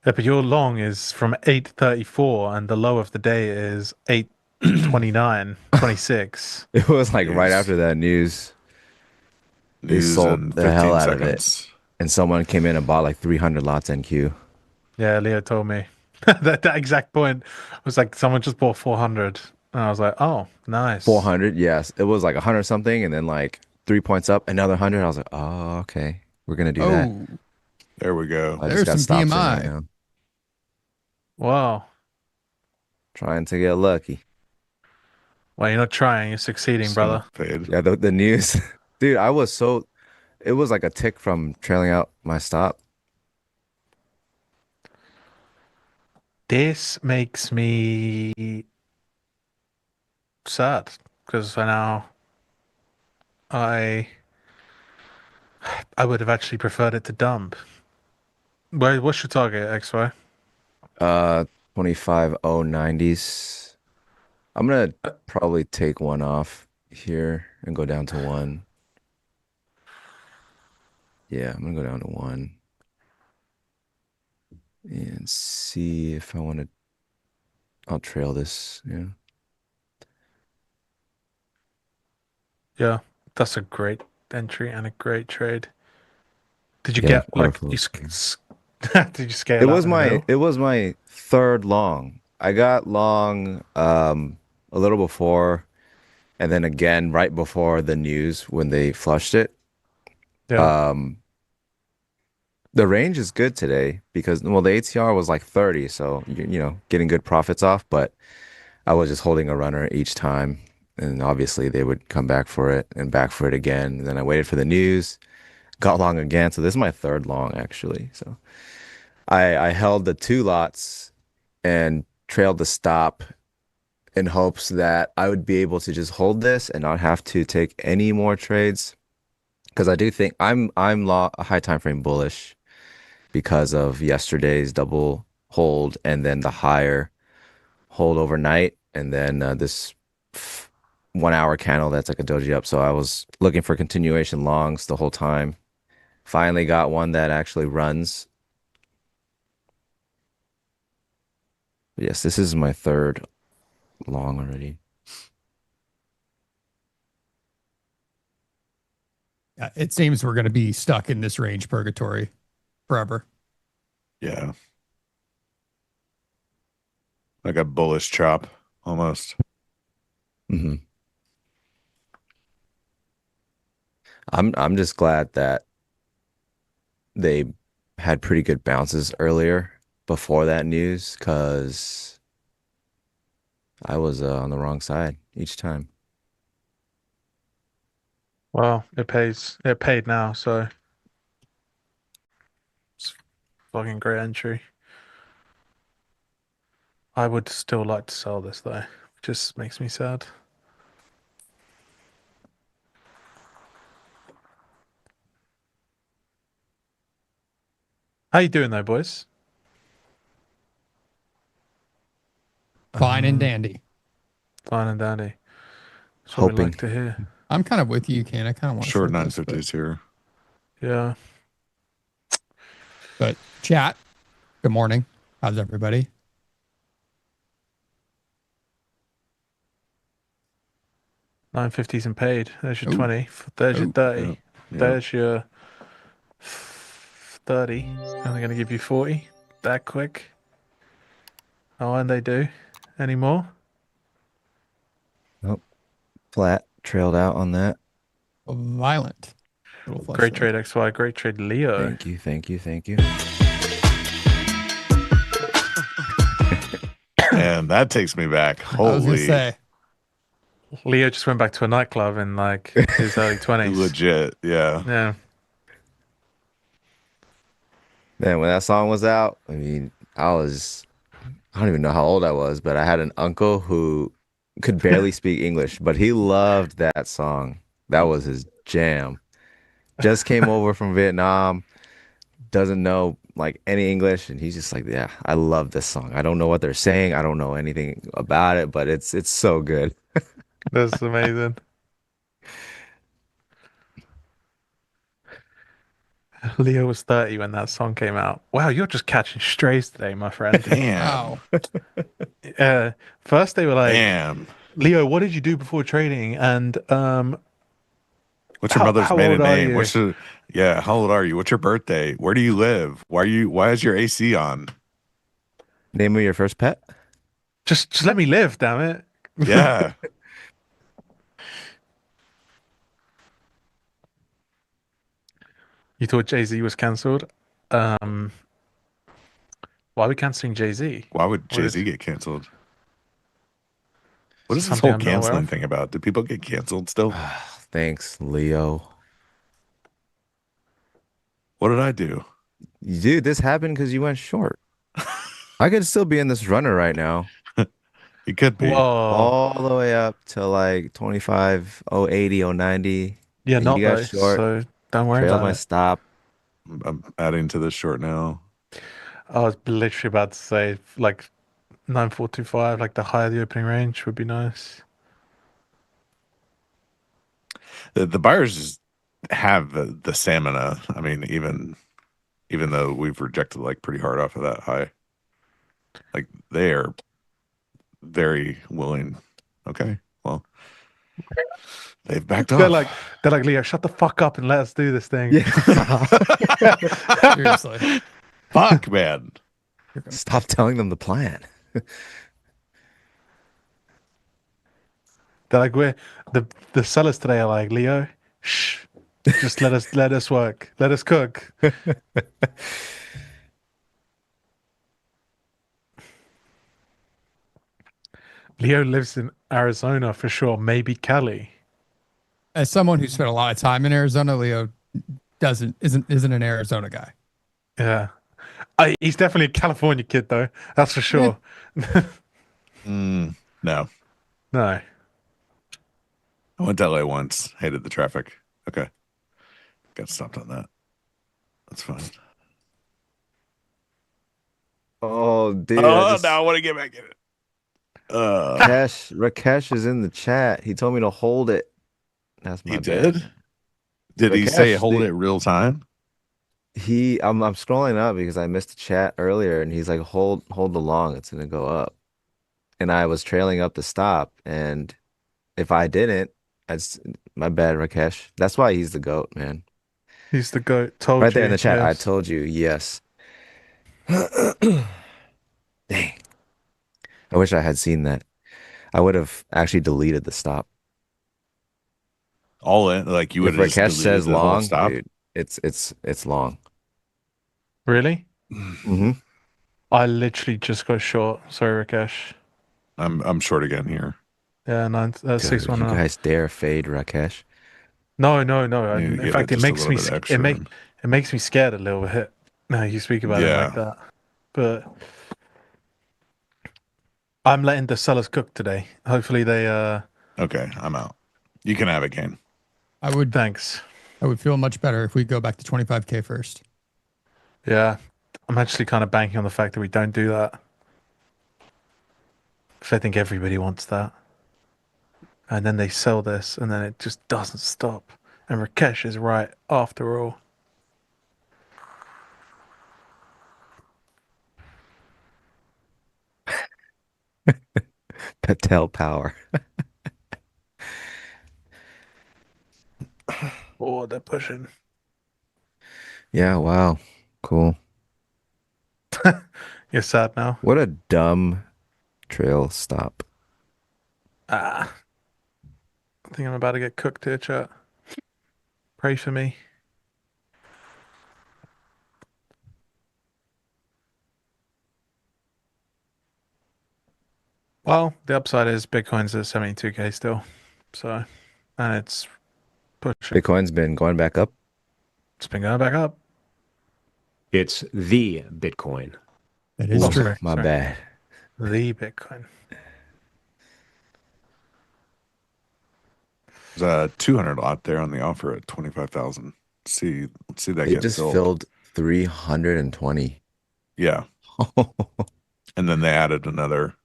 Yeah, but your long is from 834 and the low of the day is 829, 26. It was like right News. after that news. They News sold in the hell 15 out of it. seconds. And someone came in and bought like 300 lots NQ. Yeah, Leo told me. That exact point was like someone just bought 400. And I was like, oh, nice. 400, yes. It was like 100 something, and then like 3 points up, another 100. I was like, oh, okay. We're going to do that. Oh, There we go. I there's just got some stops in PMI. right now. Wow. Trying to get lucky. Well, you're not trying, you're succeeding, Some brother. Fade. Yeah, the news. Dude, it was like a tick from trailing out my stop. This makes me sad because now I would have actually preferred it to dump. What's your target, XY? 25.090s. I'm gonna probably take one off here and go down to one. Yeah, I'm gonna go down to one and see if I want to. I'll trail this. Yeah. Yeah, that's a great entry and a great trade. Did you Yeah, get like powerful. did you scale It up was in the middle? it was my third long. I got long a little before, and then again right before the news when they flushed it. Yeah. The range is good today because the ATR was like 30, so you know, getting good profits off, but I was just holding a runner each time, and obviously they would come back for it and back for it again. And then I waited for the news, got long again. So this is my third long actually. So I held the 2 lots and trailed the stop in hopes that I would be able to just hold this and not have to take any more trades. Because I do think I'm a high time frame bullish because of yesterday's double hold and then the higher hold overnight, and then this 1 hour candle that's like a doji up. So I was looking for continuation longs the whole time. Finally got one that actually runs. Yes, this is my third long already. It seems we're going to be stuck in this range purgatory forever. Yeah. Like a bullish chop almost. Mm-hmm. I'm just glad that they had pretty good bounces earlier before that news, because I was on the wrong side each time. Well, it pays. It paid now, so it's fucking great entry. I would still like to sell this though. It just makes me sad. How you doing though, boys? Fine and dandy. Fine and dandy. That's what we Hoping. like to hear. I'm kind of with you, Kane. I kind of want to Short short this, 950s here. Yeah. but chat. Good morning. How's everybody? $9.50s and paid. There's your Ooh. 20. There's your Ooh. 30. Yeah. There's your 30. And they're going to give you 40 that quick. Oh, and they do. Any more? Flat trailed out on that. Violent. Little flush Great there. trade, XY. Great trade, Leo. Thank you, thank you, thank you. And that takes me back. I was going to Holy say, Leo just went back to a nightclub in like his early 20s. legit. Yeah. Yeah. Man, when that song was out, I mean, I don't even know how old I was, but I had an uncle who could barely speak English, but he loved that song. That was his jam. Just came over from Vietnam, doesn't know like any English, and he's just like, yeah, I love this song. I don't know what they're saying. I don't know anything about it, but it's so good. That's amazing. Leo was 30 when that song came out. Wow, you're just catching strays today, my friend. Damn. First they were like, Damn. Leo, what did you do before trading? And What's your mother's how maiden old are name? you? How old are you? What's your birthday? Where do you live? Why is your AC on? Name of your first pet? Just let me live, damn it. Yeah. You thought Jay-Z was cancelled? Why are we cancelling Jay-Z? Why would What Jay-Z is get canceled? What is this something whole I'm not aware canceling of? thing about? Do people get canceled still? Thanks, Leo. What did I do? Dude, this happened because you went short. I could still be in this runner right now, It could be. Whoa. all the way up to like 25, 080, 090. Yeah, And you not got though, short, so don't worry trailed about my it. stop. I'm adding to this short now. I was literally about to say like 9425, like the higher the opening range would be nice. The buyers just have the stamina. I mean, even though we've rejected like pretty hard off of that high, like they are very willing. Okay, well, they've backed They're off. like, Leo, shut the fuck up and let us do this thing. Yeah. Seriously. Fuck, man. Stop telling them the plan. They're like, we're the sellers today are like, Leo, shh, just let us work, let us cook. Leo lives in Arizona for sure, maybe Cali. As someone who spent a lot of time in Arizona, Leo isn't an Arizona guy. Yeah, he's definitely a California kid though, that's for sure. No, No, I went to LA once. Hated the traffic. Okay, got stopped on that. That's fine. Oh, dude. Oh, now I want to get back in it. Rakesh is in the chat. He told me to hold it. That's my He bad. did. Did he say Rakesh, hold it real time? I'm scrolling up because I missed the chat earlier, and he's like, hold the long, it's gonna go up. And I was trailing up the stop, and if I didn't, that's my bad, Rakesh. That's why he's the GOAT, man. he's the goat. Told Right there you, in the chat, I yes. told you, yes. Dang. I wish I had seen that. I would have actually deleted the stop. All in, like you If would have just Rakesh deleted says the whole long, stop. dude, it's long. Really? Mm-hmm. I literally just got short. Sorry, Rakesh. I'm short again here. Yeah, Dude, 619. you guys dare fade Rakesh? No. You In give fact, it it just a makes little me bit it extra. makes me scared a little bit. No, you speak about it like Yeah. that. But I'm letting the sellers cook today. Hopefully they Okay, I'm out. You can have it, Kane. I would thanks. feel much better if we go back to 25K first. Yeah. I'm actually kind of banking on the fact that we don't do that. Because I think everybody wants that. And then they sell this and then it just doesn't stop. And Rakesh is right after all. Patel power. Oh, they're pushing. Yeah, wow. Cool. You're sad now. What a dumb trail stop. I think I'm about to get cooked here, chat. Pray for me. Well, the upside is Bitcoin's at 72K still. So, and it's pushing. Bitcoin's been going back up. It's been going back up. It's the Bitcoin. That is Oh, true. sorry. My bad. The Bitcoin. There's a 200 lot there on the offer at 25,000. Let's see that It get just filled. filled 320. Yeah, and then they added another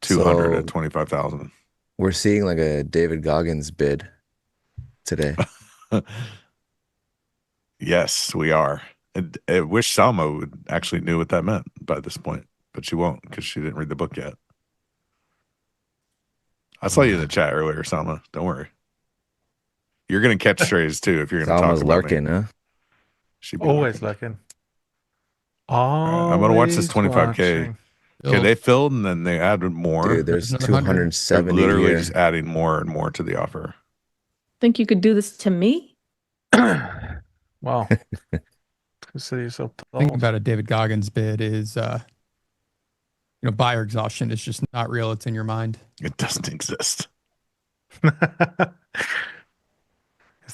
200 So at 25,000. we're seeing like a David Goggins bid today. Yes, we are. I wish Salma would actually knew what that meant by this point, but she won't because she didn't read the book yet. I saw you in the chat earlier, Salma. Don't worry. You're going to catch strays too if you're going to talk Salma's about lurking, me. huh? She'd be Always lurking. looking. All right, I'm going to watch this Always 25K. watching. Okay, they filled and then they added more. Dude, there's Another 100. They're 270 literally here. just adding more and more to the offer. Think you could do this to me? Wow. Consider yourself Think told. about it. David Goggins' bid is, buyer exhaustion is just not real. It's in your mind. It doesn't exist. Is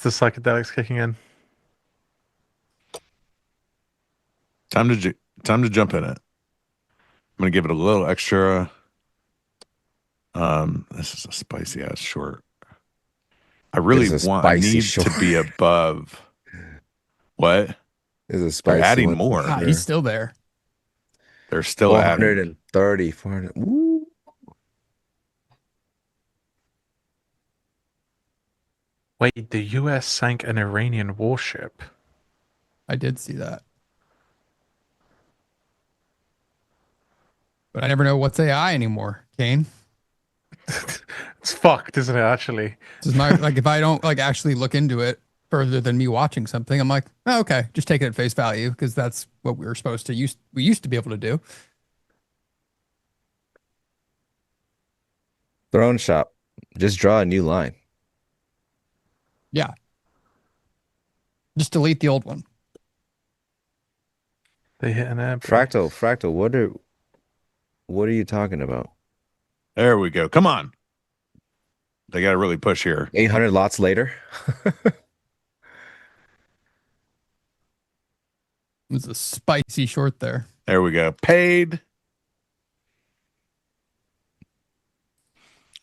the psychedelics kicking in? Time to jump in it. I'm going to give it a little extra. This is a spicy ass short. I need to be above. What? Is a spicy They're adding one. more. Ah, he's still there. They're still adding. 430, 400. Woo. Wait, the US sank an Iranian warship. I did see that. But I never know what's AI anymore, Kane. It's fucked, isn't it, actually? This is my if I don't actually look into it further than me watching something, I'm like, oh, okay, just take it at face value because that's what we were supposed to we used to be able to do. Throne shop. Just draw a new line. Yeah. Just delete the old one. They hit an air. Fractal, what are you talking about? There we go. Come on. They got to really push here. 800 lots later. It was a spicy short there. There we go. Paid.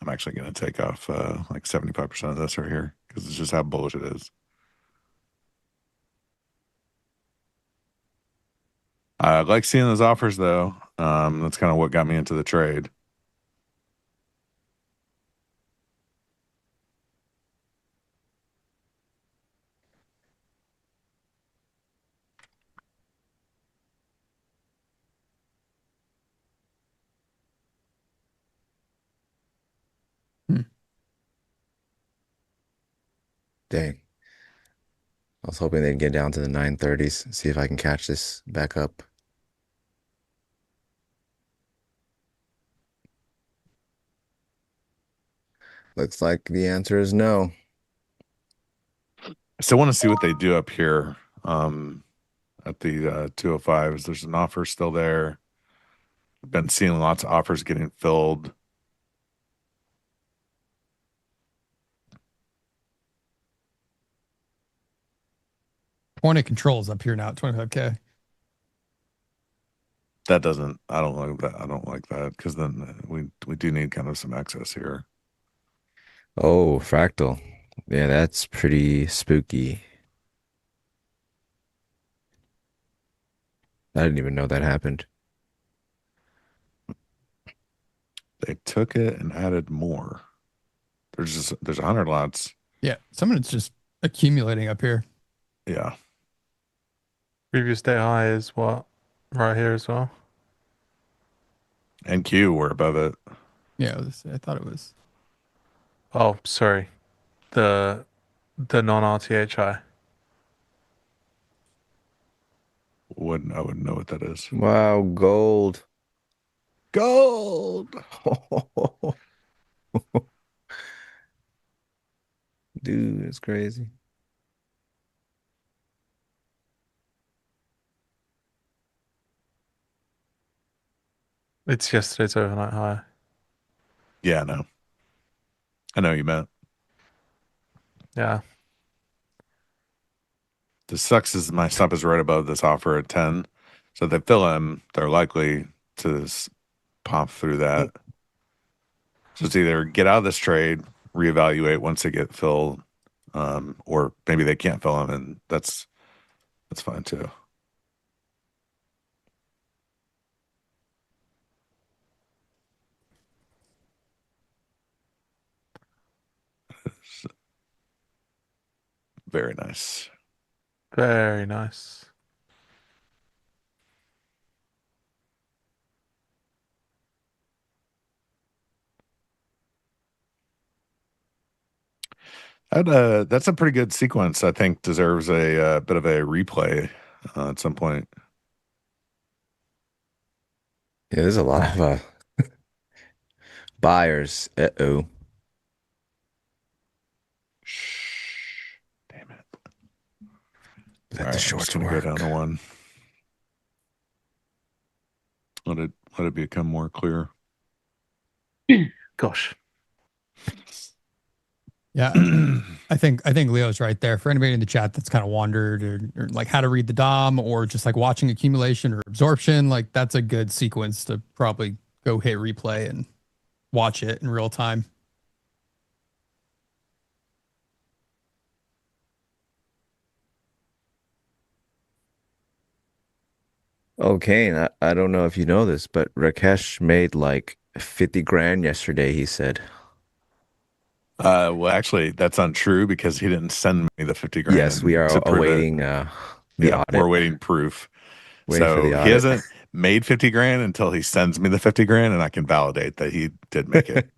I'm actually going to take off like 75% of this right here because it's just how bullish it is. I like seeing those offers, though. That's kind of what got me into the trade. Dang. I was hoping they'd get down to the 930s, see if I can catch this back up. Looks like the answer is no. I still want to see what they do up here at the 205s. There's an offer still there. I've been seeing lots of offers getting filled. Point of control is up here now at 25K. I don't like that. I don't like that because then we do need kind of some excess here. Oh, fractal. Yeah, that's pretty spooky. I didn't even know that happened. They took it and added more. There's 100 lots. Yeah, someone's just accumulating up here. Yeah. Previous day high is what? Right here as well. And Q, we're above it. Yeah, I thought it was. Oh, sorry. The non-RTH high. I wouldn't know what that is. Wow, gold. Gold. Dude, it's crazy. It's yesterday's overnight high. Yeah, no. I know what you meant. Yeah. The sucks is my stop is right above this offer at 10. So if they fill them, they're likely to pop through that. So it's either get out of this trade, reevaluate once they get filled, or maybe they can't fill them, and that's fine too. Very nice. Very nice. That's a pretty good sequence. I think deserves a bit of a replay at some point. Yeah, there's a lot of buyers. Uh-oh. Shh. Damn it. Let All the right, I'm shorts just gonna work. go down to one. Let it become more clear. Gosh. Yeah, I think Leo's right there. For anybody in the chat that's kind of wandered or like how to read the DOM or just like watching accumulation or absorption, like that's a good sequence to probably go hit replay and watch it in real time. Oh, Kane, I don't know if you know this, but Rakesh made like 50 grand yesterday, he said. Well, actually, that's untrue because he didn't send me the 50 grand. Yes, we are to prove awaiting it. the audit. We're awaiting proof. Waiting for the So audit. he hasn't made 50 grand until he sends me the 50 grand, and I can validate that he did make it.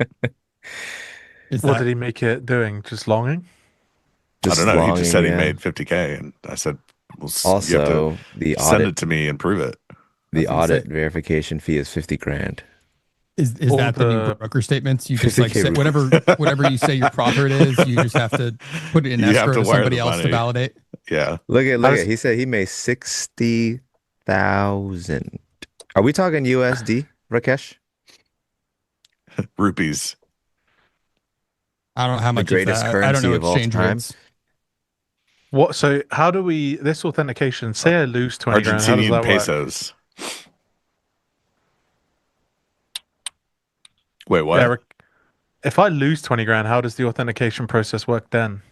What did he make it doing? Just longing? I don't know. He just said he yeah. made 50K, and I said, well, you have Also, to the send audit, it to me and prove it. the audit verification fee is 50 grand. Is that the new broker statements? You just like 50K say, whatever you say your profit is, you just have to put it in You have escrow to to wire somebody the else to money. validate. Yeah. Look at. He said he made 60,000. Are we talking USD, Rakesh? Rupees. I don't know how The much greatest is that. I don't currency know of all exchange time. rates. What? So how do we, this authentication, say I lose 20 grand, how does Argentinian that work? pesos. Wait, what? Eric, if I lose 20 grand, how does the authentication process work then?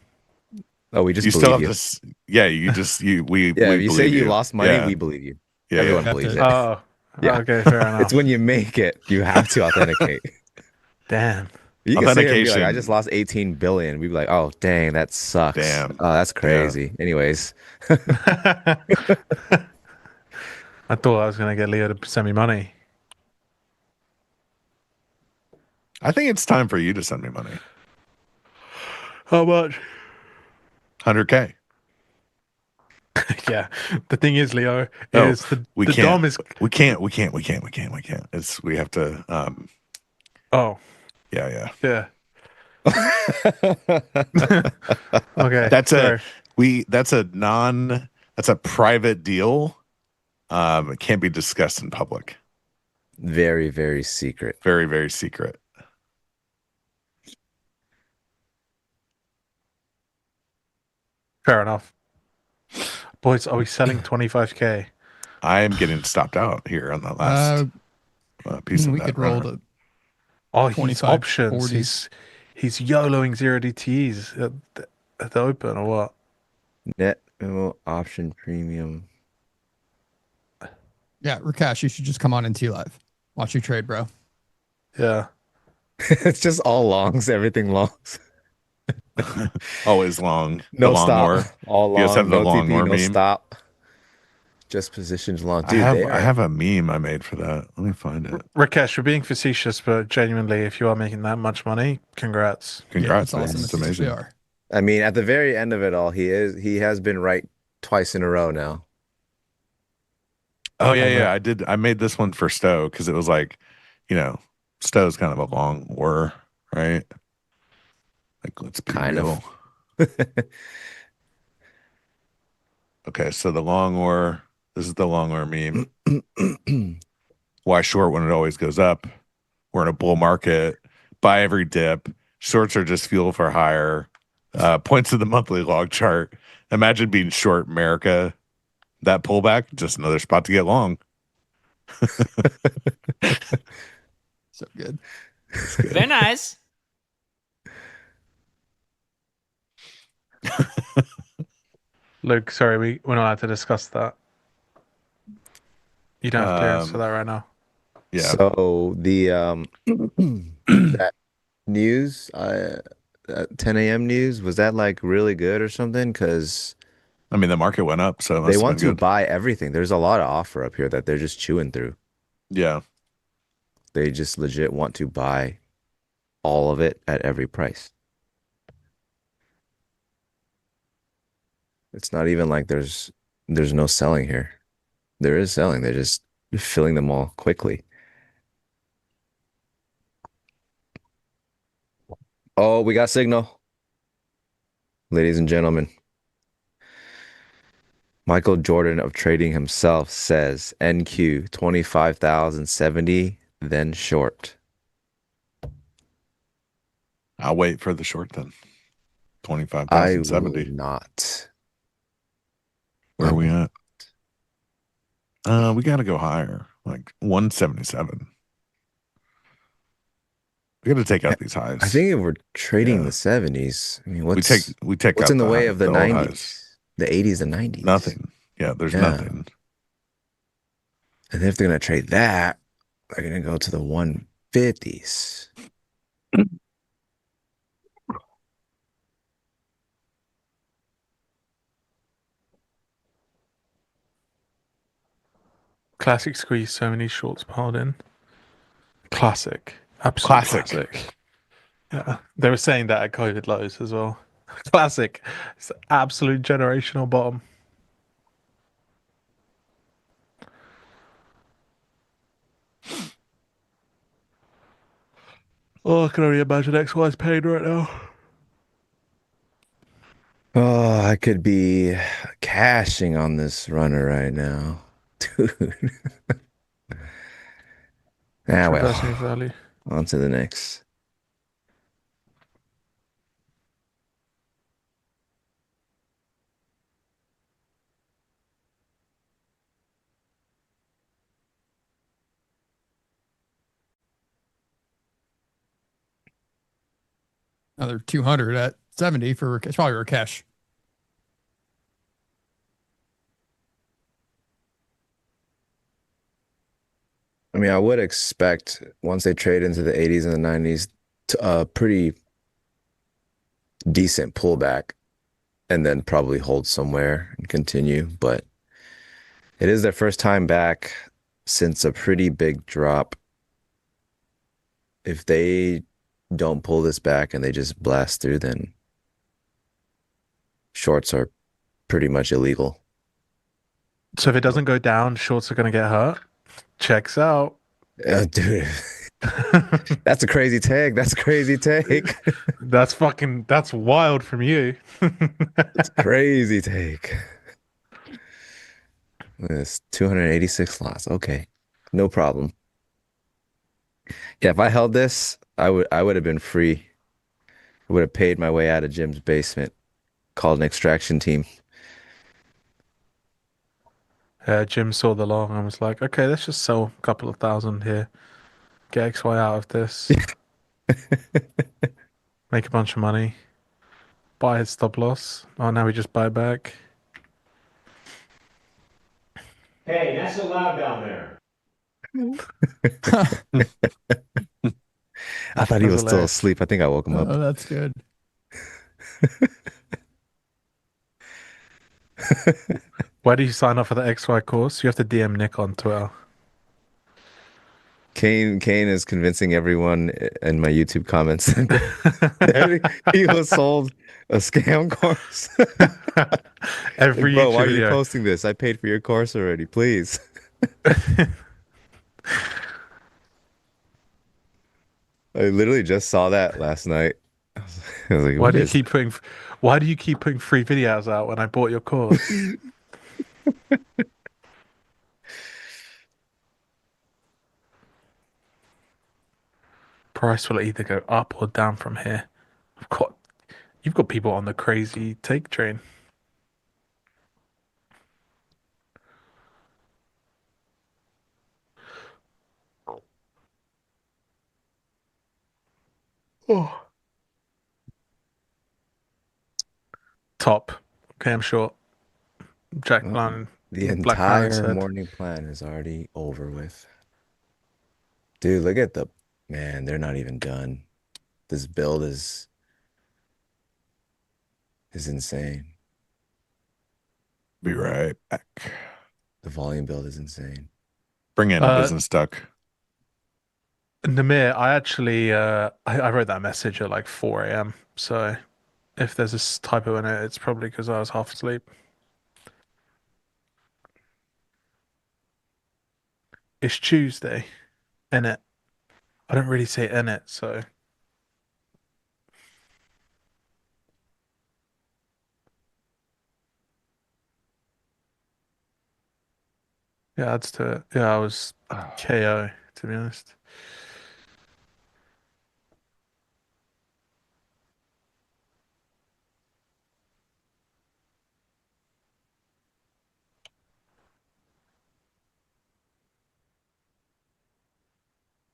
Oh, we just You believe still have you. to. Yeah, you just we. Yeah, we if you say believe you lost money, Yeah. we believe you. Yeah, Everyone yeah. believes it. Oh, Yeah. okay, fair enough. It's when you make it, you have to authenticate. Damn. You can sit here and be like, I Authentication. just lost 18 billion. We'd be like, oh, dang, that sucks. Damn. Oh, that's crazy. Anyways. I thought I was going to get Leo to send me money. I think it's time for you to send me money. How much? 100K. Yeah. The thing is, Leo, No, is the we can't. DOM is... We can't. We have to. Oh. Yeah. Yeah. Okay. That's sorry. That's a private deal. It can't be discussed in public. Very, very secret. Very, very secret. Fair enough. Boys, are we selling 25K? I am getting stopped out here on that last piece of We that could roll runner. the Oh, he's 25, options. 40. He's YOLOing 0 DTEs at the open or what? Net option premium. Yeah, Rakesh, you should just come on into live. Watch you trade, bro. Yeah. It's just all longs, everything longs. Always long. No the long stop. war. All You guys long, have the no long TP, war no meme? stop. Just positions long. I Dude, have a meme I made for that. Let me find it. Rakesh, you're being facetious, but genuinely, if you are making that much money, congrats. Congrats, yeah, man. awesome. It's Yes, amazing. we are. I mean, at the very end of it all, he has been right twice in a row now. Oh yeah. I made this one for Stowe because it was like, Stowe's kind of a long war, right? Like, let's be Kind real. of. Okay, so the long war. This is the long war meme. Why short when it always goes up? We're in a bull market. Buy every dip. Shorts are just fuel for hire. Points to the monthly log chart. Imagine being short America. That pullback, just another spot to get long. So good. Very nice. Luke, sorry, we're not allowed to discuss that. You don't have clearance for that right now. Yeah. So the that news, 10 a.m. news, was that like really good or something? Because I mean, the market went up, so it must They have want been to good. buy everything. There's a lot of offer up here that they're just chewing through. Yeah. They just legit want to buy all of it at every price. It's not even like there's no selling here. There is selling. They're just filling them all quickly. Oh, we got signal. Ladies and gentlemen. Michael Jordan of trading himself says NQ 25,070, then short. I'll wait for the short then. I 25,070. will not. Where are we at? We got to go higher, like 177. We got to take out these highs. I think if we're trading the 70s, I mean, what's what's in the way of the old 90s, highs. the 80s, the 90s? Nothing. Yeah, there's nothing. And if they're going to trade that, they're going to go to the 150s. Classic squeeze, so many shorts piled in. Classic. Absolute classic. Yeah. They were saying that at COVID lows as well. Classic. It's absolute generational bottom. Oh, I can only imagine XY's pain right now. Oh, I could be cashing on this runner right now. Dude. Traversing his value. On to the next. Another 200 at 70 for it's probably Rakesh. I mean, I would expect once they trade into the 80s and the 90s, a pretty decent pullback and then probably hold somewhere and continue. But it is their first time back since a pretty big drop. If they don't pull this back and they just blast through, then shorts are pretty much illegal. So if it doesn't go down, shorts are going to get hurt. Checks out. Dude. That's a crazy take. That's a crazy take. That's wild from you. That's crazy take. This 286 lots. Okay. No problem. Yeah, if I held this, I would have been free. I would have paid my way out of Jim's basement. Called an extraction team. Jim saw the long and was like, okay, let's just sell a couple of thousand here. Get XY out of this. Make a bunch of money. Buy his stop loss. Oh, now we just buy back. Hey, that's so loud down there. I thought he was still asleep. I think I woke him up. Oh, that's good. Why do you sign up for the XY course? You have to DM Nick on Twitter. Kane is convincing everyone in my YouTube comments that he was sold a scam course. Every Bro, YouTube why are you video. posting this? I paid for your course already, please. I literally just saw that last night. I was like, Why do you keep putting free videos out when I bought your course? Price will either go up or down from here. You've got people on the crazy take train. Oh. Top. Okay, I'm short. Jack Plan. The Black Plan entire said. morning plan is already over with. Dude, look at man, they're not even done. This build is insane. Be right back. The volume build is insane. Bring in business duck. Namir, I actually I wrote that message at like 4 a.m. So if there's a typo in it, it's probably because I was half asleep. It's Tuesday, in it. I don't really say in it, so. Yeah, adds to it. Yeah, I was KO, to be honest.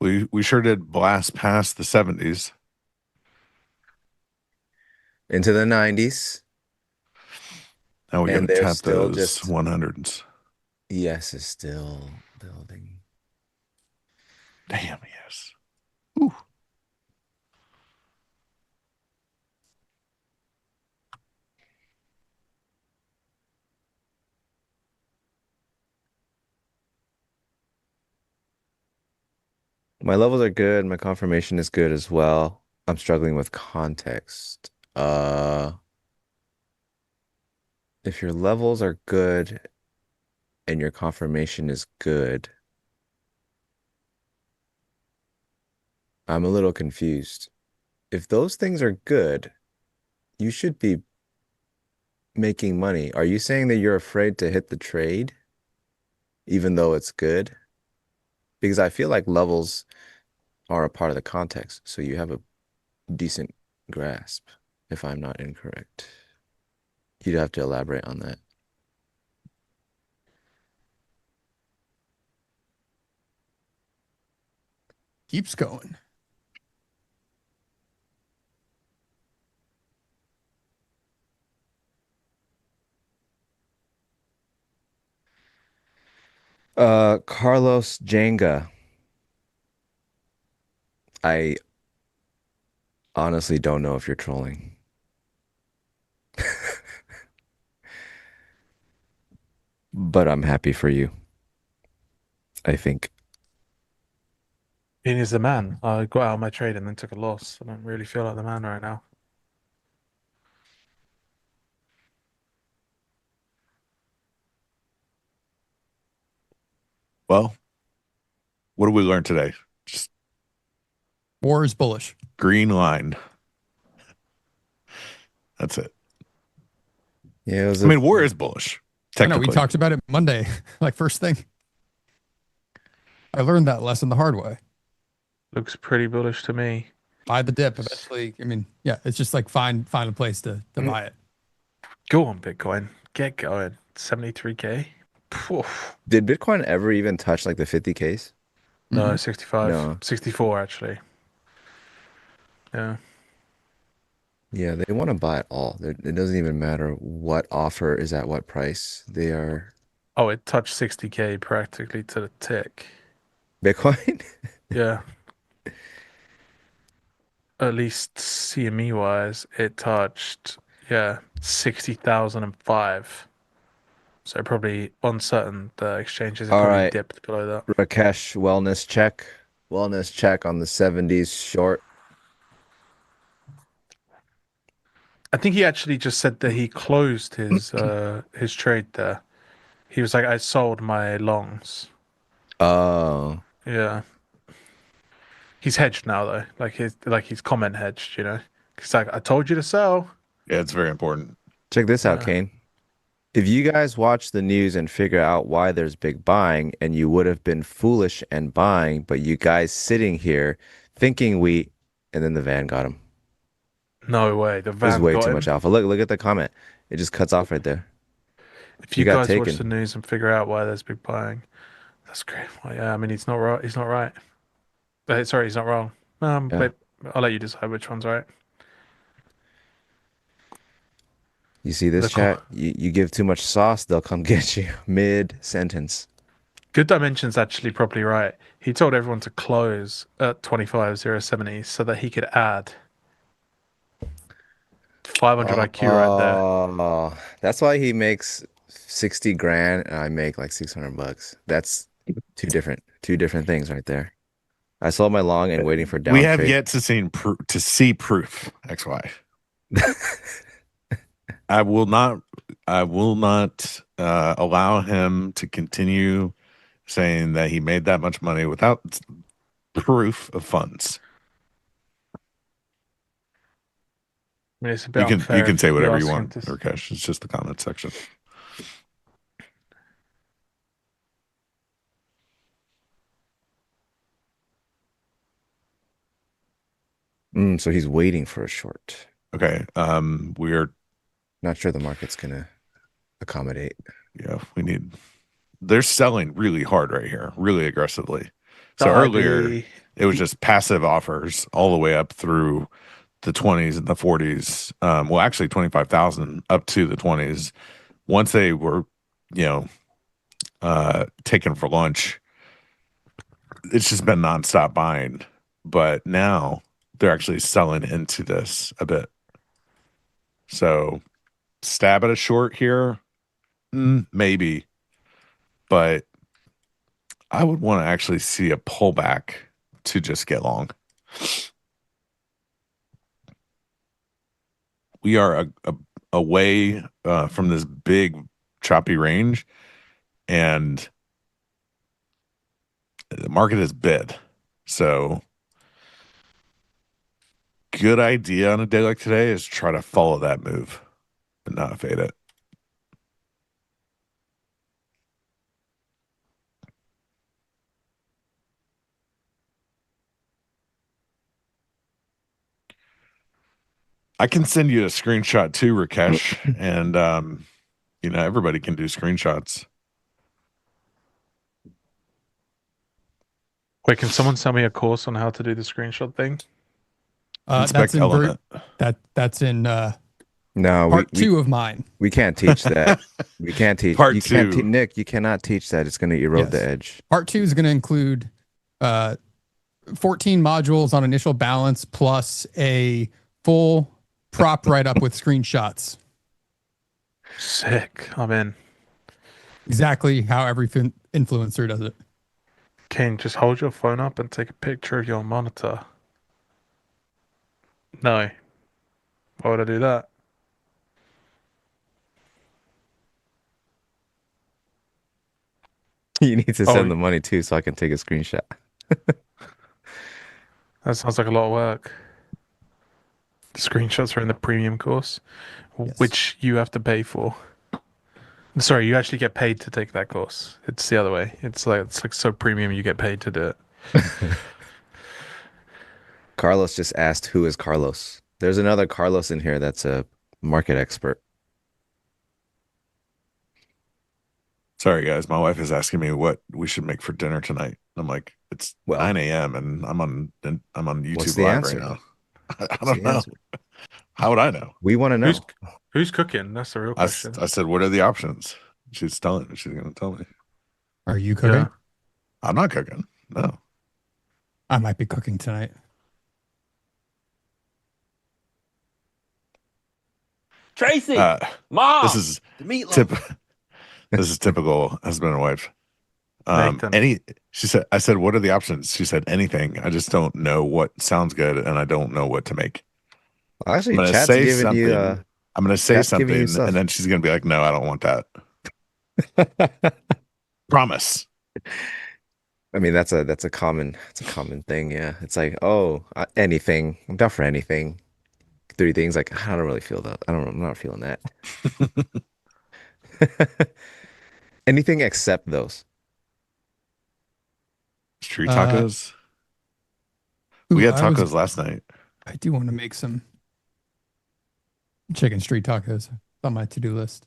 We sure did blast past the 70s. Into the 90s. Now we got And to they're tap still those just 100s. ES is still building. Damn, yes. My levels are good. My confirmation is good as well. I'm struggling with context. If your levels are good and your confirmation is good, I'm a little confused. If those things are good, you should be making money. Are you saying that you're afraid to hit the trade, even though it's good? Because I feel like levels are a part of the context, so you have a decent grasp, if I'm not incorrect. You'd have to elaborate on that. Keeps going. Carlos Jenga. I honestly don't know if you're trolling. But I'm happy for you. I think. Being is the man. I got out of my trade and then took a loss. I don't really feel like the man right now. Well, what did we learn today? Just War is bullish. green line. That's it. Yeah, I mean, war is bullish. I know, Technically. we talked about it Monday, like first thing. I learned that lesson the hard way. Looks pretty bullish to me. Buy the dip eventually. I mean, yeah, it's just like find a place to buy it. Go on, Bitcoin. Get going. 73K. Poof. Did Bitcoin ever even touch like the 50Ks? No, 65. No. 64, actually. Yeah. Yeah, they want to buy it all. It doesn't even matter what offer is at what price. They are Oh, it touched 60K practically to the tick. Bitcoin? Yeah. At least CME wise, it touched, 60,005. So probably uncertain the exchanges have All probably right. dipped below that. Rakesh, wellness check. Wellness check on the 70s short. I think he actually just said that he closed his trade there. He was like, I sold my longs. Oh. Yeah. He's hedged now though. He's comment hedged, you know. He's like, I told you to sell. Yeah, it's very important. Check this out, Yeah. Kane. If you guys watch the news and figure out why there's big buying and you would have been foolish and buying, but you guys sitting here thinking and then the van got him. No way. The There's van way got too him. much alpha. Look at the comment. It just cuts off right there. If You you got guys watch taken. the news and figure out why there's big buying, that's great. Well, yeah, I mean, he's not right. He's not right. Sorry, he's not wrong. Yeah. But I'll let you decide which one's right. You see this chat? You give too much sauce, they'll come get you mid-sentence. Good Dimension's actually probably right. He told everyone to close at 25,070 so that he could add 500 IQ right there. Oh, that's why he makes 60 grand and I make like $600. That's two different things right there. I sold my long and waiting for down We have trade. yet to see proof. XY. I will not allow him to continue saying that he made that much money without proof of funds. I mean, it's a bit You unfair can say if whatever you're you asking want, him to- Rakesh. It's just the comment section. So he's waiting for a short. Okay. We're not sure the market's gonna accommodate. Yeah, they're selling really hard right here, really aggressively. So earlier it was just passive offers all the way up through the 20s and the 40s. Well, actually 25,000 up to the 20s. Once they were, taken for lunch, it's just been nonstop buying. But now they're actually selling into this a bit. So stab at a short here, maybe. But I would want to actually see a pullback to just get long. We are away from this big choppy range, and the market is bid. So good idea on a day like today is try to follow that move and not fade it. I can send you a screenshot too, Rakesh, and everybody can do screenshots. Wait, can someone send me a course on how to do the screenshot thing? That's in that's in no part two of mine. We can't teach that. We can't teach part you two. Can't Nick, you cannot teach that. It's going to erode the edge. Part 2 is going to include 14 modules on initial balance plus a full prop write up with screenshots. Sick. I'm in. Exactly how every influencer does it. Kane, just hold your phone up and take a picture of your monitor. No. Why would I do that? You need to send the money too so I can take a screenshot. That sounds like a lot of work. The screenshots are in the premium course, which you have to pay for. Sorry, you actually get paid to take that course. It's the other way. It's like so premium you get paid to do it. Carlos just asked, who is Carlos? There's another Carlos in here that's a market expert. Sorry, guys. My wife is asking me what we should make for dinner tonight. I'm like, it's 9 a.m. and I'm on YouTube Live right now. I don't know. How would I know? We want to know. Who's cooking? That's the real question. I said, what are the options? She's going to tell me. Are you cooking? Yeah. I'm not cooking. No. I might be cooking tonight. Tracy, Mom, this is this is typical husband and wife. I said, what are the options? She said, anything. I just don't know what sounds good, and I don't know what to make. Well, actually, I'm Chat's say giving something. you. I'm going to say Chat's something, giving you stuff. and then she's going to be like, no, I don't want that. Promise. I mean, that's a common thing. Yeah, it's like, anything. I'm down for anything. 3 things. Like, I don't really feel that. I'm not feeling that. Anything except those. Street tacos. We had tacos last night. I do want to make some chicken street tacos on my to-do list.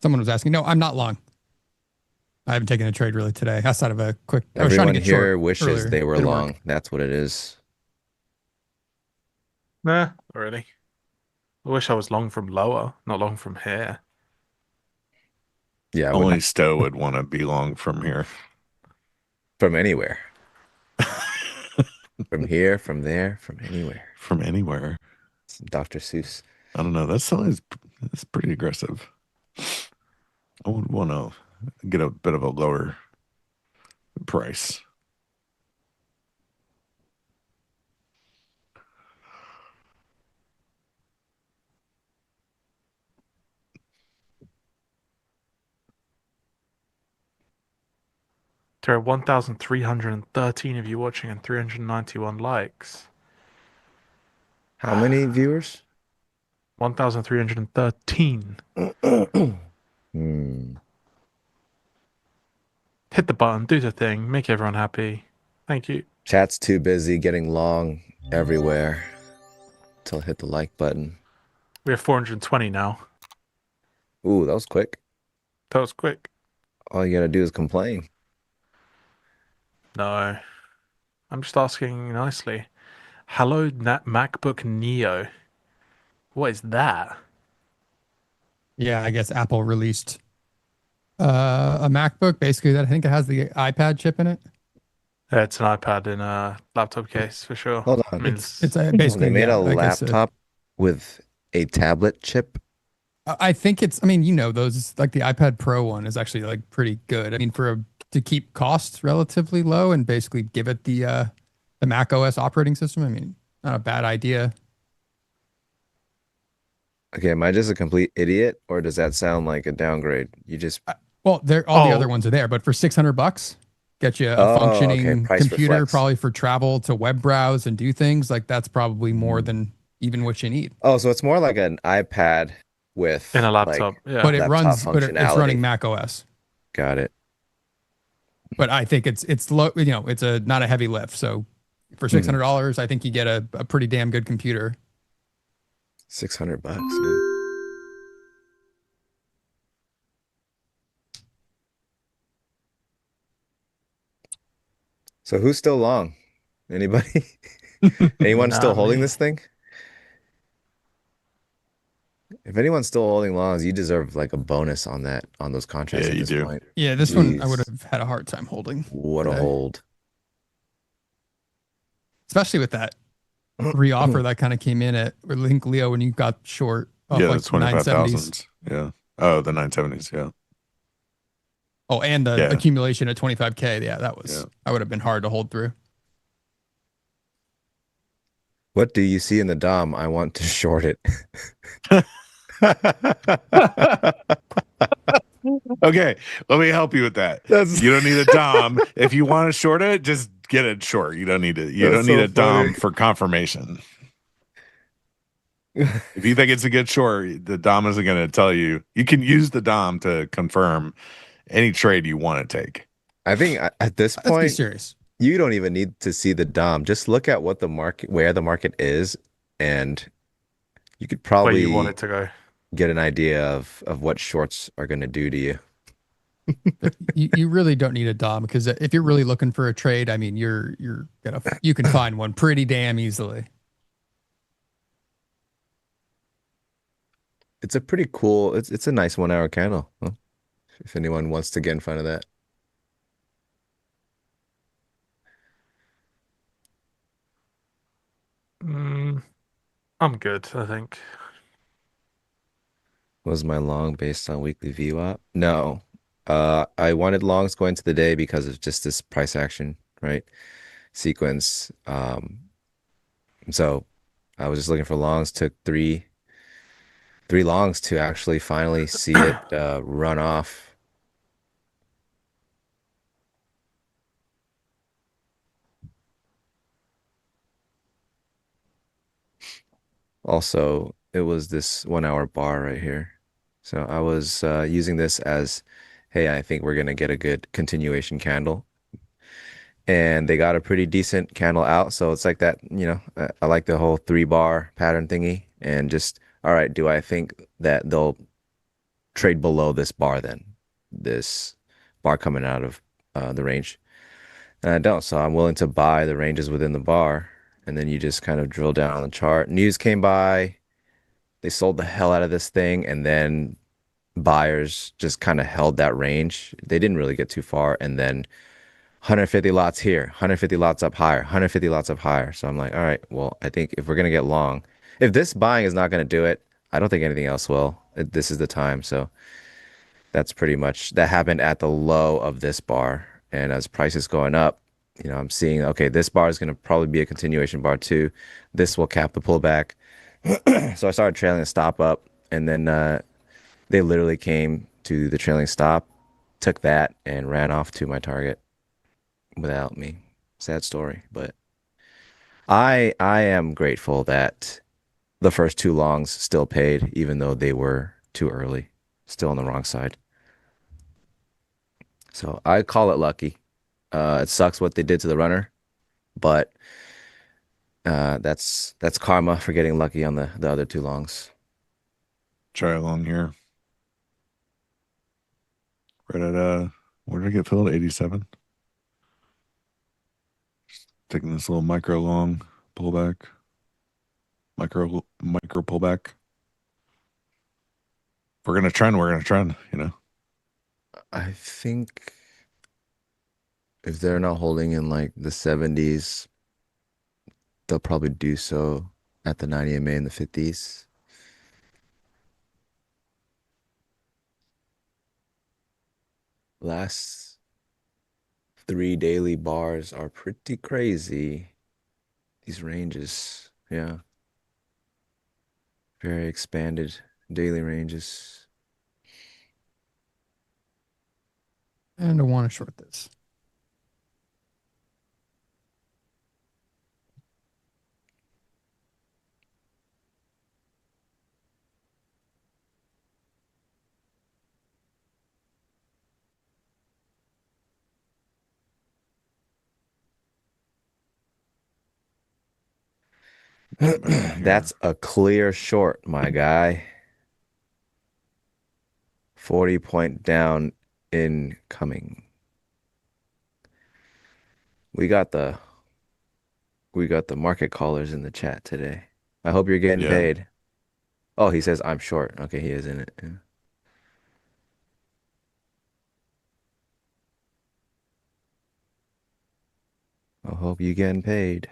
Someone was asking. No, I'm not long. I haven't taken a trade really today, outside of a quick. I was trying to get here short wishes earlier. they were Didn't long. work. That's what it is. Nah, already. I wish I was long from lower, not long from here. Yeah, only Stowe would want to be long from here. From anywhere. From here, from there, from anywhere. From anywhere. Dr. Seuss. I don't know. That sounds It's pretty aggressive. I would want to get a bit of a lower price. There are 1,313 of you watching and 391 likes. How many viewers? 1,313. Hmm. Hit the button, do the thing, make everyone happy. Thank you. Chat's too busy getting long everywhere till hit the like button. We have 420 now. Ooh, that was quick. That was quick. All you gotta do is complain. No. I'm just asking nicely. Hello, MacBook Neo. What is that? Yeah, I guess Apple released a MacBook basically that I think it has the iPad chip in it. Yeah, it's an iPad in a laptop case for sure. Hold on. I mean, It's basically They made yeah, a I guess, laptop with a tablet chip. I think it's. I mean, those like the iPad Pro one is actually like pretty good. I mean, to keep costs relatively low and basically give it the Mac OS operating system. I mean, not a bad idea. Okay, am I just a complete idiot, or does that sound like a downgrade? You just Well, all the other ones are there, but for $600, get you a functioning price computer, reflects. probably for travel to web browse and do things like that's probably more than even what you need. Oh, so it's more like an iPad with in a laptop. like, Yeah. But it laptop runs, but it's running functionality. Mac OS. Got it. But I think it's low. It's not a heavy lift. So for $600, I think you get a pretty damn good computer. $600, man. So who's still long? Anybody? Anyone still Not holding me. this thing? If anyone's still holding longs, you deserve like a bonus on those contracts Yeah, at you this do. point. Yeah, this one I Jeez. would have had a hard time holding. What a today. hold. Especially with that reoffer that kind of came in at, I think, Leo, when you got short off Yeah, like the 970s. 25,000. Yeah. Oh, the 970s. Yeah. Oh, and the Yeah. accumulation at 25K. Yeah, that Yeah. would have been hard to hold through. What do you see in the DOM? I want to short it. Okay, let me help you with that. That's- You don't need a DOM. If you want to short it, just get it short. You don't need it. You That's don't need so a DOM funny. for confirmation. If you think it's a good short, the DOM isn't going to tell you. You can use the DOM to confirm any trade you want to take. I think at this Let's be point, serious. you don't even need to see the DOM. Just look at where the market is, and you could Where probably you want it to go. get an idea of what shorts are going to do to you. You really don't need a DOM because if you're really looking for a trade, I mean, you can find one pretty damn easily. It's a pretty cool. It's a nice 1 hour candle. Huh? If anyone wants to get in front of that. I'm good, I think. Was my long based on weekly VWAP? No. I wanted longs going to the day because of just this price action, right? Sequence. So I was just looking for longs, took three longs to actually finally see it run off. Also, it was this 1 hour bar right here. So I was using this as, hey, I think we're going to get a good continuation candle. And they got a pretty decent candle out. So it's like that, I like the whole 3-bar pattern thingy. And just, all right, do I think that they'll trade below this bar then? This bar coming out of the range? And I don't. So I'm willing to buy the ranges within the bar. And then you just kind of drill down on the chart. News came by. They sold the hell out of this thing. And then buyers just kind of held that range. They didn't really get too far. And then 150 lots here, 150 lots up higher, 150 lots up higher. So I'm like, all right, well, I think if we're going to get long, if this buying is not going to do it, I don't think anything else will. this is the time. So that's pretty much that happened at the low of this bar. And as prices going up, I'm seeing, okay, this bar is going to probably be a continuation bar too. This will cap the pullback. So I started trailing a stop up, and then they literally came to the trailing stop, took that, and ran off to my target without me. Sad story, but I am grateful that the first two longs still paid, even though they were too early, still on the wrong side. So I call it lucky. It sucks what they did to the runner, but that's karma for getting lucky on the other two longs. Try along here. Right at where did I get filled? 87. Taking this little micro long pullback. Micro pullback. If we're gonna trend, I think if they're not holding in like the 70s, they'll probably do so at the 90 MA in the 50s. Last 3 daily bars are pretty crazy. These ranges, yeah. Very expanded daily ranges. And I want to short this. That's a clear short, my guy. 40-point down incoming. We got the market callers in the chat today. I hope you're getting paid. Oh, he says I'm short. Okay, he is in it. Yeah. I hope you're getting paid.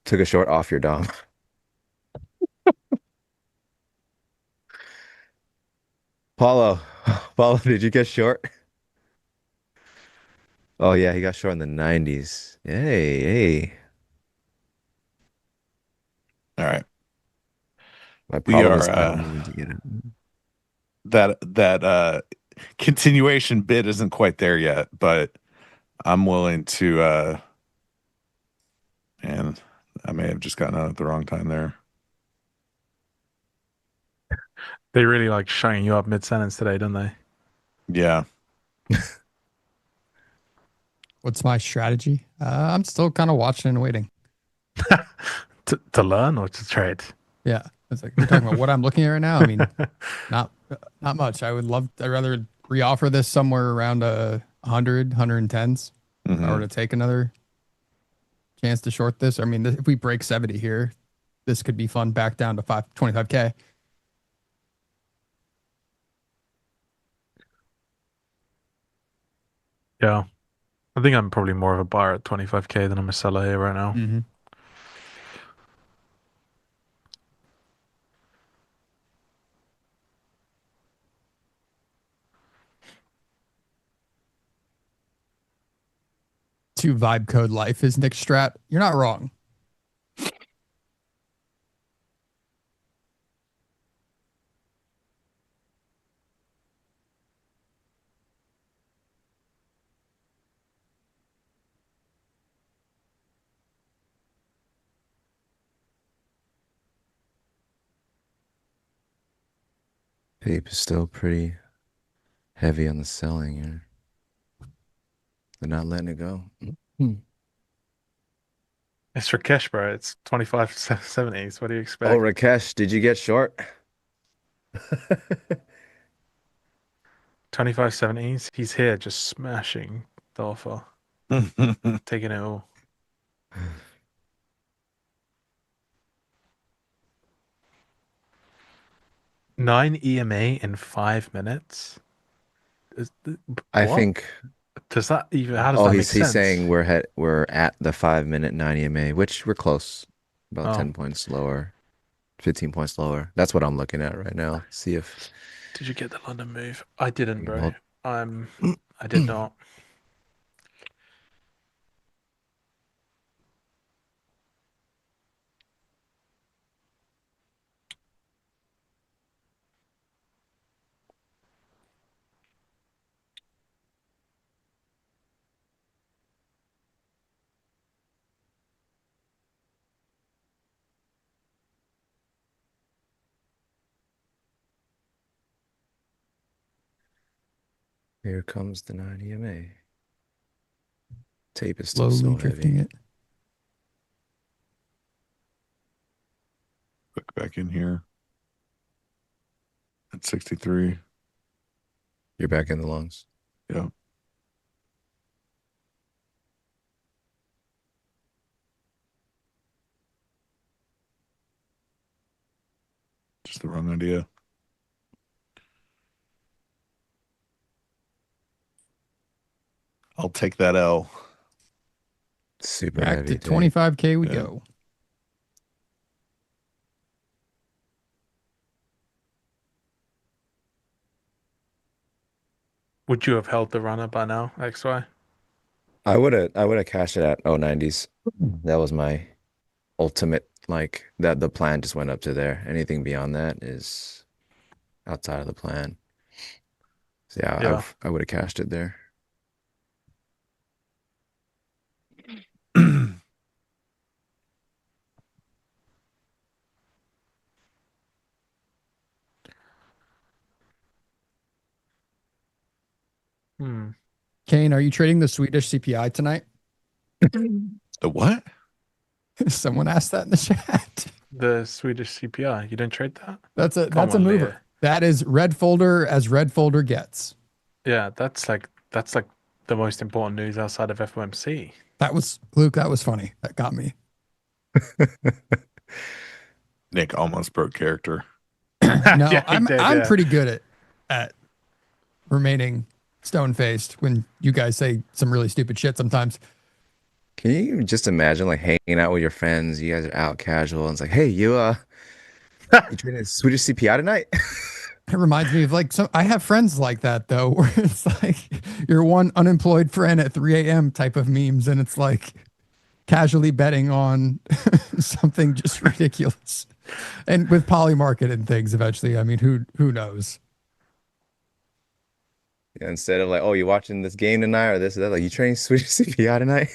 Took a short off your dom. Paulo, did you get short? Oh yeah, he got short in the 90s. Hey. All right. My problem is I don't need to get it. That continuation bid isn't quite there yet, but I'm willing to and I may have just gotten out at the wrong time there. They really like shutting you up mid-sentence today, don't they? Yeah. What's my strategy? I'm still kind of watching and waiting. To learn or to trade? Yeah. It's like you're talking about what I'm looking at right now. I mean, not much. I'd rather reoffer this somewhere around 100, 110s or to take another chance to short this. I mean, if we break 70 here, this could be fun back down to 25K. Yeah. I think I'm probably more of a buyer at 25K than I'm a seller here right now. Mm-hmm. To vibe code life is Nick Strat. You're not wrong. Pape is still pretty heavy on the selling here. They're not letting it go. It's Rakesh, bro. It's 25.70s. What do you expect? Oh, Rakesh, did you get short? 25.70s. He's here just smashing the offer. Taking it all. Nine EMA in 5 minutes. I think. Does that even? How does that make sense? He's saying we're at the 5 minute 9 EMA, which we're close. about 10 points lower, 15 points lower. That's what I'm looking at right now. See if. Did you get the London move? I didn't, bro. Hold- I did not. Here comes the 9 EMA. Tape is still Slowly so drifting heavy. it. Click back in here at 63. You're back in the lungs. Yeah. Just the wrong idea. I'll take that L. Super Back heavy. to 25K we Yeah. go. Would you have held the runner by now, XY? I would have cashed it at 090s. That was my ultimate, like that the plan just went up to there. Anything beyond that is outside of the plan. So yeah. I would have cashed it there. Kane, are you trading the Swedish CPI tonight? The what? Someone asked that in the chat. The Swedish CPI. You don't trade that? That's a Come on, mover. Leo. That is red folder as red folder gets. Yeah, that's like the most important news outside of FOMC. That was Luke. That was funny. That got me. Nick almost broke character. No, Yeah, he I'm did, I'm yeah. pretty good at remaining stone faced when you guys say some really stupid shit sometimes. Can you just imagine like hanging out with your friends? You guys are out casual, and it's like, hey, you trading the Swedish CPI tonight? It reminds me of like I have friends like that though, where it's like your one unemployed friend at 3 a.m. type of memes, and it's like casually betting on something just ridiculous. And with Polymarket and things eventually, I mean, who knows? Yeah, instead of like, oh, you watching this game tonight or this or that, like you trading Swedish CPI tonight?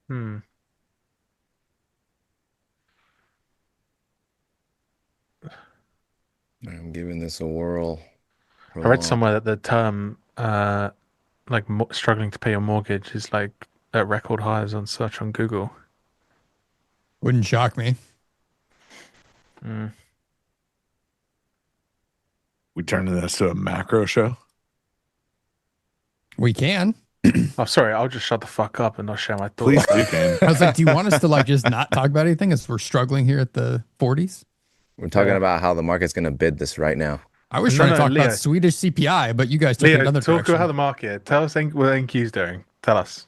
I'm giving this a whirl. I read somewhere that the term struggling to pay your mortgage is like at record highs on search on Google. Wouldn't shock me. We turning this to a macro show. We can. Oh, sorry, I'll just shut the fuck up and not share my thoughts. Please do, Kane. I was like, do you want us to like just not talk about anything as we're struggling here at the 40s? We're talking about how the market's going to bid this right now. I was trying to talk Leo. about Swedish CPI, but you guys took Leo, another talk direction. about how the market. Tell us what NQ's doing. Tell us.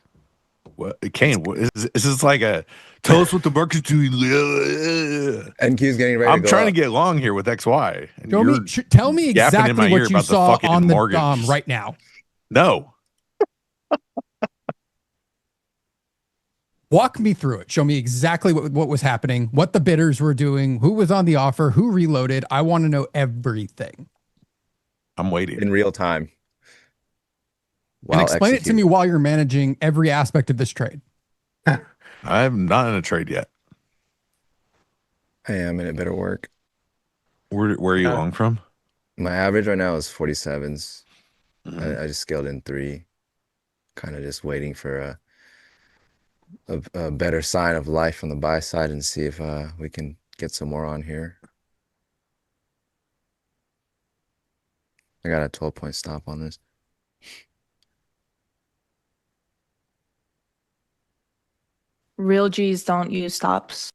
What, Kane? Is this like a tell us what the market's doing? NQ's getting ready. I'm to go trying up. to get long here with XY. And Show you're me, tell me yapping in my exactly ear what you about the saw fucking on the mortgage. DOM right now. No. Walk me through it. Show me exactly what was happening, what the bidders were doing, who was on the offer, who reloaded. I want to know everything. I'm waiting. in real time. And explain it to me while you're managing every aspect of this trade. I'm not in a trade yet. I am, and it better work. Where are you long from? My average right now is 47s. I just scaled in 3. Kind of just waiting for a better sign of life from the buy side and see if we can get some more on here. I got a 12-point stop on this. Real G's don't use stops.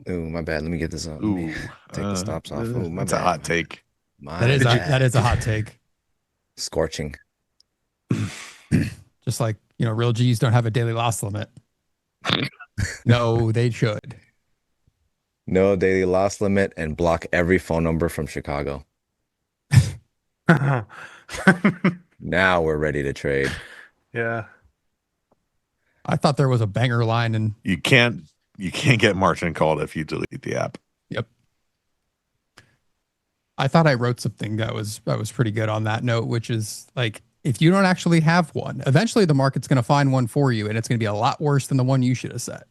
Ooh, my bad. Let me get this up. Let Ooh, me take the stops off. Ooh, my that's bad. a hot take. That is a hot take. Scorching. Just like, real G's don't have a daily loss limit. No, they should. No daily loss limit and block every phone number from Chicago. Now we're ready to trade. Yeah. I thought there was a banger line and You can't get margin called if you delete the app. yep. I thought I wrote something that was pretty good on that note, which is like, if you don't actually have one, eventually the market's going to find one for you, and it's going to be a lot worse than the one you should have set.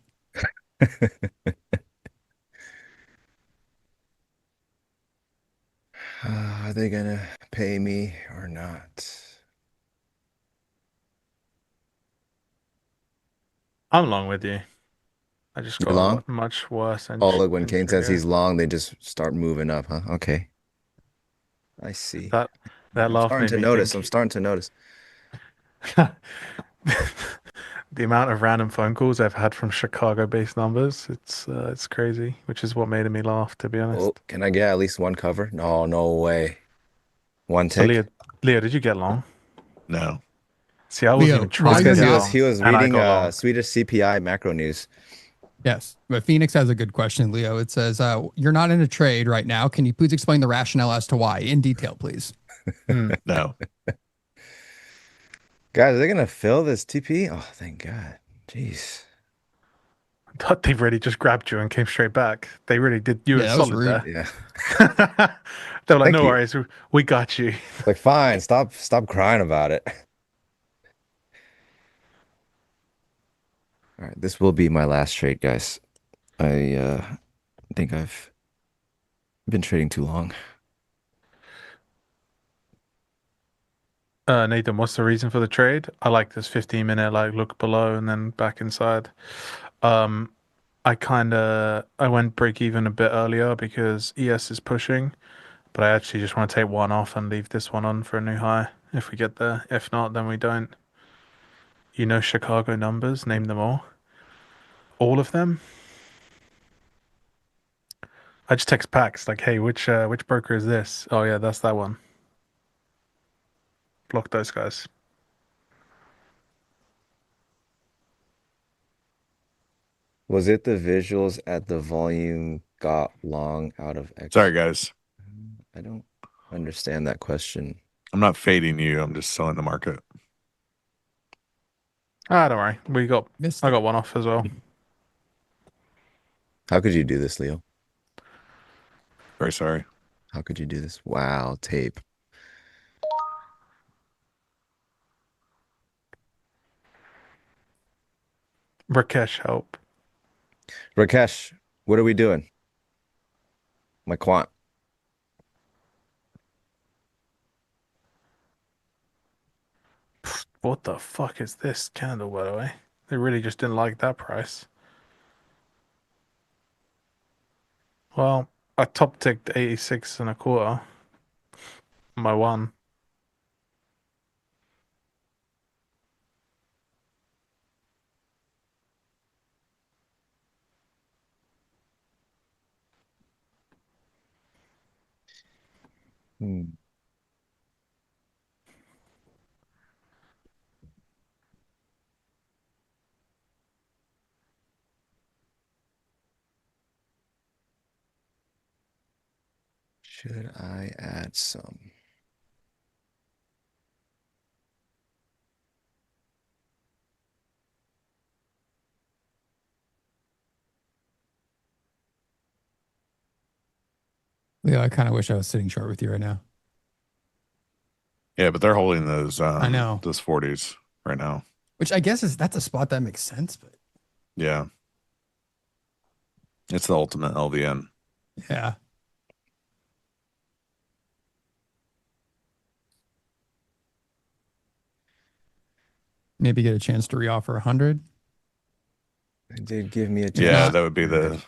Are they going to pay me or not? I'm along with you. I just You're got long? much worse. Oh, look, when Kane says he's long, they just start moving up, huh? Okay. I see. That I'm laugh starting made to me notice. think. I'm starting to notice. The amount of random phone calls I've had from Chicago-based numbers, it's crazy, which is what made me laugh, to be honest. Oh, can I get at least one cover? No, no way. One So tick? Leo, did you get long? No. See, I wasn't Leo, even trying why to Because get you're long, he was and I reading got long. Swedish CPI macro news. Yes, but Phoenix has a good question, Leo. It says, you're not in a trade right now. Can you please explain the rationale as to why in detail, please? No. Guys, are they gonna fill this TP? Oh, thank God. Jeez. I thought they really just grabbed you and came straight back. They really did you Yeah, a that was solid rude. there. Yeah. They were like, Thank no you. worries, we got you. Like, fine, stop crying about it. All right, this will be my last trade, guys. I think I've been trading too long. Nathan, what's the reason for the trade? I like this 15-minute like look below and then back inside. I went break even a bit earlier because ES is pushing, but I actually just want to take one off and leave this one on for a new high if we get there. If not, then we don't. You know Chicago numbers, name them all. All of them? I just text Pax like, hey, which broker is this? Oh yeah, that's that one. Block those guys. Was it the visuals at the volume got long out of X? Sorry, guys. I don't understand that question. I'm not fading you. I'm just selling the market. Ah, don't worry. Missed I it. got one off as well. How could you do this, Leo? Very sorry. How could you do this? Wow, tape. Rakesh, help. Rakesh, what are we doing? My quant. What the fuck is this candle, by the way? They really just didn't like that price. Well, I top ticked 86 and a quarter. My one. Should I add some? Leo, I kind of wish I was sitting short with you right now. Yeah, but they're holding those I know. those 40s right now. Which I guess that's a spot that makes sense, but Yeah. It's the ultimate LVN. yeah. Maybe get a chance to reoffer 100. It did give me a chance. Yeah, not- that would be the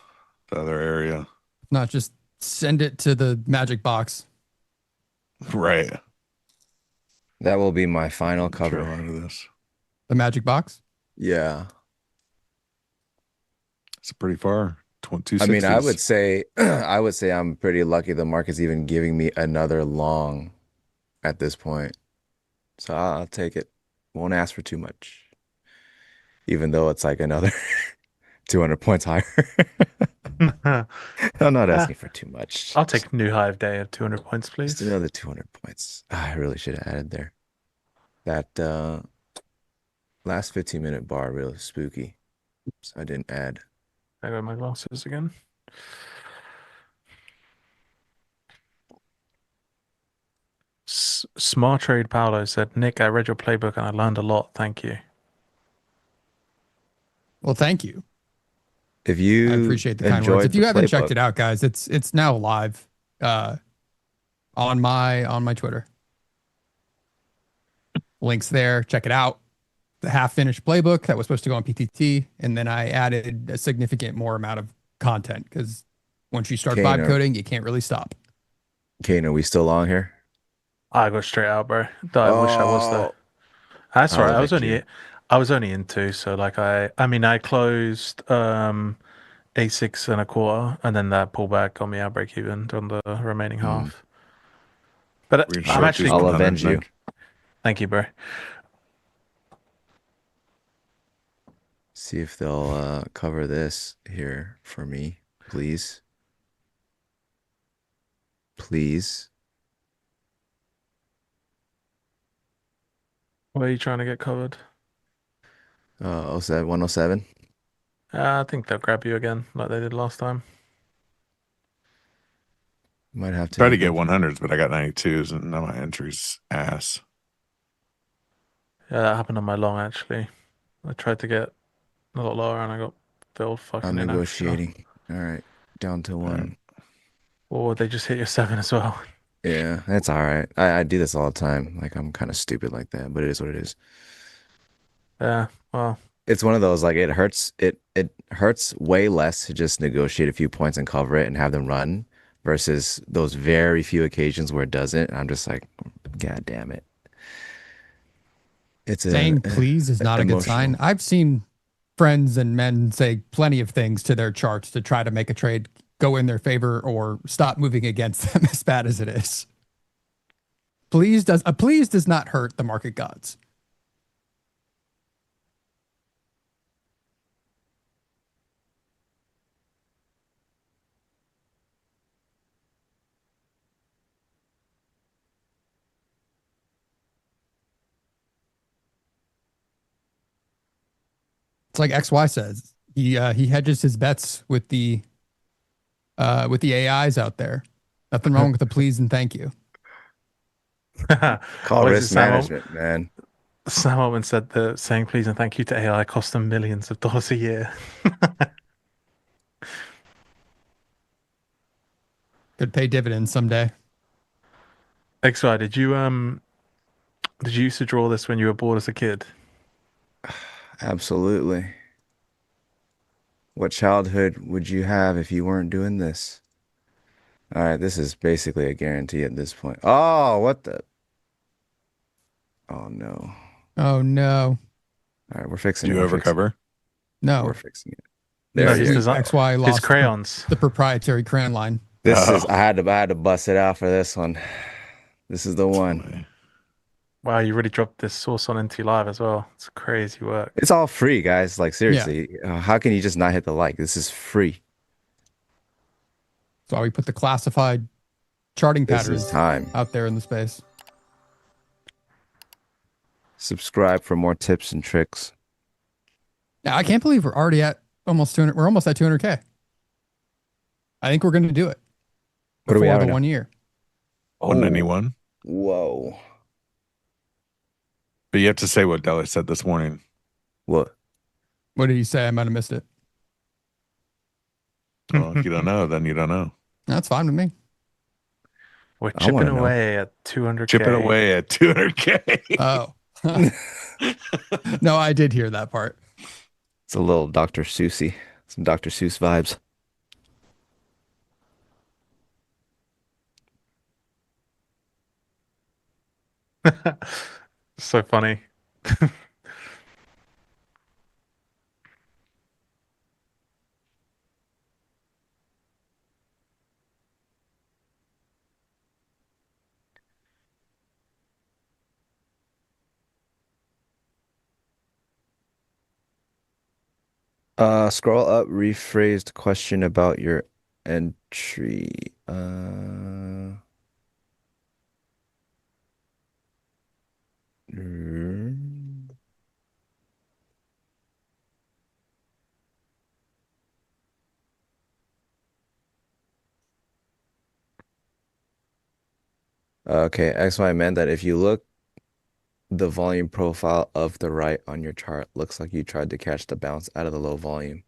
other area. If not, just send it to the magic box. Right. That will be my final Try cover. out of this. The magic box? Yeah. It's pretty far. 260s. I mean, I would say I'm pretty lucky the market's even giving me another long at this point. So I'll take it. Won't ask for too much. Even though it's like another 200 points higher. I'm not asking for too much. I'll take a new high of day of 200 points, please. Just another 200 points. I really should have added there. That last 15-minute bar really spooky. So I didn't add. I got my glasses again. Smart Trade Paolo said, Nick, I read your playbook and I learned a lot. Thank you. Well, thank you. If you I appreciate the kind words. If you haven't checked it out, guys, it's now live on my Twitter. Links there. Check it out. The half-finished playbook that was supposed to go on PTT, and then I added a significant more amount of content because once you start vibe coding, you can't really stop. Kane, are we still on here? I got straight out, bro. I wish I was though. That's right. I was only in two, so like I closed 8.6 and a quarter, and then that pullback got me out break even on the remaining half. But I'm actually I'll avenge you. Thank you, bro. See if they'll cover this here for me, please. Please. Where are you trying to get covered? 107. I think they'll grab you again, like they did last time. Might have to try to get 100s, but I got 92s, and now my entry's ass. Yeah, that happened on my long actually. I tried to get a lot lower, and I got filled fucking. I'm negotiating. All right, down to 1. Or they just hit your 7 as well. Yeah, that's all right. I do this all the time. Like I'm kind of stupid like that, but it is what it is. Yeah, well, it's one of those like it hurts. It hurts way less to just negotiate a few points and cover it and have them run versus those very few occasions where it doesn't. I'm just like, God damn it. It's saying please is not a good sign. I've seen friends and men say plenty of things to their charts to try to make a trade go in their favor or stop moving against them as bad as it is. Please does not hurt the market gods. It's like XY says. He hedges his bets with the AIs out there. Nothing wrong with the please and thank you. Call risk management, man. Sam Altman said that saying please and thank you to AI cost them millions of dollars a year. Could pay dividends someday. XY, did you used to draw this when you were bored as a kid? Absolutely. What childhood would you have if you weren't doing this? All right, this is basically a guarantee at this point. Oh, what the? Oh, no. Oh, no. All right, we're fixing it. Do you ever cover? No. We're fixing it. There it is. XY lost his crayons. The proprietary crayon line. This is, I had to bust it out for this one. This is the one. Wow, you really dropped this source on NT Live as well. It's crazy work. It's all free, guys. Like, seriously, how can you just not hit the like? This is free. That's why we put the classified charting patterns time out there in the space. Subscribe for more tips and tricks. Now, I can't believe we're already at almost 200. We're almost at 200K. I think we're going to do it. What are we at right 1 year? 191. Whoa. But you have to say what Deli said this morning. What? What did he say? I might have missed it. Well, if you don't know, then you don't know. That's fine with me. We're chipping away at 200K. Chipping away at 200K. Oh. No, I did hear that part. It's a little Dr. Seussy. Some Dr. Seuss vibes. So funny. Scroll up, rephrased question about your entry. Mm, Okay, XY meant that if you look, the volume profile of the right on your chart looks like you tried to catch the bounce out of the low volume.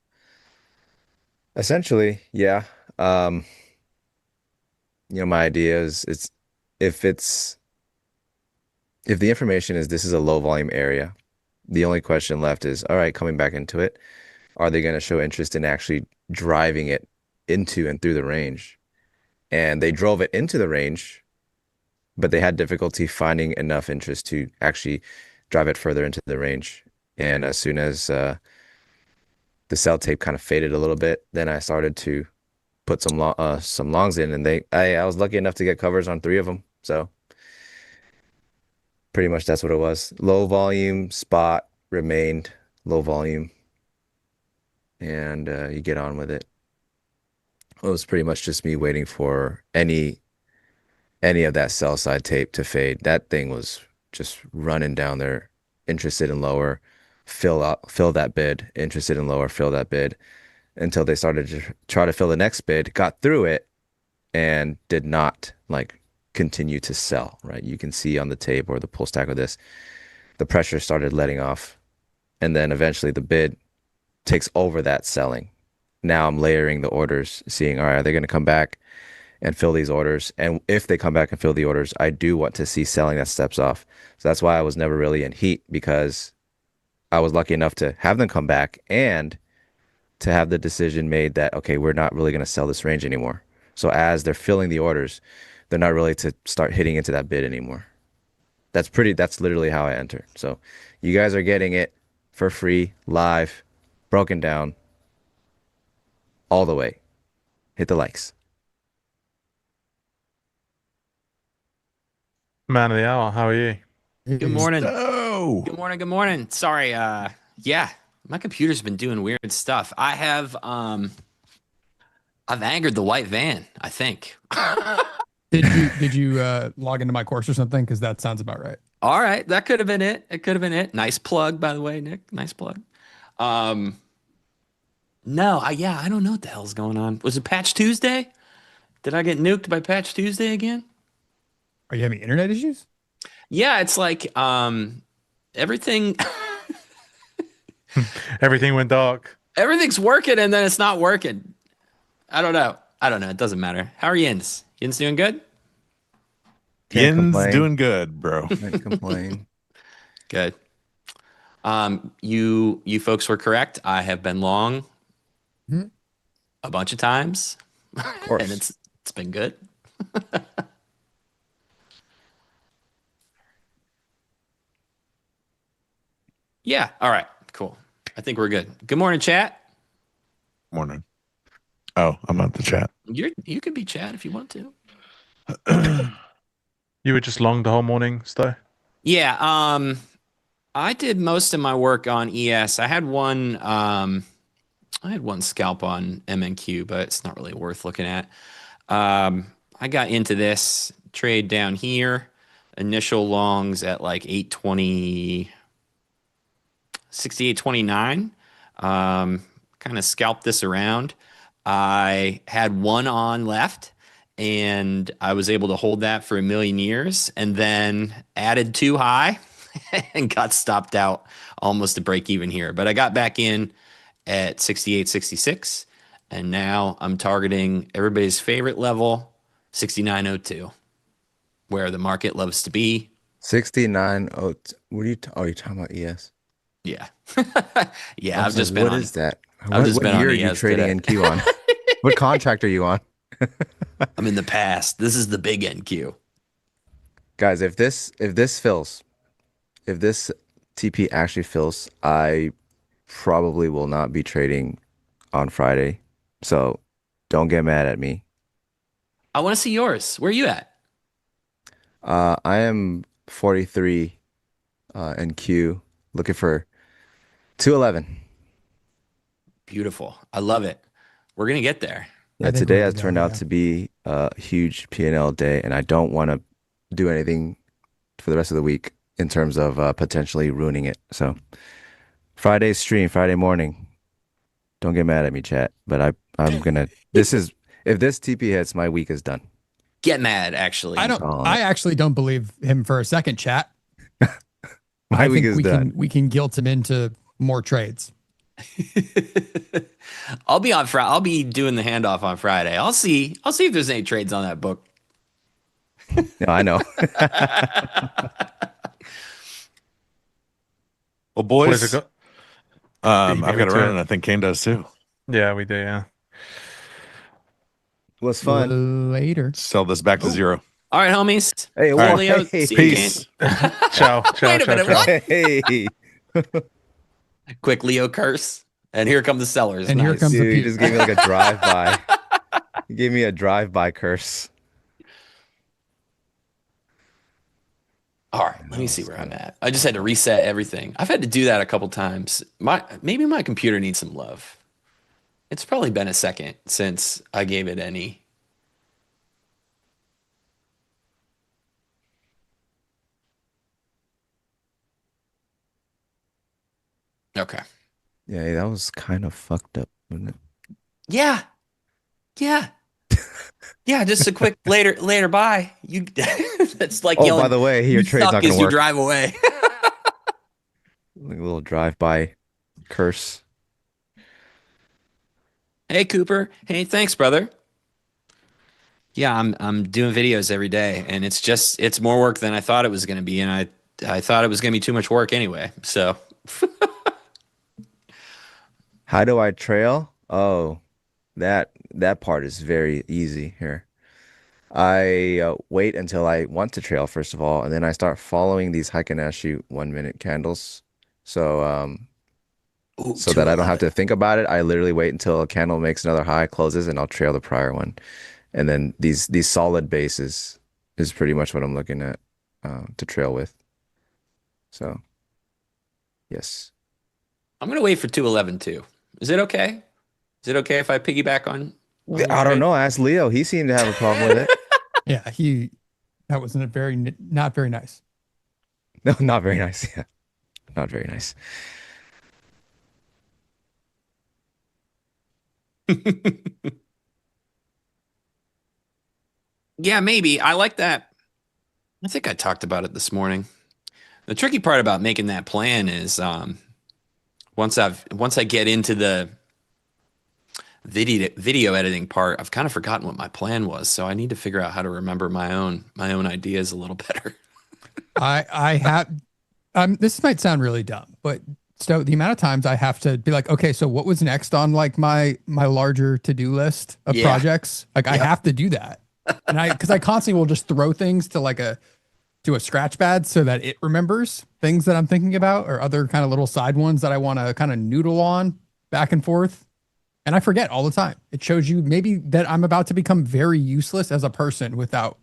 Essentially, yeah. Um, my idea is if it's if the information is this is a low volume area, the only question left is, all right, coming back into it, are they going to show interest in actually driving it into and through the range? And they drove it into the range, but they had difficulty finding enough interest to actually drive it further into the range. And as soon as the sell tape kind of faded a little bit, then I started to put some longs in, and I was lucky enough to get covers on 3 of them. So pretty much that's what it was. Low volume spot remained low volume, and you get on with it. It was pretty much just me waiting for any of that sell side tape to fade. That thing was just running down there, interested in lower, fill that bid, interested in lower, fill that bid, until they started to try to fill the next bid, got through it, and did not continue to sell, right? You can see on the tape or the pull stack of this, the pressure started letting off, and then eventually the bid takes over that selling. Now I'm layering the orders, seeing, all right, are they going to come back and fill these orders? And if they come back and fill the orders, I do want to see selling that steps off. So that's why I was never really in heat, because I was lucky enough to have them come back and to have the decision made that, okay, we're not really going to sell this range anymore. So as they're filling the orders, they're not really to start hitting into that bid anymore. That's literally how I entered. So you guys are getting it for free, live, broken down, all the way. Hit the likes. Man of the hour, how are you? Good morning. Oh, Good morning. Good morning. Sorry. Yeah, my computer's been doing weird stuff. I've angered the white van, I think. Did you log into my course or something? Because that sounds about right. All right, that could have been it. It could have been it. Nice plug, by the way, Nick. Nice plug. No, I don't know what the hell's going on. Was it Patch Tuesday? Did I get nuked by Patch Tuesday again? Are you having internet issues? Yeah, it's like everything Everything went dark. everything's working and then it's not working. I don't know. It doesn't matter. How are Yins? Yins doing good? Can't Yin's complain. doing good, bro. Can't complain. Good. You folks were correct. I have been long a bunch of times. Of course. And it's been good. Yeah. All right. Cool. I think we're good. Good morning, chat. Morning. Oh, I'm at the chat. You can be chat if you want to. You were just long the whole morning, Stowe? Yeah. I did most of my work on ES. I had one scalp on MNQ, but it's not really worth looking at. I got into this trade down here. Initial longs at like 820, 68.29. Kind of scalped this around. I had one on left, and I was able to hold that for a million years, and then added too high and got stopped out almost to break even here. But I got back in at 68.66, and now I'm targeting everybody's favorite level, 69.02, where the market loves to be. 69. Oh, what are you? You're talking about ES? Yeah. Yeah, I've just been What on. is that? I've just What been on year are you ES trading today. NQ on? What contract are you on? I'm in the past. This is the big NQ. Guys, if this fills, if this TP actually fills, I probably will not be trading on Friday. So don't get mad at me. I want to see yours. Where are you at? I am 43 NQ, looking for 211. Beautiful. I love it. We're going to get there. Yeah, today has turned out to be a huge P&L day, and I don't want to do anything for the rest of the week in terms of potentially ruining it. So Friday's stream, Friday morning. Don't get mad at me, chat. But I'm gonna. If this TP hits, my week is done. Get mad, actually. I actually don't believe him for a second, chat. My week is done. We can guilt him into more trades. I'll be on Friday. I'll be doing the handoff on Friday. I'll see if there's any trades on that book. No, I know. Well, boys, Where's it go? I've got to run, and I think Kane does too. Yeah, we do. Yeah. Was fun. Later. Sell this back to zero. All right, homies. Hey, All right, well, Leo. hey, See you, peace. Ciao. Wait a minute. What? Hey, Quick Leo curse. And here come the sellers. And here Nice. comes dude, the you just gave me like a drive-by. You gave me a drive-by curse. All right, let me see where I'm at. I just had to reset everything. I've had to do that a couple times. Maybe my computer needs some love. It's probably been a second since I gave it any. Okay. Yeah, that was kind of fucked up, wasn't it? Yeah. Yeah, just a quick later bye. You that's like Oh, yelling, by the way, your "You trade's suck," not as gonna you work. drive away. Like a little drive-by curse. Hey Cooper. Hey, thanks, brother. Yeah, I'm doing videos every day, and it's more work than I thought it was going to be, and I thought it was going to be too much work anyway. So How do I trail? Oh, that part is very easy here. I wait until I want to trail, first of all, and then I start following these Heikin-Ashi 1-minute candles. So so that I don't have to think about it. I literally wait until a candle makes another high, closes, and I'll trail the prior one. And then these solid bases is pretty much what I'm looking at to trail with. So yes. I'm going to wait for 211 too. Is it okay? Is it okay if I piggyback on I don't know. Ask Leo. He seemed to have a problem with it. Yeah, that was not very nice. No, not very nice. Yeah, not very nice. Yeah, maybe. I like that. I think I talked about it this morning. The tricky part about making that plan is once I get into the video editing part, I've kind of forgotten what my plan was. So I need to figure out how to remember my own ideas a little better. I have this might sound really dumb, but Stowe, the amount of times I have to be like, okay, so what was next on like my larger to-do list of projects? Like I have to do that. And because I constantly will just throw things to a scratch pad so that it remembers things that I'm thinking about or other kind of little side ones that I want to kind of noodle on back and forth. And I forget all the time. It shows you maybe that I'm about to become very useless as a person without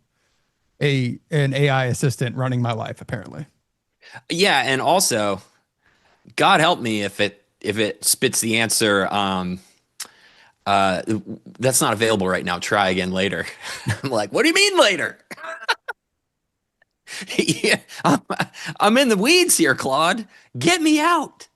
an AI assistant running my life, apparently. Yeah, and also, God help me if it spits the answer. That's not available right now. Try again later. I'm like, what do you mean later? Yeah, I'm in the weeds here, Claude. Get me out.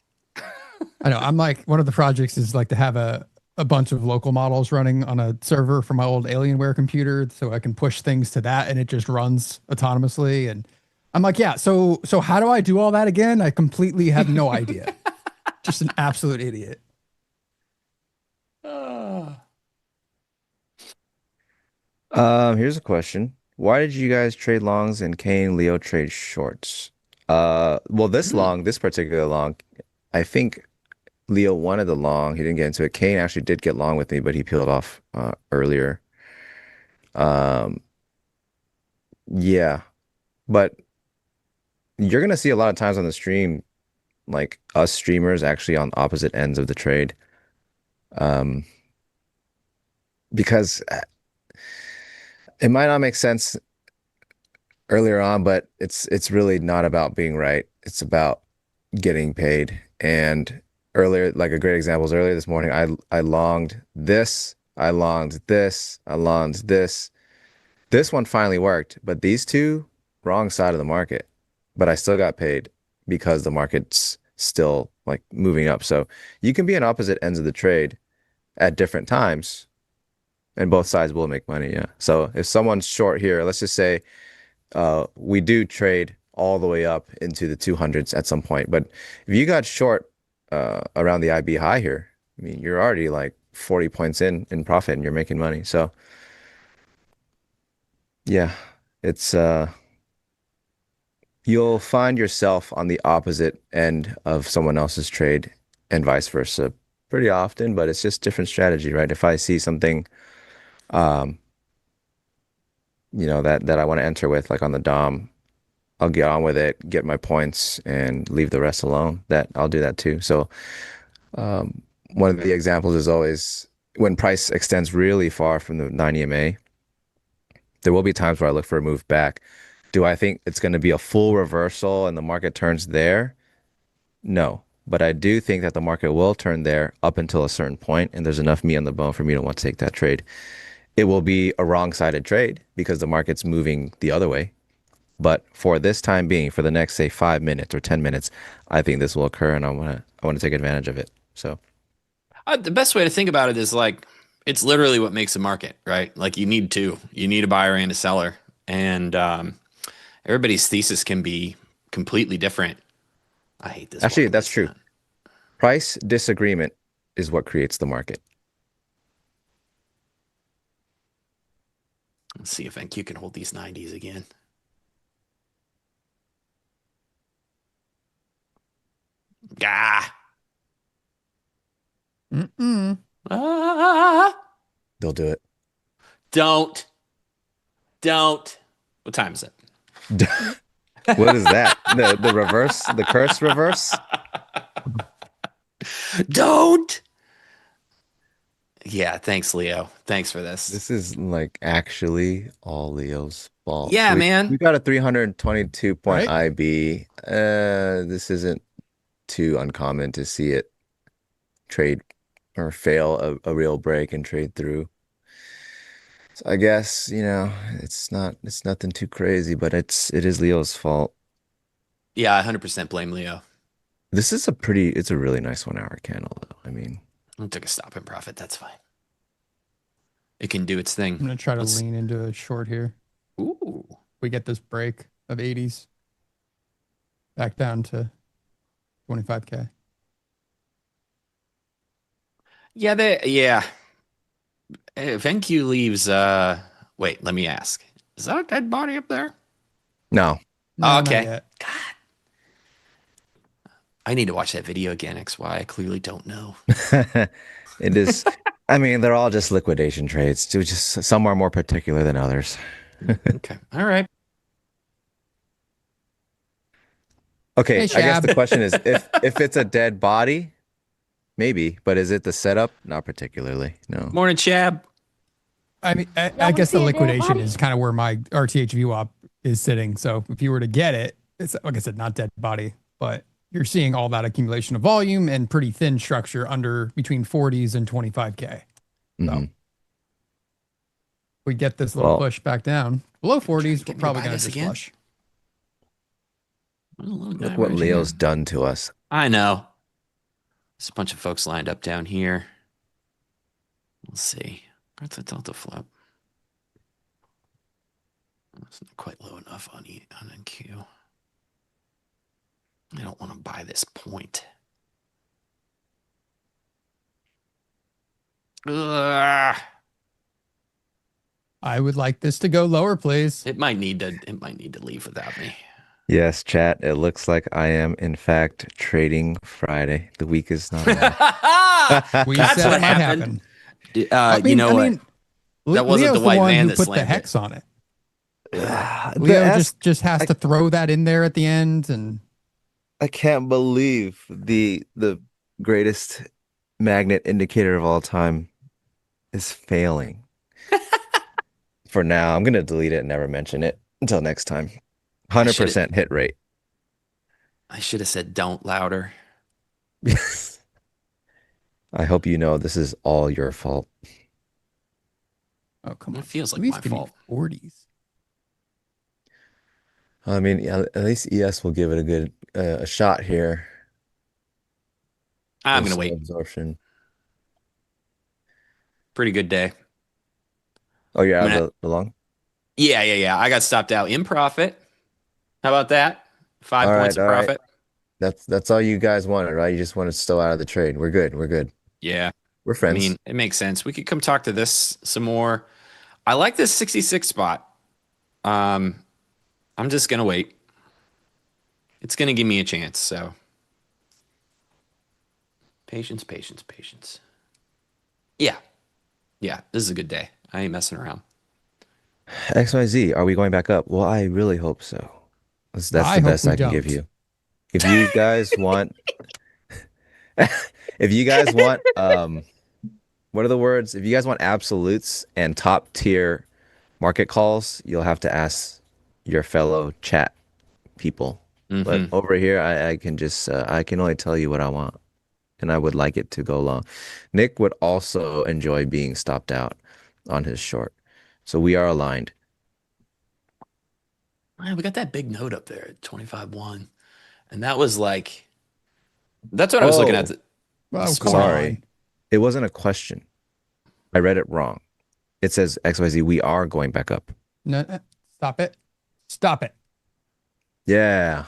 I know. I'm like, one of the projects is like to have a bunch of local models running on a server from my old Alienware computer so I can push things to that and it just runs autonomously. And I'm like, yeah, so how do I do all that again? I completely have no idea. Just an absolute idiot. Here's a question. Why did you guys trade longs and Kane Leo trade shorts? Well, this particular long, I think Leo wanted the long. He didn't get into it. Kane actually did get long with me, but he peeled off earlier. Yeah, but you're gonna see a lot of times on the stream, like us streamers actually on opposite ends of the trade. Because it might not make sense earlier on, but it's really not about being right. It's about getting paid. And earlier, like a great example is earlier this morning, I longed this, I longed this, I longed this. This one finally worked, but these two, wrong side of the market. But I still got paid because the market's still like moving up. So you can be on opposite ends of the trade at different times, and both sides will make money. Yeah. So if someone's short here, let's just say we do trade all the way up into the 200s at some point. But if you got short around the IB high here, I mean, you're already like 40 points in profit and you're making money. So yeah, it's you'll find yourself on the opposite end of someone else's trade and vice versa pretty often, but it's just different strategy, right? If I see something that I want to enter with, like on the DOM, I'll get on with it, get my points, and leave the rest alone. I'll do that too. So one of the examples is always when price extends really far from the 9 EMA, there will be times where I look for a move back. Do I think it's going to be a full reversal and the market turns there? No. But I do think that the market will turn there up until a certain point, and there's enough meat on the bone for me to want to take that trade. It will be a wrong-sided trade because the market's moving the other way. But for this time being, for the next, say, 5 minutes or 10 minutes, I think this will occur, and I want to take advantage of it. So the best way to think about it is like it's literally what makes a market, right? Like you need two. You need a buyer and a seller, and everybody's thesis can be completely different. I hate this. Actually, that's true. Price disagreement is what creates the market. Let's see if NQ can hold these 90s again. Ah. Ah. They'll do it. Don't. What time is it? What is that? The reverse, the curse reverse? Don't. Yeah, thanks, Leo. Thanks for this. This is like actually all Leo's fault. Yeah, man. We got a 322 point Right? IB. This isn't too uncommon to see it trade or fail a real break and trade through. So I guess, it's nothing too crazy, but it is Leo's fault. Yeah, I 100% blame Leo. This is it's a really nice 1 hour candle though. I mean, I took a stop in profit. That's fine. It can do its thing. I'm gonna try to lean into a short here. Ooh. We get this break of 80s back down to 25K. Yeah. If NQ leaves, wait, let me ask. Is that a dead body up there? no. No, Okay. not yet. I need to watch that video again, XY. I clearly don't know. It is. I mean, they're all just liquidation trades. Just some are more particular than others. Okay. All right. Okay, Hey, I guess Shab. the question is if it's a dead body, maybe, but is it the setup? Not particularly. No. Morning, Chab. I mean, I wanna guess see the a dead liquidation body? is kind of where my RTH VWAP is sitting. So if you were to get it, it's like I said, not dead body, but you're seeing all that accumulation of volume and pretty thin structure under between 40s and 25K. So Mhm. we get this little Well- push back down below 40s. Get We're me to probably buy going to this just again? flush. Look what Leo's done to us. I know. There's a bunch of folks lined up down here. Let's see. Where's the delta flip? It's not quite low enough on NQ. I don't want to buy this point. Ugh. I would like this to go lower, please. It might need to leave without me. Yes, chat. It looks like I am, in fact, trading Friday. The week is not over. We That's said what it might happened. happen. You know what? That wasn't Leo's the white one man who that put the slammed hex it. on it. The Leo S- just has to throw that in there at the end, and I can't believe the greatest magnet indicator of all time is failing. For now, I'm gonna delete it and never mention it until next time. 100% hit rate. I should have said don't louder. I hope you know this is all your fault. Oh, come on. It feels like At least my give me fault. 40s. I mean, at least ES will give it a good a shot here. I'm With gonna some wait. absorption. Pretty good day. Oh, you're I'm out gonna, of the long? yeah. I got stopped out in profit. How about that? 5 points of All right. profit. That's all you guys wanted, right? You just wanted Stowe out of the trade. We're good. We're good. Yeah. We're I friends. mean, it makes sense. We could come talk to this some more. I like this 66 spot. I'm just gonna wait. It's gonna give me a chance. So patience. Yeah. This is a good day. I ain't messing around. XYZ, are we going back up? Well, I really hope so. That's I the hope best we I can give don't. you. If you guys want, if you guys want, what are the words? If you guys want absolutes and top tier market calls, you'll have to ask your fellow chat people. But over here, I can just, I can only tell you what I want. And I would like it to go long. Nick would also enjoy being stopped out on his short. So we are aligned. Man, we got that big note up there at 25-1. And that was like, that's what I was looking at. Oh, come Sorry. on. It wasn't a question. I read it wrong. It says XYZ, we are going back up. No, stop it. Stop it. Yeah.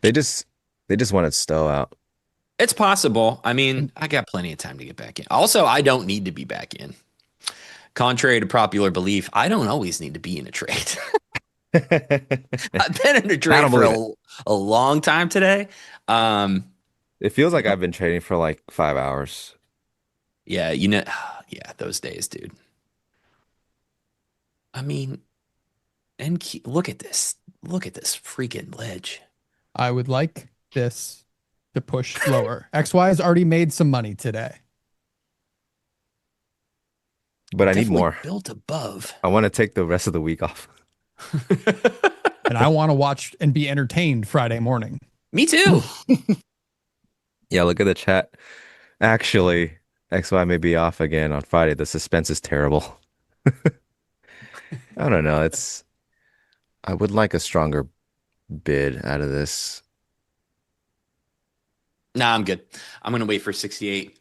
They just wanted Stowe out. It's possible. I mean, I got plenty of time to get back in. Also, I don't need to be back in. Contrary to popular belief, I don't always need to be in a trade. I've been in a trade for a long time today. It feels like I've been trading for like 5 hours. Yeah, yeah, those days, dude. I mean, look at this. Look at this freaking ledge. I would like this to push lower. XY has already made some money today. But I need more. Built above. I want to take the rest of the week off. And I want to watch and be entertained Friday morning. Me too. Yeah, look at the chat. Actually, XY may be off again on Friday. The suspense is terrible. I don't know. I would like a stronger bid out of this. Nah, I'm good. I'm going to wait for 68.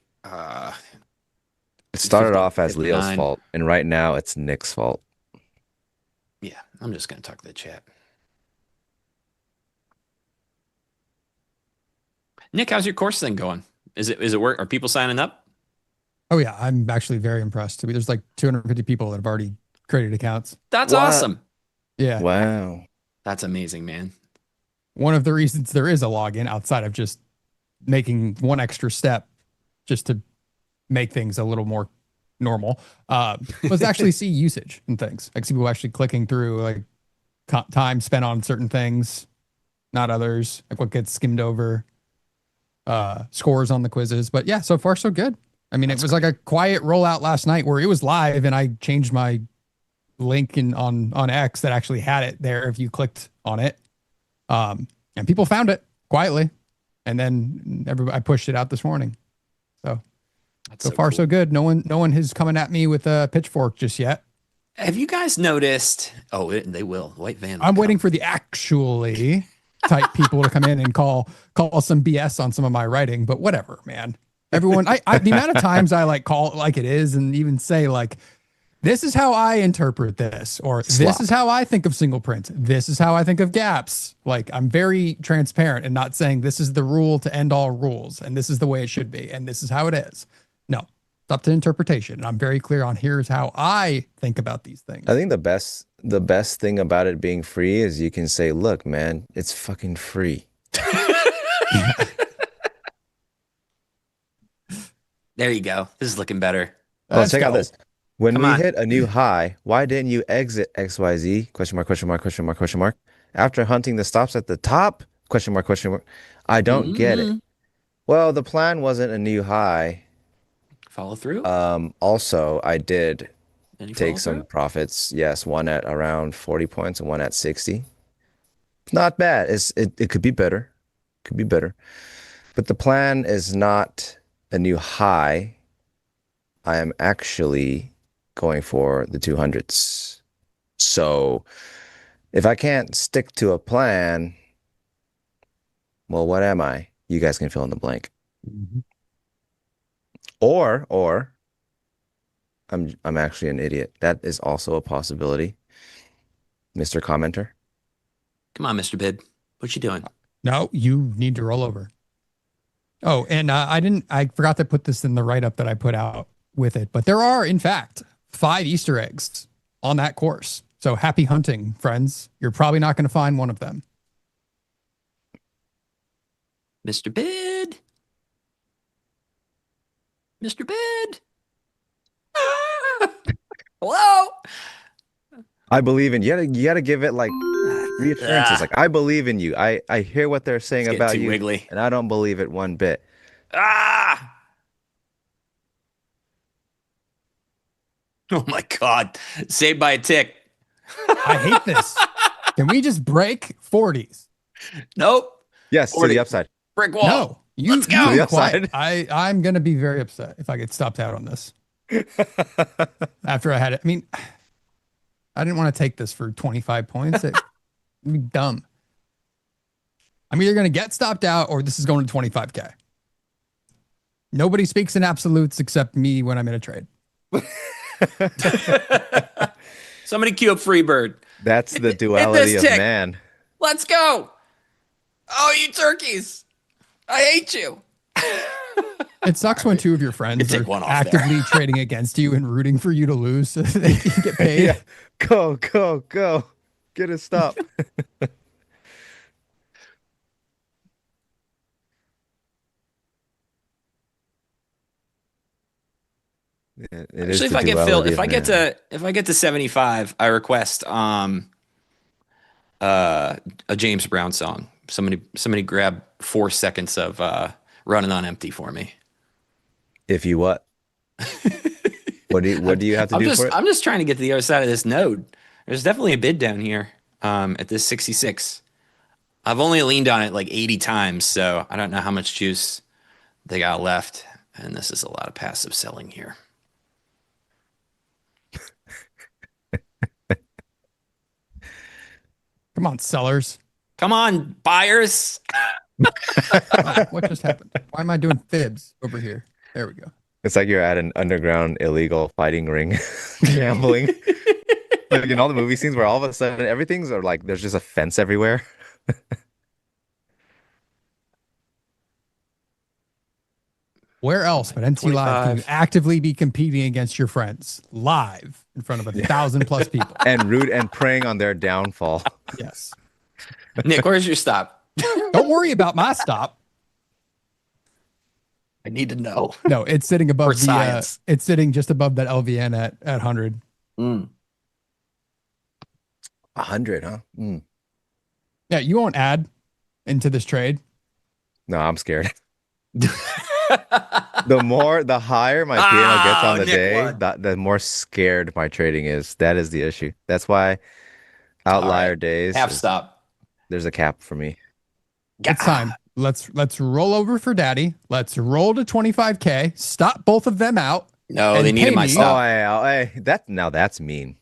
It started 50, off as 59. Leo's fault, and right now it's Nick's fault. Yeah, I'm just going to talk to the chat. Nick, how's your course thing going? Is it work? Are people signing up? Oh yeah, I'm actually very impressed. There's like 250 people that have already created accounts. That's awesome. Yeah. Wow. That's amazing, man. One of the reasons there is a login outside of just making one extra step just to make things a little more normal was to actually see usage and things. Like see people actually clicking through like time spent on certain things, not others, like what gets skimmed over, scores on the quizzes. But yeah, so far so good. I mean, it was like a quiet rollout last night where it was live and I changed my link on X that actually had it there if you clicked on it. And people found it quietly. And then I pushed it out this morning. So so far cool. so good. No one has coming at me with a pitchfork just yet. Have you guys noticed? Oh, they will. White van. I'm waiting for the actually type people to come in and call some BS on some of my writing, but whatever, man. Everyone, I the amount of times I like call it like it is and even say like, this is how I interpret this, or this is how I think of single print. This is how I think of gaps. Like I'm very transparent and not saying this is the rule to end all rules and this is the way it should be and this is how it is. No, it's up to interpretation. And I'm very clear on here's how I think about these things. I think the best thing about it being free is you can say, look, man, it's fucking free. There you go. This is looking better. Well, check out this. When Come we on. hit a new high, why didn't you exit XYZ? Question mark, question mark, question mark, question mark. After hunting the stops at the top? Question mark, question mark. I don't get it. Well, the plan wasn't a new high. Follow through? Also, I did Any take some follow-through? profits. Yes, one at around 40 points and one at 60. Not bad. It could be better. Could be better. But the plan is not a new high. I am actually going for the 200s. So if I can't stick to a plan, well, what am I? You guys can fill in the blank. Mhm. Or I'm actually an idiot. That is also a possibility. Mr. Commenter. Come on, Mr. Bid. What you doing? No, you need to roll over. Oh, and I forgot to put this in the write-up that I put out with it, but there are, in fact, 5 Easter eggs on that course. So happy hunting, friends. You're probably not going to find one of them. Mr. Bid. Mr. Bid. Hello. I believe in you. You gotta give it like reassurances. Like, I believe in you. I hear what they're saying It's getting about too you, wiggly. and I don't believe it one bit. Ah! Oh my God. Saved by a tick. I hate this. Can we just break 40s? Nope. Yes, to 40. the upside. Brick wall. No. Let's go. You To the be quiet. upside. I'm going to be very upset if I get stopped out on this. After I had it. I mean, I didn't want to take this for 25 points. It'd be dumb. I'm either going to get stopped out or this is going to 25K. Nobody speaks in absolutes except me when I'm in a trade. Somebody cue up Freebird. That's the duality of tick. man. Let's go. Oh, you turkeys. I hate you. It sucks when 2 of your friends take are one off actively trading against you and rooting for you to lose so they can get paid. Yeah. Go. Get a stop. It is Actually, if the I get filled, duality if of I get man. to if I get to 75, I request a James Brown song. Somebody grab 4 seconds of Running on Empty for me. If you what? What do you have to do for it? I'm just trying to get to the other side of this node. There's definitely a bid down here at this 66. I've only leaned on it like 80 times, so I don't know how much juice they got left. And this is a lot of passive selling here. Come on, sellers. Come on, buyers. What just happened? Why am I doing fibs over here? There we go. It's like you're at an underground illegal fighting ring, gambling. Like in all the movie scenes where all of a sudden everything's are like there's just a fence everywhere. Where else but NT Live can you 25. actively be competing against your friends live in front of 1,000+ people? And root and preying on their downfall. Yes. Nick, where's your stop? Don't worry about my stop. I need to know. No, it's sitting above For the. science. It's sitting just above that LVN at 100. 100, huh? Yeah, you won't add into this trade. No, I'm scared. The higher my P&L gets on the Nick day, won. the more scared my trading is. That is the issue. That's why outlier days. Half stop. There's a cap for me. It's time. Let's roll over for daddy. Let's roll to 25K. Stop both of them out. No, and they needed pay my me. stop. That's mean.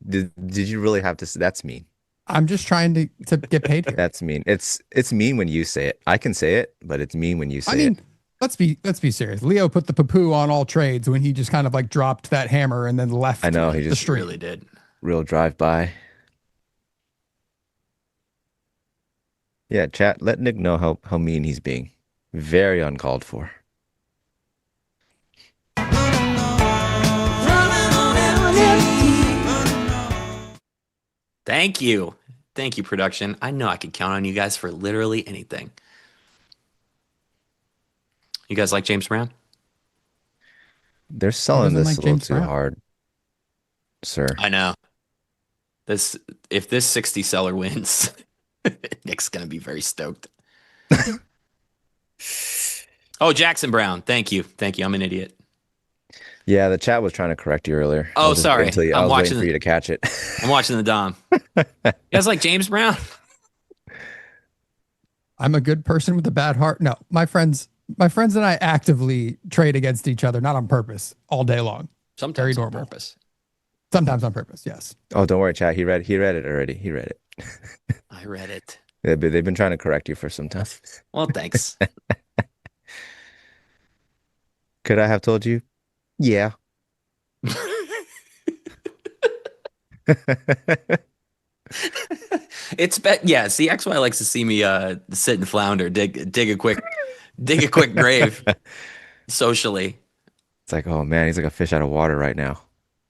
Did you really have to say that's mean? I'm just trying to get paid here. That's mean. It's mean when you say it. I can say it, but it's mean when you say I mean, it. let's be serious. Leo put the poo on all trades when he just kind of like dropped that hammer and then left. I know, he the just stream. Really did. Real drive by. Yeah, chat, let Nick know how mean he's being. Very uncalled for. Thank you. Thank you, production. I know I could count on you guys for literally anything. You guys like James Brown? They're selling doesn't this like a little James too Brown? hard, sir. I know. If this 60 seller wins, Nick's gonna be very stoked. Oh, Jackson Brown. Thank you. I'm an idiot. Yeah, the chat was trying to correct you earlier. Oh, I was just sorry. waiting I'm I was watching waiting for you to catch it. I'm watching the Dom. You guys like James Brown? I'm a good person with a bad heart. No, my friends and I actively trade against each other, not on purpose, all day long. Sometimes Very on normal. purpose. Sometimes on purpose, yes. Oh, don't worry, chat. He read it already. He read it. I read it. They've been trying to correct you for some time. Well, thanks. Could I have told you? Yeah. Yeah. See, XY likes to see me sit and flounder, dig a quick grave socially. It's like, oh man, he's like a fish out of water right now.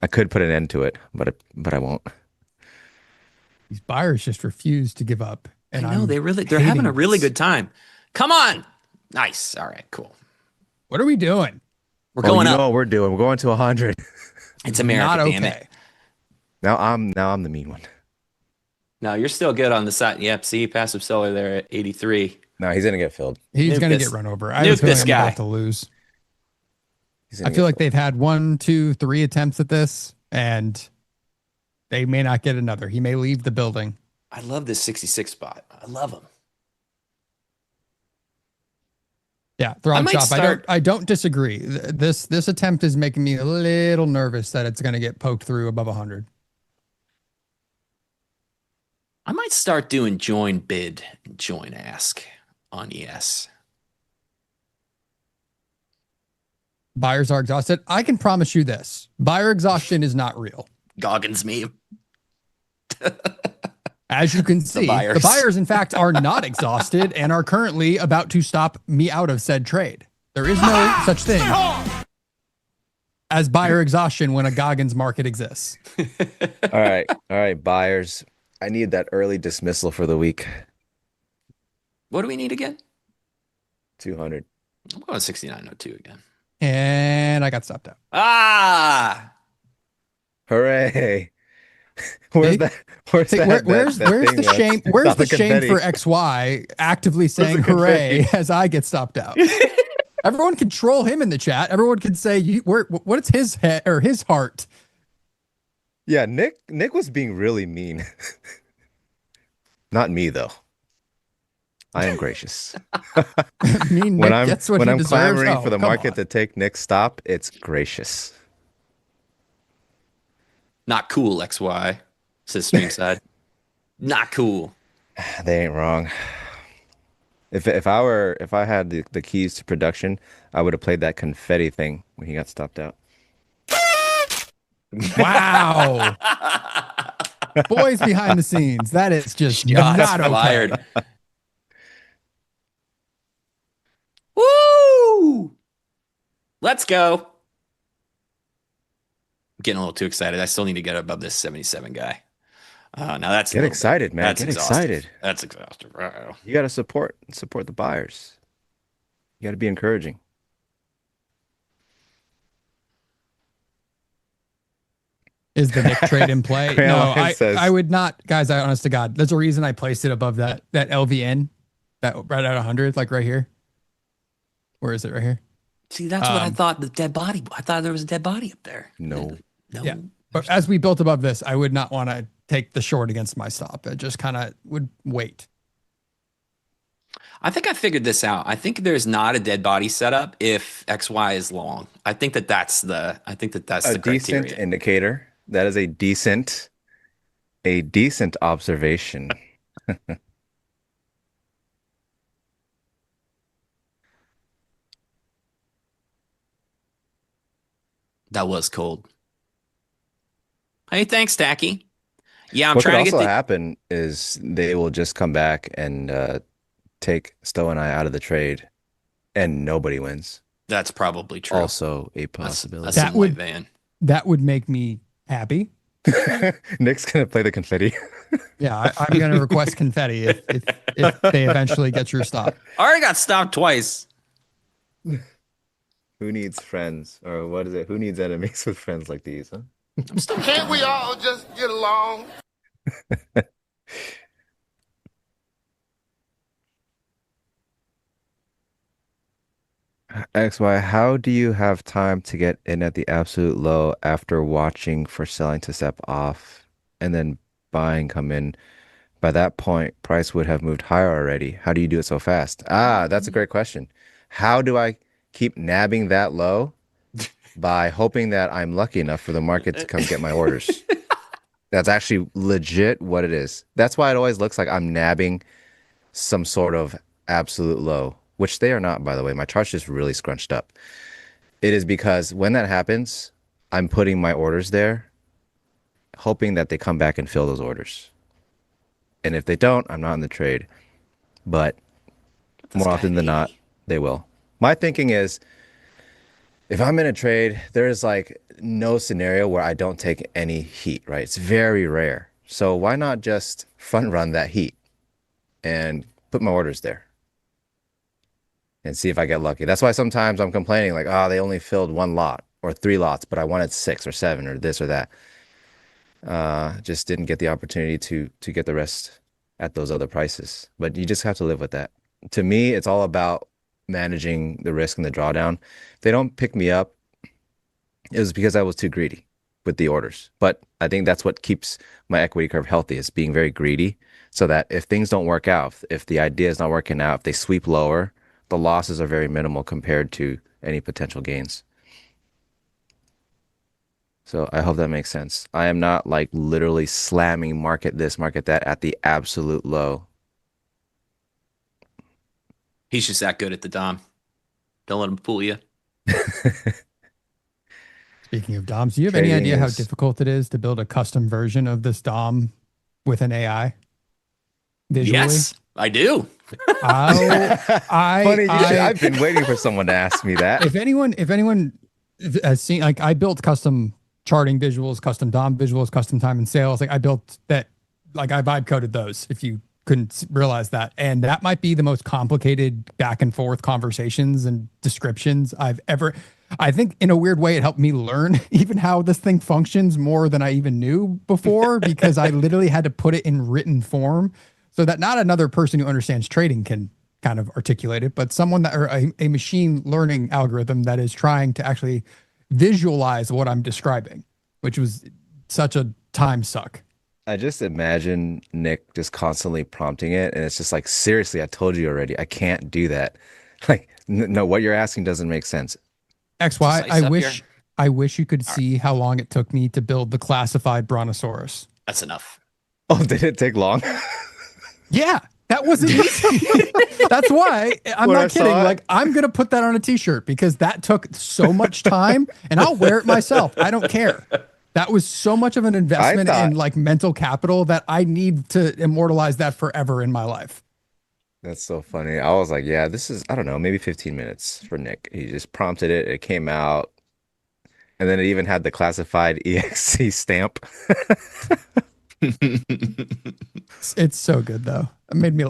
I could put an end to it, but I won't. These buyers just refuse to give up. And I know they're having a really good time. Come on. Nice. All right, cool. What are we doing? We're going you up. know what we're doing. We're going to 100. It's America, Not damn okay. it. Now I'm the mean one. No, you're still good on the side. Yep, see, passive seller there at 83. No, he's gonna get filled. He's Nuke going to this- get run over. I have a nuke feeling this I'm guy. about to lose. He's gonna I feel get like they've had 1, 2, 3 attempts at this, and they may not get another. He may leave the building. I love this 66 spot. I love him. Yeah, throw I on might chop. start- I don't disagree. This attempt is making me a little nervous that it's going to get poked through above 100. I might start doing join bid and join ask on ES. Buyers are exhausted. I can promise you this: buyer exhaustion is not real. Goggins meme. As you can see, the buyers, in fact, are not exhausted and are currently about to stop me out of said trade. There is no such thing as buyer exhaustion when a Goggins market exists. All right, buyers. I need that early dismissal for the week. What do we need again? 200. I'm going 69.02 again. And I got stopped out. Ah! Hooray! Where's that? Where's Hey, that? where's the shame? Where's the shame for XY actively saying hooray as I get stopped out? Everyone can troll him in the chat. Everyone can say, "What's his head or his heart?" Yeah, Nick was being really mean. Not me though. I am gracious. Nick when I'm gets what when he I'm deserves. clamoring Oh, for the come market on. to take Nick's stop, it's gracious. Not cool, XY, says stream side. Not cool. They ain't wrong. If I had the keys to production, I would have played that confetti thing when he got stopped out. Wow. Boys behind the scenes. That is just Shots not okay. fired. Woo! Let's go. I'm getting a little too excited. I still need to get above this 77 guy. Now that's Get excited, man. That's Get exhaustive. excited. That's exhaustive. You got to support the buyers. You got to be encouraging. Is the Nick trade in play? Graham No, Lyons says- I would not, guys. I honest to God, there's a reason I placed it above that LVN, that right at 100, like right here. Where is it? Right here. See, that's what I thought. The dead body. I thought there was a dead body up there. No. No. Yeah. But as we built above this, I would not want to take the short against my stop. I just kind of would wait. I think I figured this out. I think there's not a dead body setup if XY is long. I think that's the A criteria. decent indicator. That is a decent observation. That was cold. Hey, thanks, Tacky. Yeah, I'm What could trying to also get happen is they will just come back and take Stowe and I out of the trade, and nobody wins. That's probably true. Also a possibility. That would make me happy. Nick's gonna play the confetti. Yeah, I'm going to request confetti if they eventually get your stop. I already got stopped twice. Who needs friends, or what is it? Who needs enemies with friends like these? Huh? Can't we all just get along? XY, how do you have time to get in at the absolute low after watching for selling to step off and then buying come in By that point, price would have moved higher already. How do you do it so fast? Ah, that's a great question. How do I keep nabbing that low? By hoping that I'm lucky enough for the market to come get my orders. That's actually legit what it is. That's why it always looks like I'm nabbing some sort of absolute low, which they are not, by the way. My chart's just really scrunched up. It is because when that happens, I'm putting my orders there, hoping that they come back and fill those orders. And if they don't, I'm not in the trade. But more often than not, they will. My thinking is, if I'm in a trade, there is like no scenario where I don't take any heat, right? It's very rare. So why not just front run that heat and put my orders there and see if I get lucky? That's why sometimes I'm complaining like, oh, they only filled 1 lot or 3 lots, but I wanted 6 or 7 or this or that. Just didn't get the opportunity to get the rest at those other prices. But you just have to live with that. To me, it's all about managing the risk and the drawdown. If they don't pick me up, it was because I was too greedy with the orders. But I think that's what keeps my equity curve healthy, is being very greedy, so that if things don't work out, if the idea is not working out, if they sweep lower, the losses are very minimal compared to any potential gains. So I hope that makes sense. I am not like literally slamming market this, market that at the absolute low. He's just that good at the Dom. Don't let him fool you. Speaking of DOMs, do you have any idea how difficult it is to build a custom version of this DOM with an AI? Visually? Yes, I do. I've been waiting for someone to ask me that. If anyone has seen, like, I built custom charting visuals, custom DOM visuals, custom time and sales. Like, I built that, like, I vibe coded those, if you couldn't realize that. And that might be the most complicated back and forth conversations and descriptions I've ever. I think in a weird way, it helped me learn even how this thing functions more than I even knew before, because I literally had to put it in written form so that not another person who understands trading can kind of articulate it, but someone that, or a machine learning algorithm that is trying to actually visualize what I'm describing, which was such a time suck. I just imagine Nick just constantly prompting it, and it's just like, seriously, I told you already, I can't do that. Like, no, what you're asking doesn't make sense. XY, I wish you could see how long it took me to build the classified Brontosaurus. That's enough. Oh, did it take long? Yeah, that wasn't easy. That's why I'm not kidding. Like, I'm going to put that on a t-shirt because that took so much time, and I'll wear it myself. I don't care. That was so much of an investment in like mental capital that I need to immortalize that forever in my life. That's so funny. I was like, yeah, this is, I don't know, maybe 15 minutes for Nick. He just prompted it. It came out. And then it even had the classified EXE stamp. It's so good, though. It made me,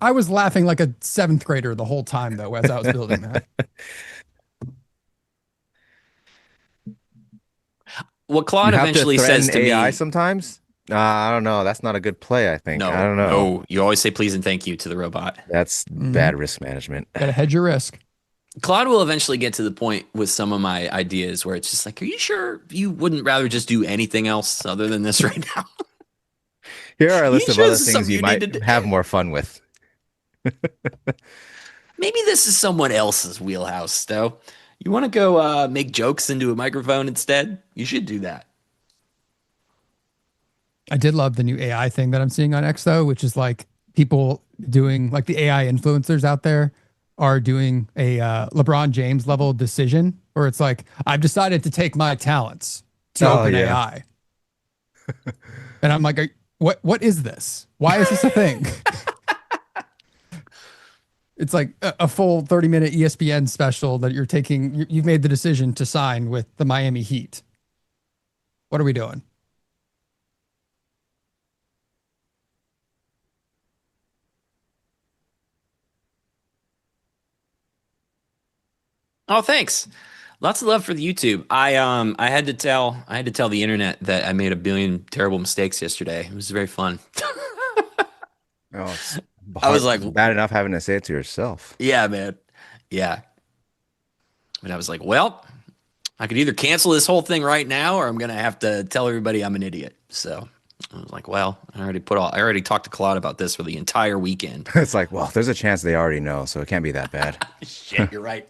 I was laughing like a 7th grader the whole time, though, as I was building that. What Claude eventually says to AI me sometimes. I don't know. That's not a good play, I think. No, I don't know. No, you always say please and thank you to the robot. That's bad risk management. Gotta hedge your risk. Claude will eventually get to the point with some of my ideas where it's just like, are you sure you wouldn't rather just do anything else other than this right now? Here are a list of other things you might have more fun with. Maybe this is someone else's wheelhouse, Stowe. You want to go make jokes into a microphone instead? You should do that. I did love the new AI thing that I'm seeing on X, though, which is like people doing, like, the AI influencers out there are doing a LeBron James level decision where it's like, I've decided to take my talents to OpenAI. And I'm like, what is this? Why is this a thing? It's like a full 30-minute ESPN special that you're taking. You've made the decision to sign with the Miami Heat. What are we doing? Oh, thanks. Lots of love for the YouTube. I had to tell the internet that I made a billion terrible mistakes yesterday. It was very fun. I was like, bad enough having to say it to yourself. Yeah, man. Yeah. And I was like, well, I could either cancel this whole thing right now or I'm going to have to tell everybody I'm an idiot. So I was like, well, I already talked to Claude about this for the entire weekend. It's like, well, there's a chance they already know, so it can't be that bad. Shit, you're right.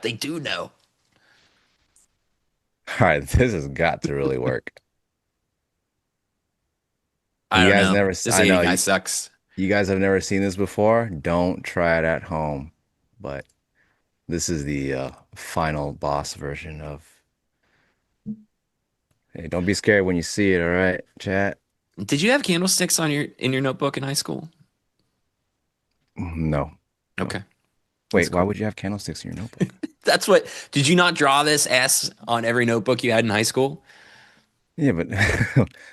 They do know. All right, this has got to really work. I You don't guys know. never. This I know guy you, sucks. you guys have never seen this before. Don't try it at home. But this is the final boss version of. Hey, don't be scared when you see it. All right, chat. Did you have candlesticks in your notebook in high school? No. Okay. Wait, why would you have candlesticks in your notebook? That's what. Did you not draw this S on every notebook you had in high school? Yeah, but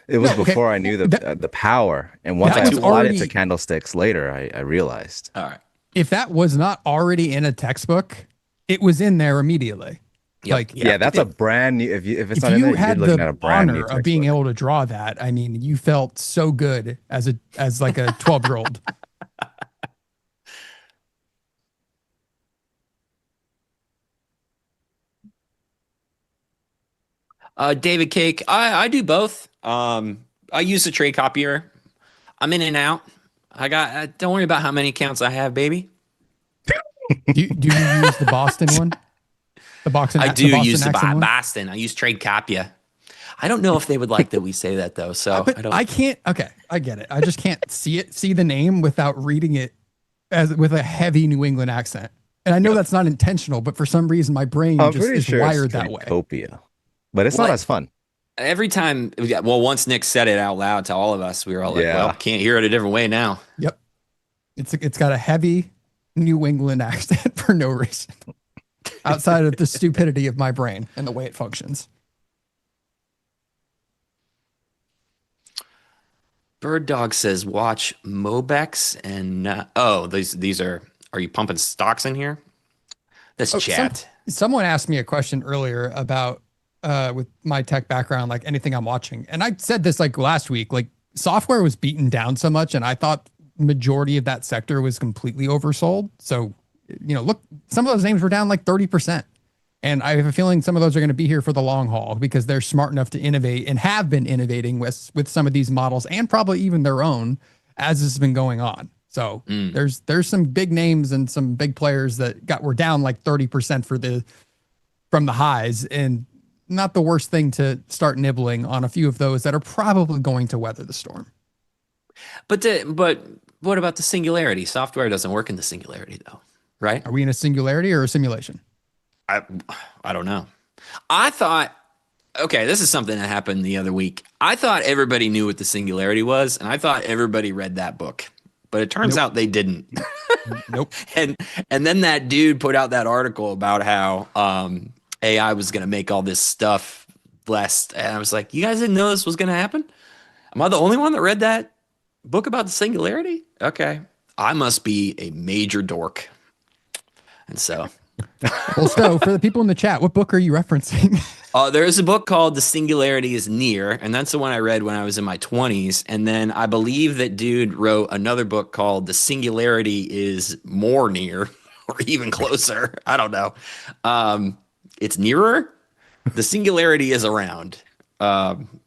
it was before I knew the power. And once I was applied it to already- candlesticks later, I realized. All right. If that was not already in a textbook, it was in there immediately. Yep. Like, Yeah, that's a brand new. If it's if not in there, you you're had looking at a the brand new honor of being textbook. able to draw that, I mean, you felt so good as like a 12-year-old. David Cake, I do both. I use the trade copier. I'm in and out. Don't worry about how many accounts I have, baby. Do you use the Boston one? The Boston. I do use the Boston one? Boston. I use trade copier. I don't know if they would like that we say that though. So But I don't. I can't. Okay, I get it. I just can't see the name without reading it as with a heavy New England accent. And I know that's not intentional, but for some reason my brain I'm just pretty is sure wired it's that way. Tradecopia, but it's not as fun. Every time, once Nick said it out loud to all of us, we were all like, Yeah. well, can't hear it a different way now. Yep. It's got a heavy New England accent for no reason. Outside of the stupidity of my brain and the way it functions. Bird Dog says, watch Mobex and these are you pumping stocks in here? That's chat. Someone asked me a question earlier about with my tech background, like anything I'm watching. And I said this like last week, like software was beaten down so much, and I thought majority of that sector was completely oversold. So, look, some of those names were down like 30%. And I have a feeling some of those are going to be here for the long haul because they're smart enough to innovate and have been innovating with some of these models and probably even their own as this has been going on. So there's some big names and some big players that were down like 30% from the highs, and not the worst thing to start nibbling on a few of those that are probably going to weather the storm. But what about the singularity? Software doesn't work in the singularity though, right? Are we in a singularity or a simulation? I don't know. I thought, okay, this is something that happened the other week. I thought everybody knew what the singularity was, and I thought everybody read that book. But it turns out they didn't. Nope. And then that dude put out that article about how AI was going to make all this stuff less. And I was like, you guys didn't know this was going to happen? Am I the only one that read that book about the singularity? Okay. I must be a major dork. And so... Well, Stowe, for the people in the chat, what book are you referencing? There is a book called The Singularity is Near, and that's the one I read when I was in my 20s. And then I believe that dude wrote another book called The Singularity is More Near, or even closer. I don't know. It's nearer. The singularity is around,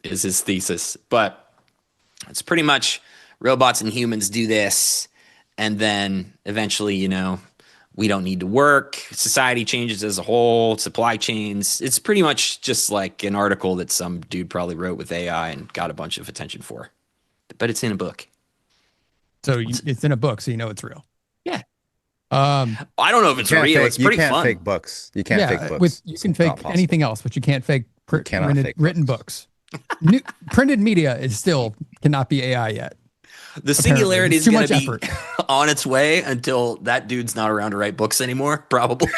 is his thesis. But it's pretty much robots and humans do this, and then eventually, we don't need to work. Society changes as a whole, supply chains. It's pretty much just like an article that some dude probably wrote with AI and got a bunch of attention for. But it's in a book. So it's in a book, so you know it's real. Yeah. I don't know if it's real. It's pretty You can't fun. fake books. You can't fake books. You can fake anything else, but you can't fake cannot fake written books. Printed media is still cannot be AI yet. The singularity is going to be effort. on its way until that dude's not around to write books anymore, probably.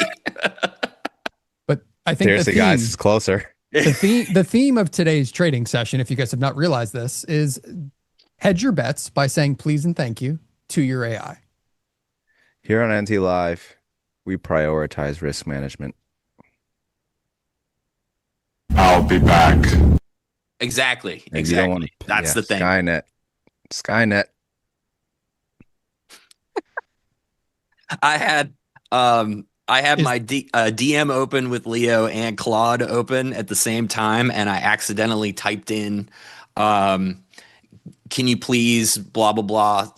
But I think seriously, guys, it's closer. The theme of today's trading session, if you guys have not realized this, is hedge your bets by saying please and thank you to your AI. Here on NT Live, we prioritize risk management. I'll be back. Exactly. And you don't want That's the thing. Skynet. I had my DM open with Leo and Claude open at the same time, and I accidentally typed in Can you please blah, blah, blah,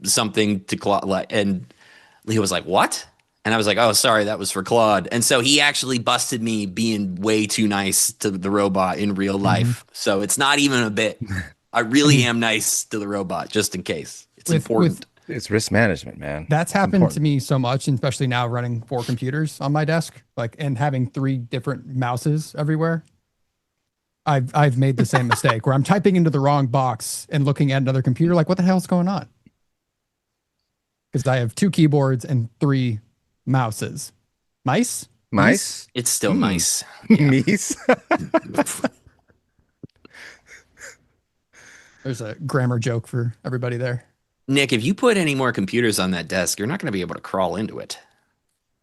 something to Claude? And Leo was like, what? And I was like, oh, sorry, that was for Claude. And so he actually busted me being way too nice to the robot in real life. So it's not even a bit. I really am nice to the robot, just in case. It's important. It's risk management, man. That's happened to me so much, and especially now running 4 computers on my desk, and having 3 different mouses everywhere. I've made the same mistake where I'm typing into the wrong box and looking at another computer like, what the hell's going on? Because I have 2 keyboards and 3 mouses. Mice? It's still mice. Mice? There's a grammar joke for everybody there. Nick, if you put any more computers on that desk, you're not going to be able to crawl into it.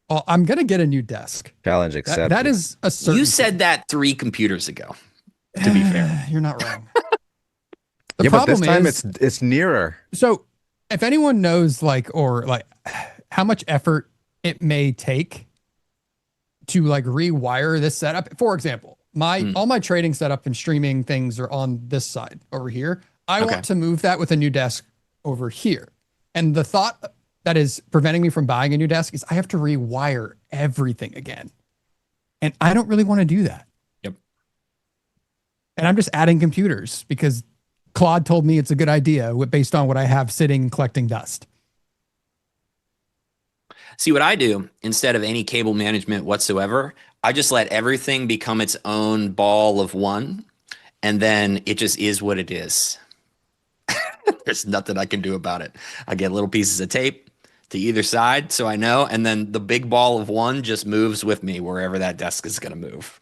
Oh, I'm going to get a new desk. Challenge accepted. That is a certain. You said that 3 computers ago, to be fair. You're not wrong. Yeah, but this time it's nearer. So if anyone knows how much effort it may take to rewire this setup, for example, all my trading setup and streaming things are on this side over here. I want to move that with a new desk over here. And the thought that is preventing me from buying a new desk is I have to rewire everything again. And I don't really want to do that. Yep. And I'm just adding computers because Claude told me it's a good idea based on what I have sitting collecting dust. See, what I do, instead of any cable management whatsoever, I just let everything become its own ball of one, and then it just is what it is. There's nothing I can do about it. I get little pieces of tape to either side so I know, and then the big ball of one just moves with me wherever that desk is going to move.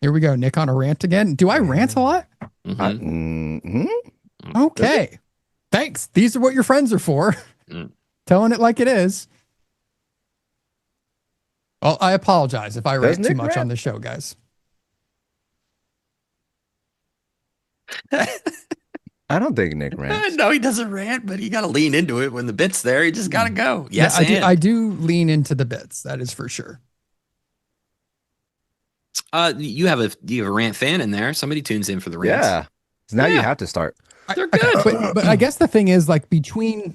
Here we go. Nick on a rant again. Do I rant a lot? Okay. Thanks. These are what your friends are for. Telling it like it is. Well, I apologize if I rant too much on this show, guys. I don't think Nick rants. No, he doesn't rant, but you got to lean into it when the bit's there. You just got to go. Yes, yeah, I do lean into the bits. That is for sure. You have a rant fan in there. Somebody tunes in for the rants. Yeah. So now you have to start. They're good. But I guess the thing is, between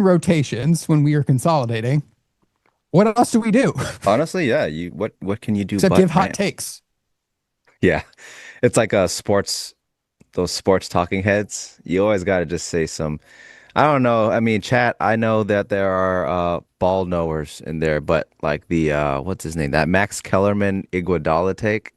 rotations when we are consolidating, what else do we do? Honestly, yeah. What can you do except but give hot rant? takes? Yeah. It's like those sports talking heads. You always got to just say some, I don't know. I mean, chat, I know that there are ball knowers in there, but like what's his name? That Max Kellerman Iguodala take.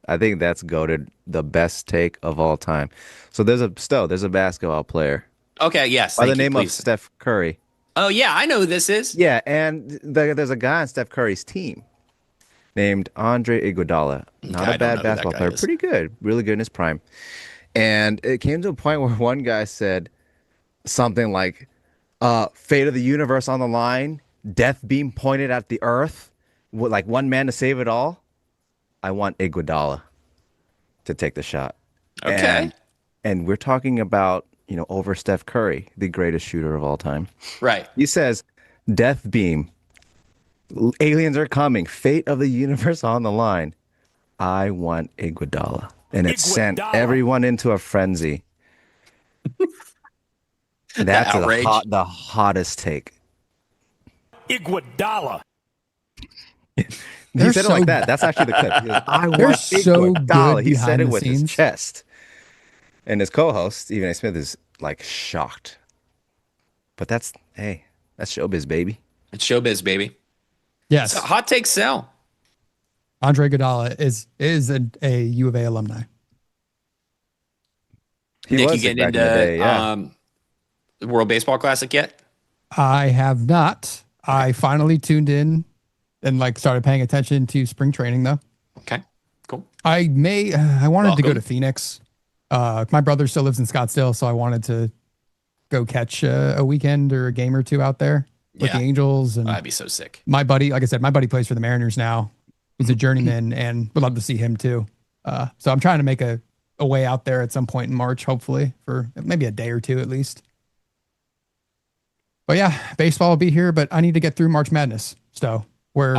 I think that's the best take of all time. So there's a basketball player. Okay, yes. By the name of Steph Curry. Oh, yeah, I know who this is. Yeah, and there's a guy on Steph Curry's team named Andre Iguodala. Not a bad basketball player. Pretty good. Really good in his prime. And it came to a point where one guy said something like, fate of the universe on the line, death beam pointed at the earth, like one man to save it all. I want Iguodala to take the shot. Okay. And we're talking about, over Steph Curry, the greatest shooter of all time. Right. He says, death beam, aliens are coming, fate of the universe on the line. I want Iguodala. And it sent everyone into a frenzy. That's the hottest take. Iguodala. He said it like that. That's actually the clip. He goes, I want Iguodala. He said it with his chest. And his co-host, Stephen A. Smith, is like shocked. But that's showbiz, baby. It's showbiz, baby. Yes. So hot takes sell. Andre Iguodala is a U of A alumni. Nick, you getting into the World Baseball Classic yet? I have not. I finally tuned in and started paying attention to spring training though. Okay, cool. I wanted to go to Phoenix. My brother still lives in Scottsdale, so I wanted to go catch a weekend or a game or two out there with the Angels. And I'd be so sick. My buddy, like I said, plays for the Mariners now. He's a journeyman and would love to see him too. So I'm trying to make a way out there at some point in March, hopefully for maybe a day or two at least. But yeah, baseball will be here, but I need to get through March Madness, Stowe, where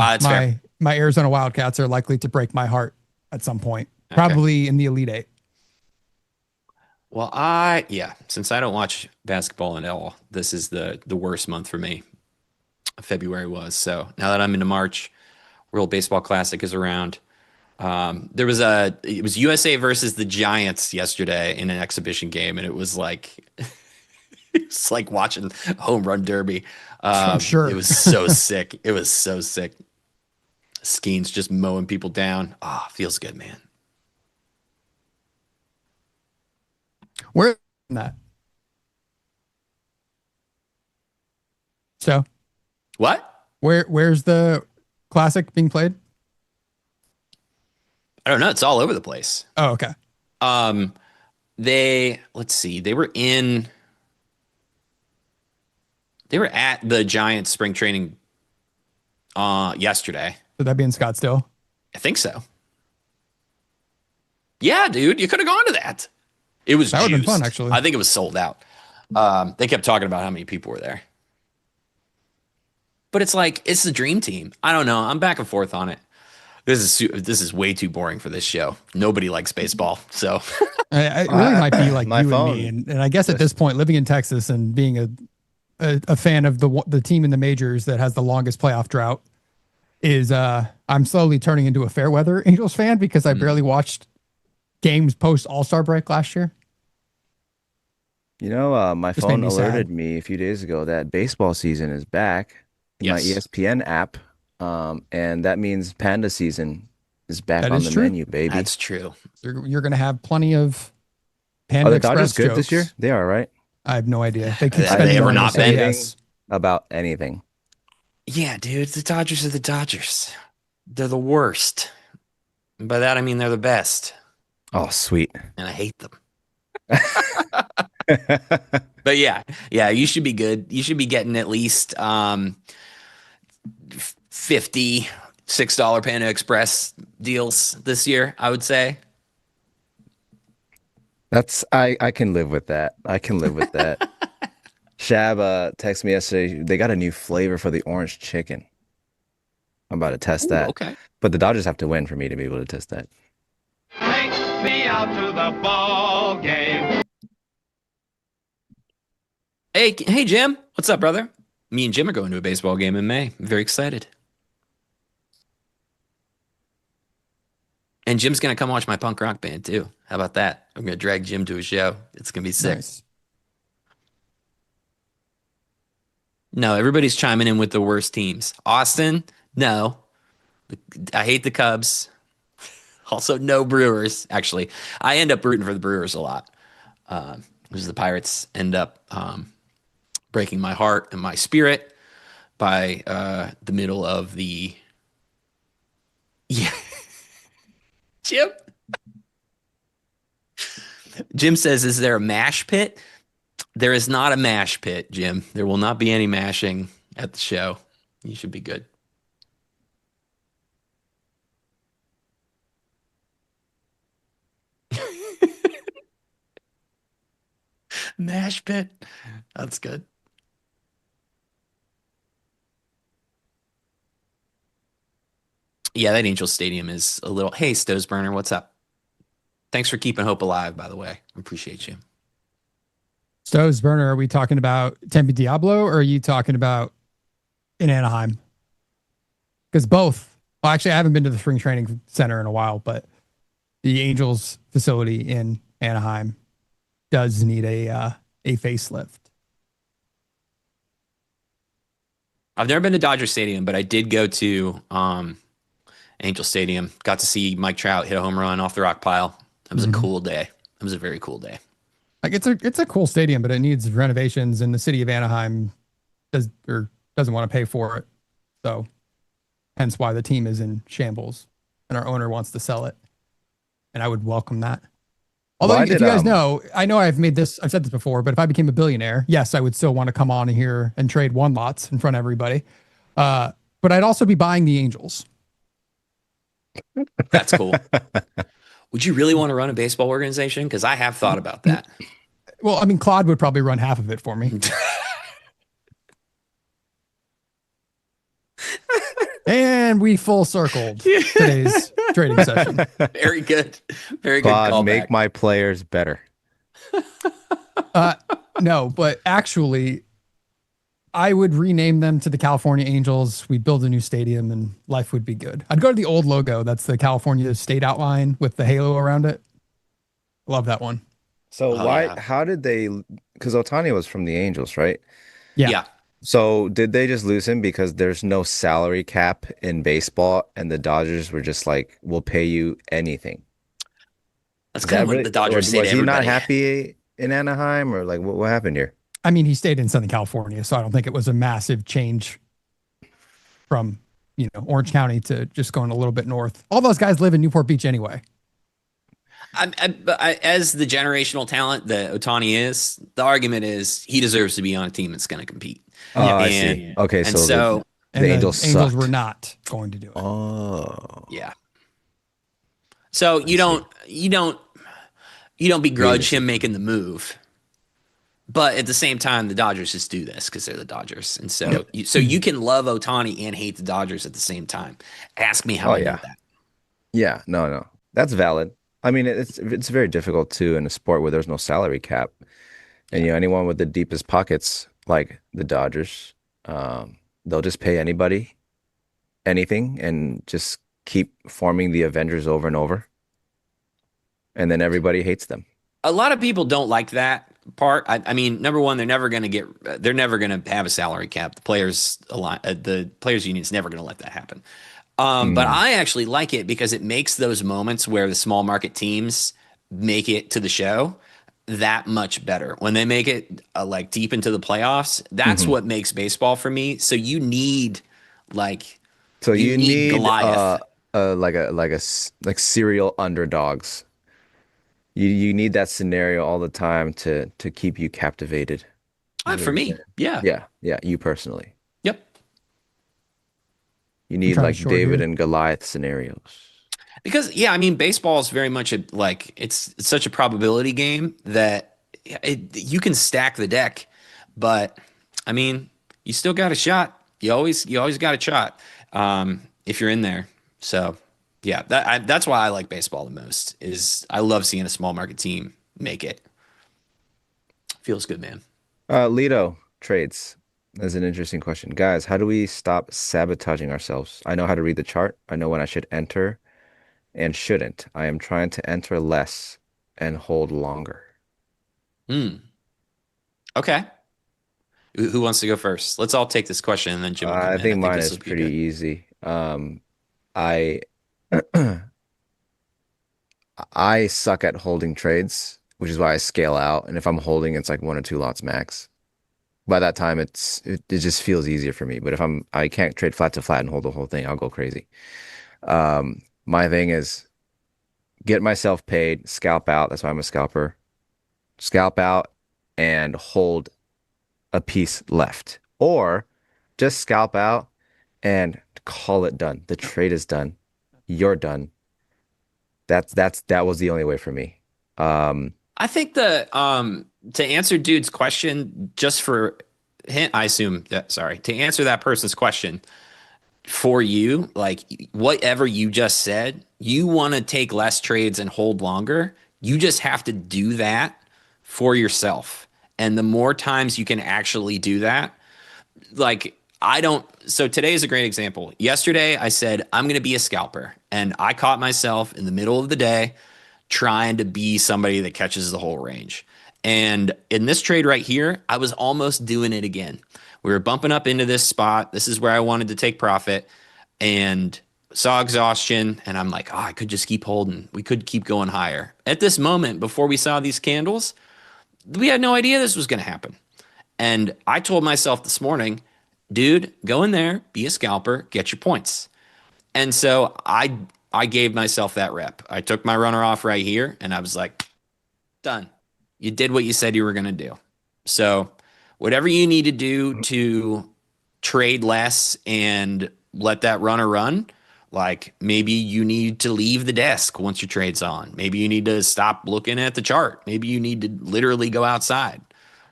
my Arizona Wildcats are likely to break my heart at some point, probably in the Elite Eight. Well, since I don't watch basketball at all, this is the worst month for me. February was. So now that I'm into March, World Baseball Classic is around. It was USA versus the Giants yesterday in an exhibition game, and it was like it's like watching home run derby. I'm sure. It was so sick. It was so sick. Skeens just mowing people down. Ah, feels good, man. Where that? So, what? Where's the Classic being played? I don't know. It's all over the place. Oh, okay. Let's see. They were at the Giants spring training yesterday. Would that be in Scottsdale? I think so. Yeah, dude, you could have gone to that. That would have been fun, actually. I think it was sold out. They kept talking about how many people were there. But it's like, it's the dream team. I don't know. I'm back and forth on it. This is way too boring for this show. Nobody likes baseball, so it really might be like my you phone. and me. And I guess at this point, living in Texas and being a fan of the team in the majors that has the longest playoff drought is I'm slowly turning into a fair weather Angels fan because I barely watched games post All-Star break last year. You know, my Just made phone me alerted sad. me a few days ago that baseball season is back in my Yes. ESPN app. And that means Panda season is back That on is the true. menu, baby. that's true. You're going to have plenty of Are Panda the Express Dodgers good jokes. this year? They are, right? I have no idea. They keep Have spending they ever money not to say been? yes. About anything. Yeah, dude, the Dodgers are the Dodgers. They're the worst. And by that I mean they're the best, Oh, sweet. and I hate them. But yeah, you should be good. You should be getting at least $56 Panda Express deals this year, I would say. I can live with that. I can live with that. Shab texted me yesterday. They got a new flavor for the orange chicken. I'm about to test that. Okay. But the Dodgers have to win for me to be able to test that. Take me out to the ball game. Hey, Jim. What's up, brother? Me and Jim are going to a baseball game in May. I'm very excited. And Jim's going to come watch my punk rock band, too. How about that? I'm going to drag Jim to a show. It's going to be sick. Nice. No, everybody's chiming in with the worst teams. Austin, no. I hate the Cubs. Also, no Brewers. Actually, I end up rooting for the Brewers a lot. Because the Pirates end up breaking my heart and my spirit by the middle of the... Yeah. Jim says, is there a mash pit? There is not a mash pit, Jim. There will not be any mashing at the show. You should be good. Mash pit. That's good. Yeah, that Angel Stadium is a little... Hey, Stowe's Burner, what's up? Thanks for keeping hope alive, by the way. I appreciate you. Stowe's Burner, are we talking about Tempe Diablo or are you talking about in Anaheim? Because both. Well, actually, I haven't been to the spring training center in a while, but the Angels facility in Anaheim does need a facelift. I've never been to Dodger Stadium, but I did go to Angel Stadium. Got to see Mike Trout hit a home run off the rock pile. It was a cool day. It was a very cool day. Like it's a cool stadium, but it needs renovations, and the city of Anaheim doesn't want to pay for it. So, hence why the team is in shambles, and our owner wants to sell it. And I would welcome that. Although, if you guys know, I know I've said this before, but if I became a billionaire, yes, I would still want to come on here and trade one lots in front of everybody. But I'd also be buying the Angels. That's cool. Would you really want to run a baseball organization? Because I have thought about that. Well, I mean, Claude would probably run half of it for me. And we full circled today's trading session. Very good. Very good God, callback. make my players better. No, but actually, I would rename them to the California Angels. We'd build a new stadium and life would be good. I'd go to the old logo. That's the California state outline with the halo around it. Love that one. So Oh, why? yeah. How did they? Because Otani was from the Angels, right? Yeah. So did they just lose him because there's no salary cap in baseball, and the Dodgers were just like, "We'll pay you anything." That's Is kind that of what really- the Dodgers say to was he not everybody. happy in Anaheim, or like what happened here? I mean, he stayed in Southern California, so I don't think it was a massive change from, Orange County to just going a little bit north. All those guys live in Newport Beach anyway. As the generational talent that Otani is, the argument is he deserves to be on a team that's going to compete. Oh, I see. Okay, and so And the Angels sucked. were not going to do it. Oh, yeah. So you don't begrudge him making the move, but at the same time, the Dodgers just do this because they're the Dodgers, and so you can love Otani and hate the Dodgers at the same time. Ask me how I know that. Yeah, no, that's valid. I mean, it's very difficult too in a sport where there's no salary cap, and anyone with the deepest pockets like the Dodgers, they'll just pay anybody anything and just keep forming the Avengers over and over, and then everybody hates them. A lot of people don't like that part. I mean, number one, they're never going to have a salary cap. The players union is never going to let that happen. But I actually like it because it makes those moments where the small market teams make it to the show that much better. When they make it like deep into the playoffs, that's what makes baseball for me. So you need you need Goliath. like serial underdogs. You need that scenario all the time to keep you captivated. For me, yeah, you personally. Yep. You need like David and Goliath scenarios. Because I mean, baseball is very much it's such a probability game that you can stack the deck, but I mean, you still got a shot. You always got a shot if you're in there. So yeah, that's why I like baseball the most. Is I love seeing a small market team make it. Feels good, man. Lido trades. That's an interesting question. Guys, how do we stop sabotaging ourselves? I know how to read the chart. I know when I should enter and shouldn't. I am trying to enter less and hold longer. Okay. Who wants to go first? Let's all take this question and then Jim will come in. I think mine this is will be pretty good. easy. I suck at holding trades, which is why I scale out. And if I'm holding, it's like 1 or 2 lots max. By that time, it just feels easier for me. But if I can't trade flat to flat and hold the whole thing, I'll go crazy. My thing is get myself paid, scalp out. That's why I'm a scalper. Scalp out and hold a piece left, or just scalp out and call it done. The trade is done. You're done. That was the only way for me. I think to answer dude's question, just for hint, I assume that, to answer that person's question for you, like whatever you just said, you want to take less trades and hold longer. You just have to do that for yourself. And the more times you can actually do that, so today is a great example. Yesterday I said, I'm going to be a scalper, and I caught myself in the middle of the day trying to be somebody that catches the whole range. And in this trade right here, I was almost doing it again. We were bumping up into this spot. This is where I wanted to take profit and saw exhaustion. And I'm like, I could just keep holding. We could keep going higher. At this moment, before we saw these candles, we had no idea this was going to happen. And I told myself this morning, dude, go in there, be a scalper, get your points. And so I gave myself that rep. I took my runner off right here, and I was like, done. You did what you said you were going to do. So whatever you need to do to trade less and let that runner run, like maybe you need to leave the desk once your trade's on. Maybe you need to stop looking at the chart. Maybe you need to literally go outside.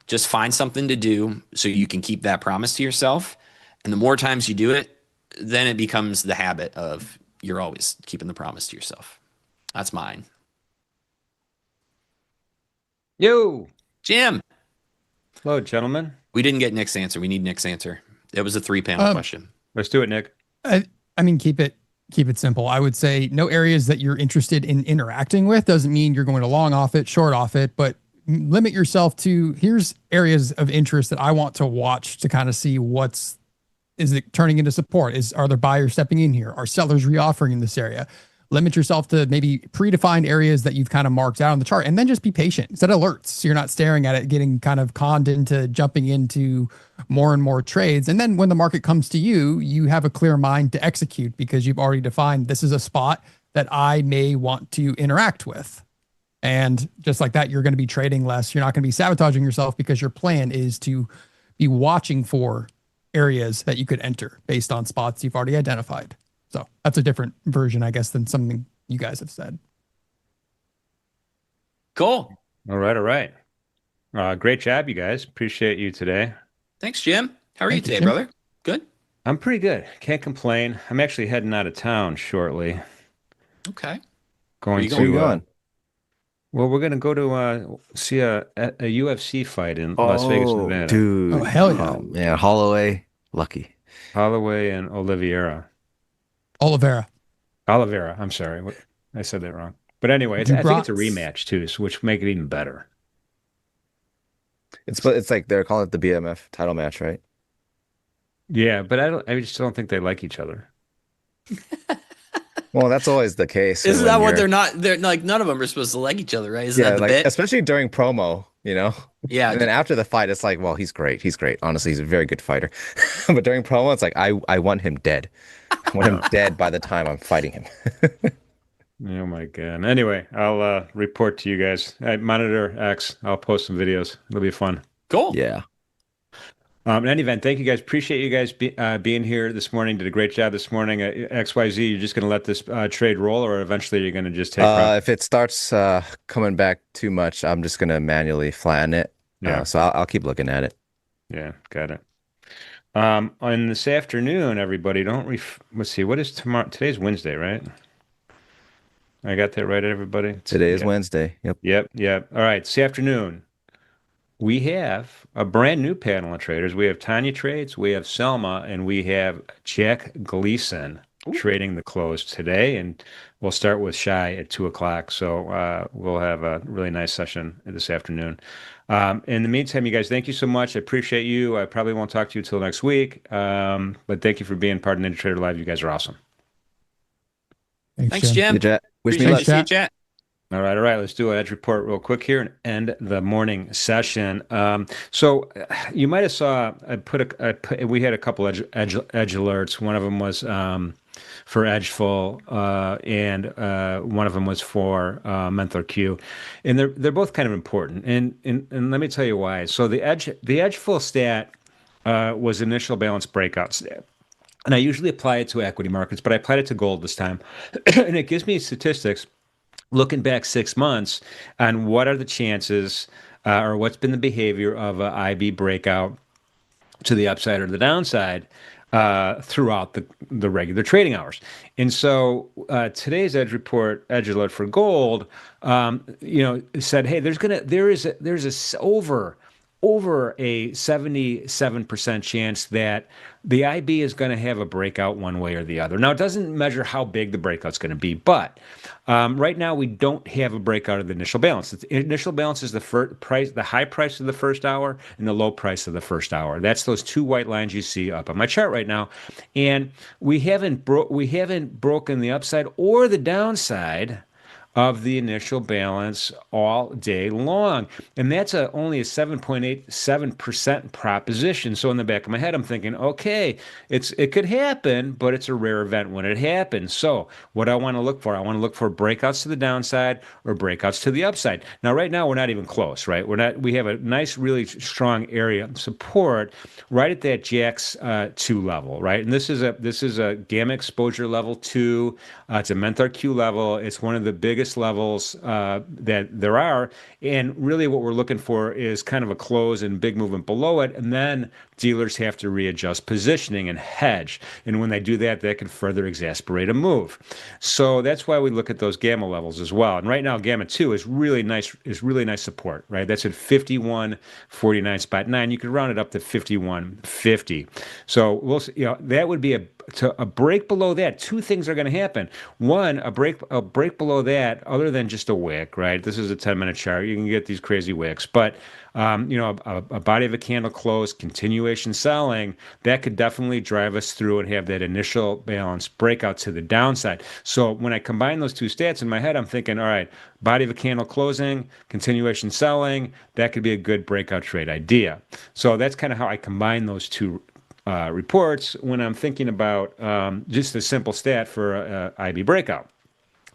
Just find something to do so you can keep that promise to yourself. And the more times you do it, then it becomes the habit of you're always keeping the promise to yourself. That's mine. Yo, Jim. Hello, gentlemen. We didn't get Nick's answer. We need Nick's answer. It was a 3-panel question. Let's do it, Nick. I mean, keep it simple. I would say no areas that you're interested in interacting with. Doesn't mean you're going to long off it, short off it, but limit yourself to here's areas of interest that I want to watch to kind of see is it turning into support? Are there buyers stepping in here? Are sellers reoffering in this area? Limit yourself to maybe predefined areas that you've kind of marked out on the chart, and then just be patient. Set alerts so you're not staring at it, getting kind of conned into jumping into more and more trades. And then when the market comes to you, you have a clear mind to execute because you've already defined this is a spot that I may want to interact with. And just like that, you're going to be trading less. You're not going to be sabotaging yourself because your plan is to be watching for areas that you could enter based on spots you've already identified. So that's a different version, I guess, than something you guys have said. Cool. All right. Great job, you guys. Appreciate you today. Thanks, Jim. How are you today, Jim. brother? Good? I'm pretty good. Can't complain. I'm actually heading out of town shortly. Okay. Going you to. Where you going? Well, we're going to go to see a UFC fight in Las Vegas, Nevada. Dude. Oh, hell yeah. Oh, man, Holloway, lucky. Holloway and Oliveira. Oliveira. I'm sorry. I said that wrong. But anyway, I think it's a rematch too, so which make it even better. It's like they're calling it the BMF title match, right? Yeah, but I just don't think they like each other. Well, that's always the case. Isn't that what they're like? None of them are supposed to like each other, right? Isn't that the bit? Especially during promo, you know? Yeah. And then after the fight, it's like, well, he's great. He's great. Honestly, he's a very good fighter. But during promo, it's like, I want him dead. I want him dead by the time I'm fighting him. Oh my God. Anyway, I'll report to you guys. At Monitor X, I'll post some videos. It'll be fun. Cool. Yeah. In any event, thank you guys. Appreciate you guys being here this morning. Did a great job this morning. XYZ, you're just going to let this trade roll, or eventually you're going to just take if it starts coming back too much, I'm just going to manually flatten it. Yeah. So I'll keep looking at it. Yeah, got it. On this afternoon, everybody, let's see, what is tomorrow? Today's Wednesday, right? I got that right, everybody? Today is Wednesday. Yep. Yep. All right, this afternoon, we have a brand new panel of traders. We have Tanya Trades, we have Selma, and we have Jack Gleason trading the close today. And we'll start with Shy at 2 o'clock. So we'll have a really nice session this afternoon. In the meantime, you guys, thank you so much. I appreciate you. I probably won't talk to you until next week. But thank you for being part of NinjaTrader Live. You guys are awesome. Thanks, Jim. Wish me Appreciate luck. you, see you, chat. All right. Let's do an edge report real quick here and end the morning session. So you might have saw we had a couple edge alerts. One of them was for Edgeful, and one of them was for MenthorQ, and they're both kind of important. And let me tell you why. So the Edgeful stat was initial balance breakout stat. And I usually apply it to equity markets, but I applied it to gold this time. And it gives me statistics looking back 6 months on what are the chances or what's been the behavior of an IB breakout to the upside or the downside throughout the regular trading hours. And so today's edge alert for gold, said, hey, there's over a 77% chance that the IB is going to have a breakout one way or the other. Now, it doesn't measure how big the breakout's going to be, but right now we don't have a breakout of the initial balance. The initial balance is the high price of the first hour and the low price of the first hour. That's those two white lines you see up on my chart right now. And we haven't broken the upside or the downside of the initial balance all day long. And that's only a 7.87% proposition. So in the back of my head, I'm thinking, okay, it could happen, but it's a rare event when it happens. So what I want to look for breakouts to the downside or breakouts to the upside. Now, right now, we're not even close, right? We have a nice, really strong area of support right at that Jack's 2 level, right? And this is a gamma exposure level 2. It's a MenthorQ level. It's one of the biggest levels that there are, and really what we're looking for is kind of a close and big movement below it, and then dealers have to readjust positioning and hedge. And when they do that, that can further exacerbate a move. So that's why we look at those gamma levels as well. And right now, gamma 2 is really nice support, right? That's at 51.49.9. You could round it up to 51.50. So we'll see, that would be a break below that. Two things are going to happen. One, a break below that, other than just a wick, right? This is a 10-minute chart. You can get these crazy wicks, but a body of a candle close, continuation selling, that could definitely drive us through and have that initial balance breakout to the downside. So when I combine those two stats in my head, I'm thinking, all right, body of a candle closing, continuation selling, that could be a good breakout trade idea. So that's kind of how I combine those two reports when I'm thinking about just a simple stat for a IB breakout.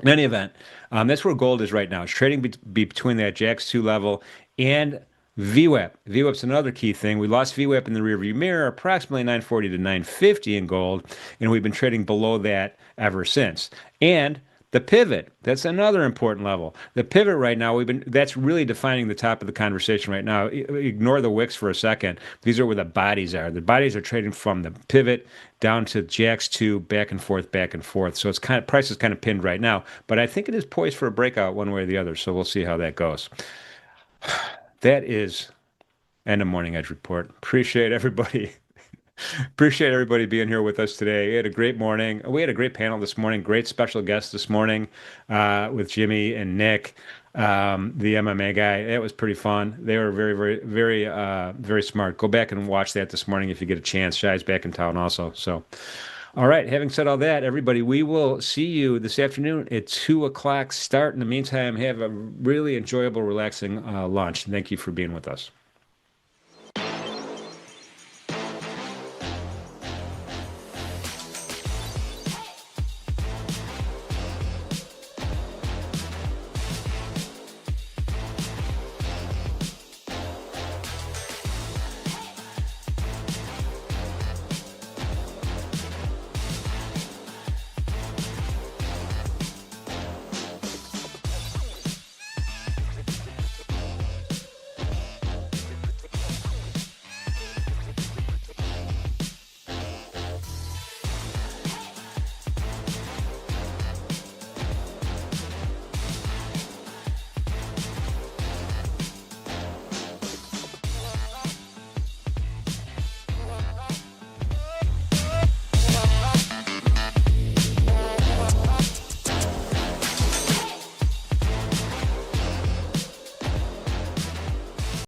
In any event, that's where gold is right now. It's trading between that JAX 2 level and VWAP. VWAP's another key thing. We lost VWAP in the rearview mirror, approximately 940 to 950 in gold, and we've been trading below that ever since. And the pivot, that's another important level. The pivot right now, that's really defining the top of the conversation right now. Ignore the wicks for a second. These are where the bodies are. The bodies are trading from the pivot down to JAX 2, back and forth, back and forth. So it's price is kind of pinned right now, but I think it is poised for a breakout one way or the other. So we'll see how that goes. That is end of Morning Edge report. Appreciate everybody being here with us today. We had a great morning. We had a great panel this morning. Great special guest this morning with Jimmy and Nick, the MMA guy. It was pretty fun. They were very, very, very, very smart. Go back and watch that this morning if you get a chance. Shai's back in town also. So, all right. Having said all that, everybody, we will see you this afternoon at 2:00 start. In the meantime, have a really enjoyable, relaxing lunch. Thank you for being with us.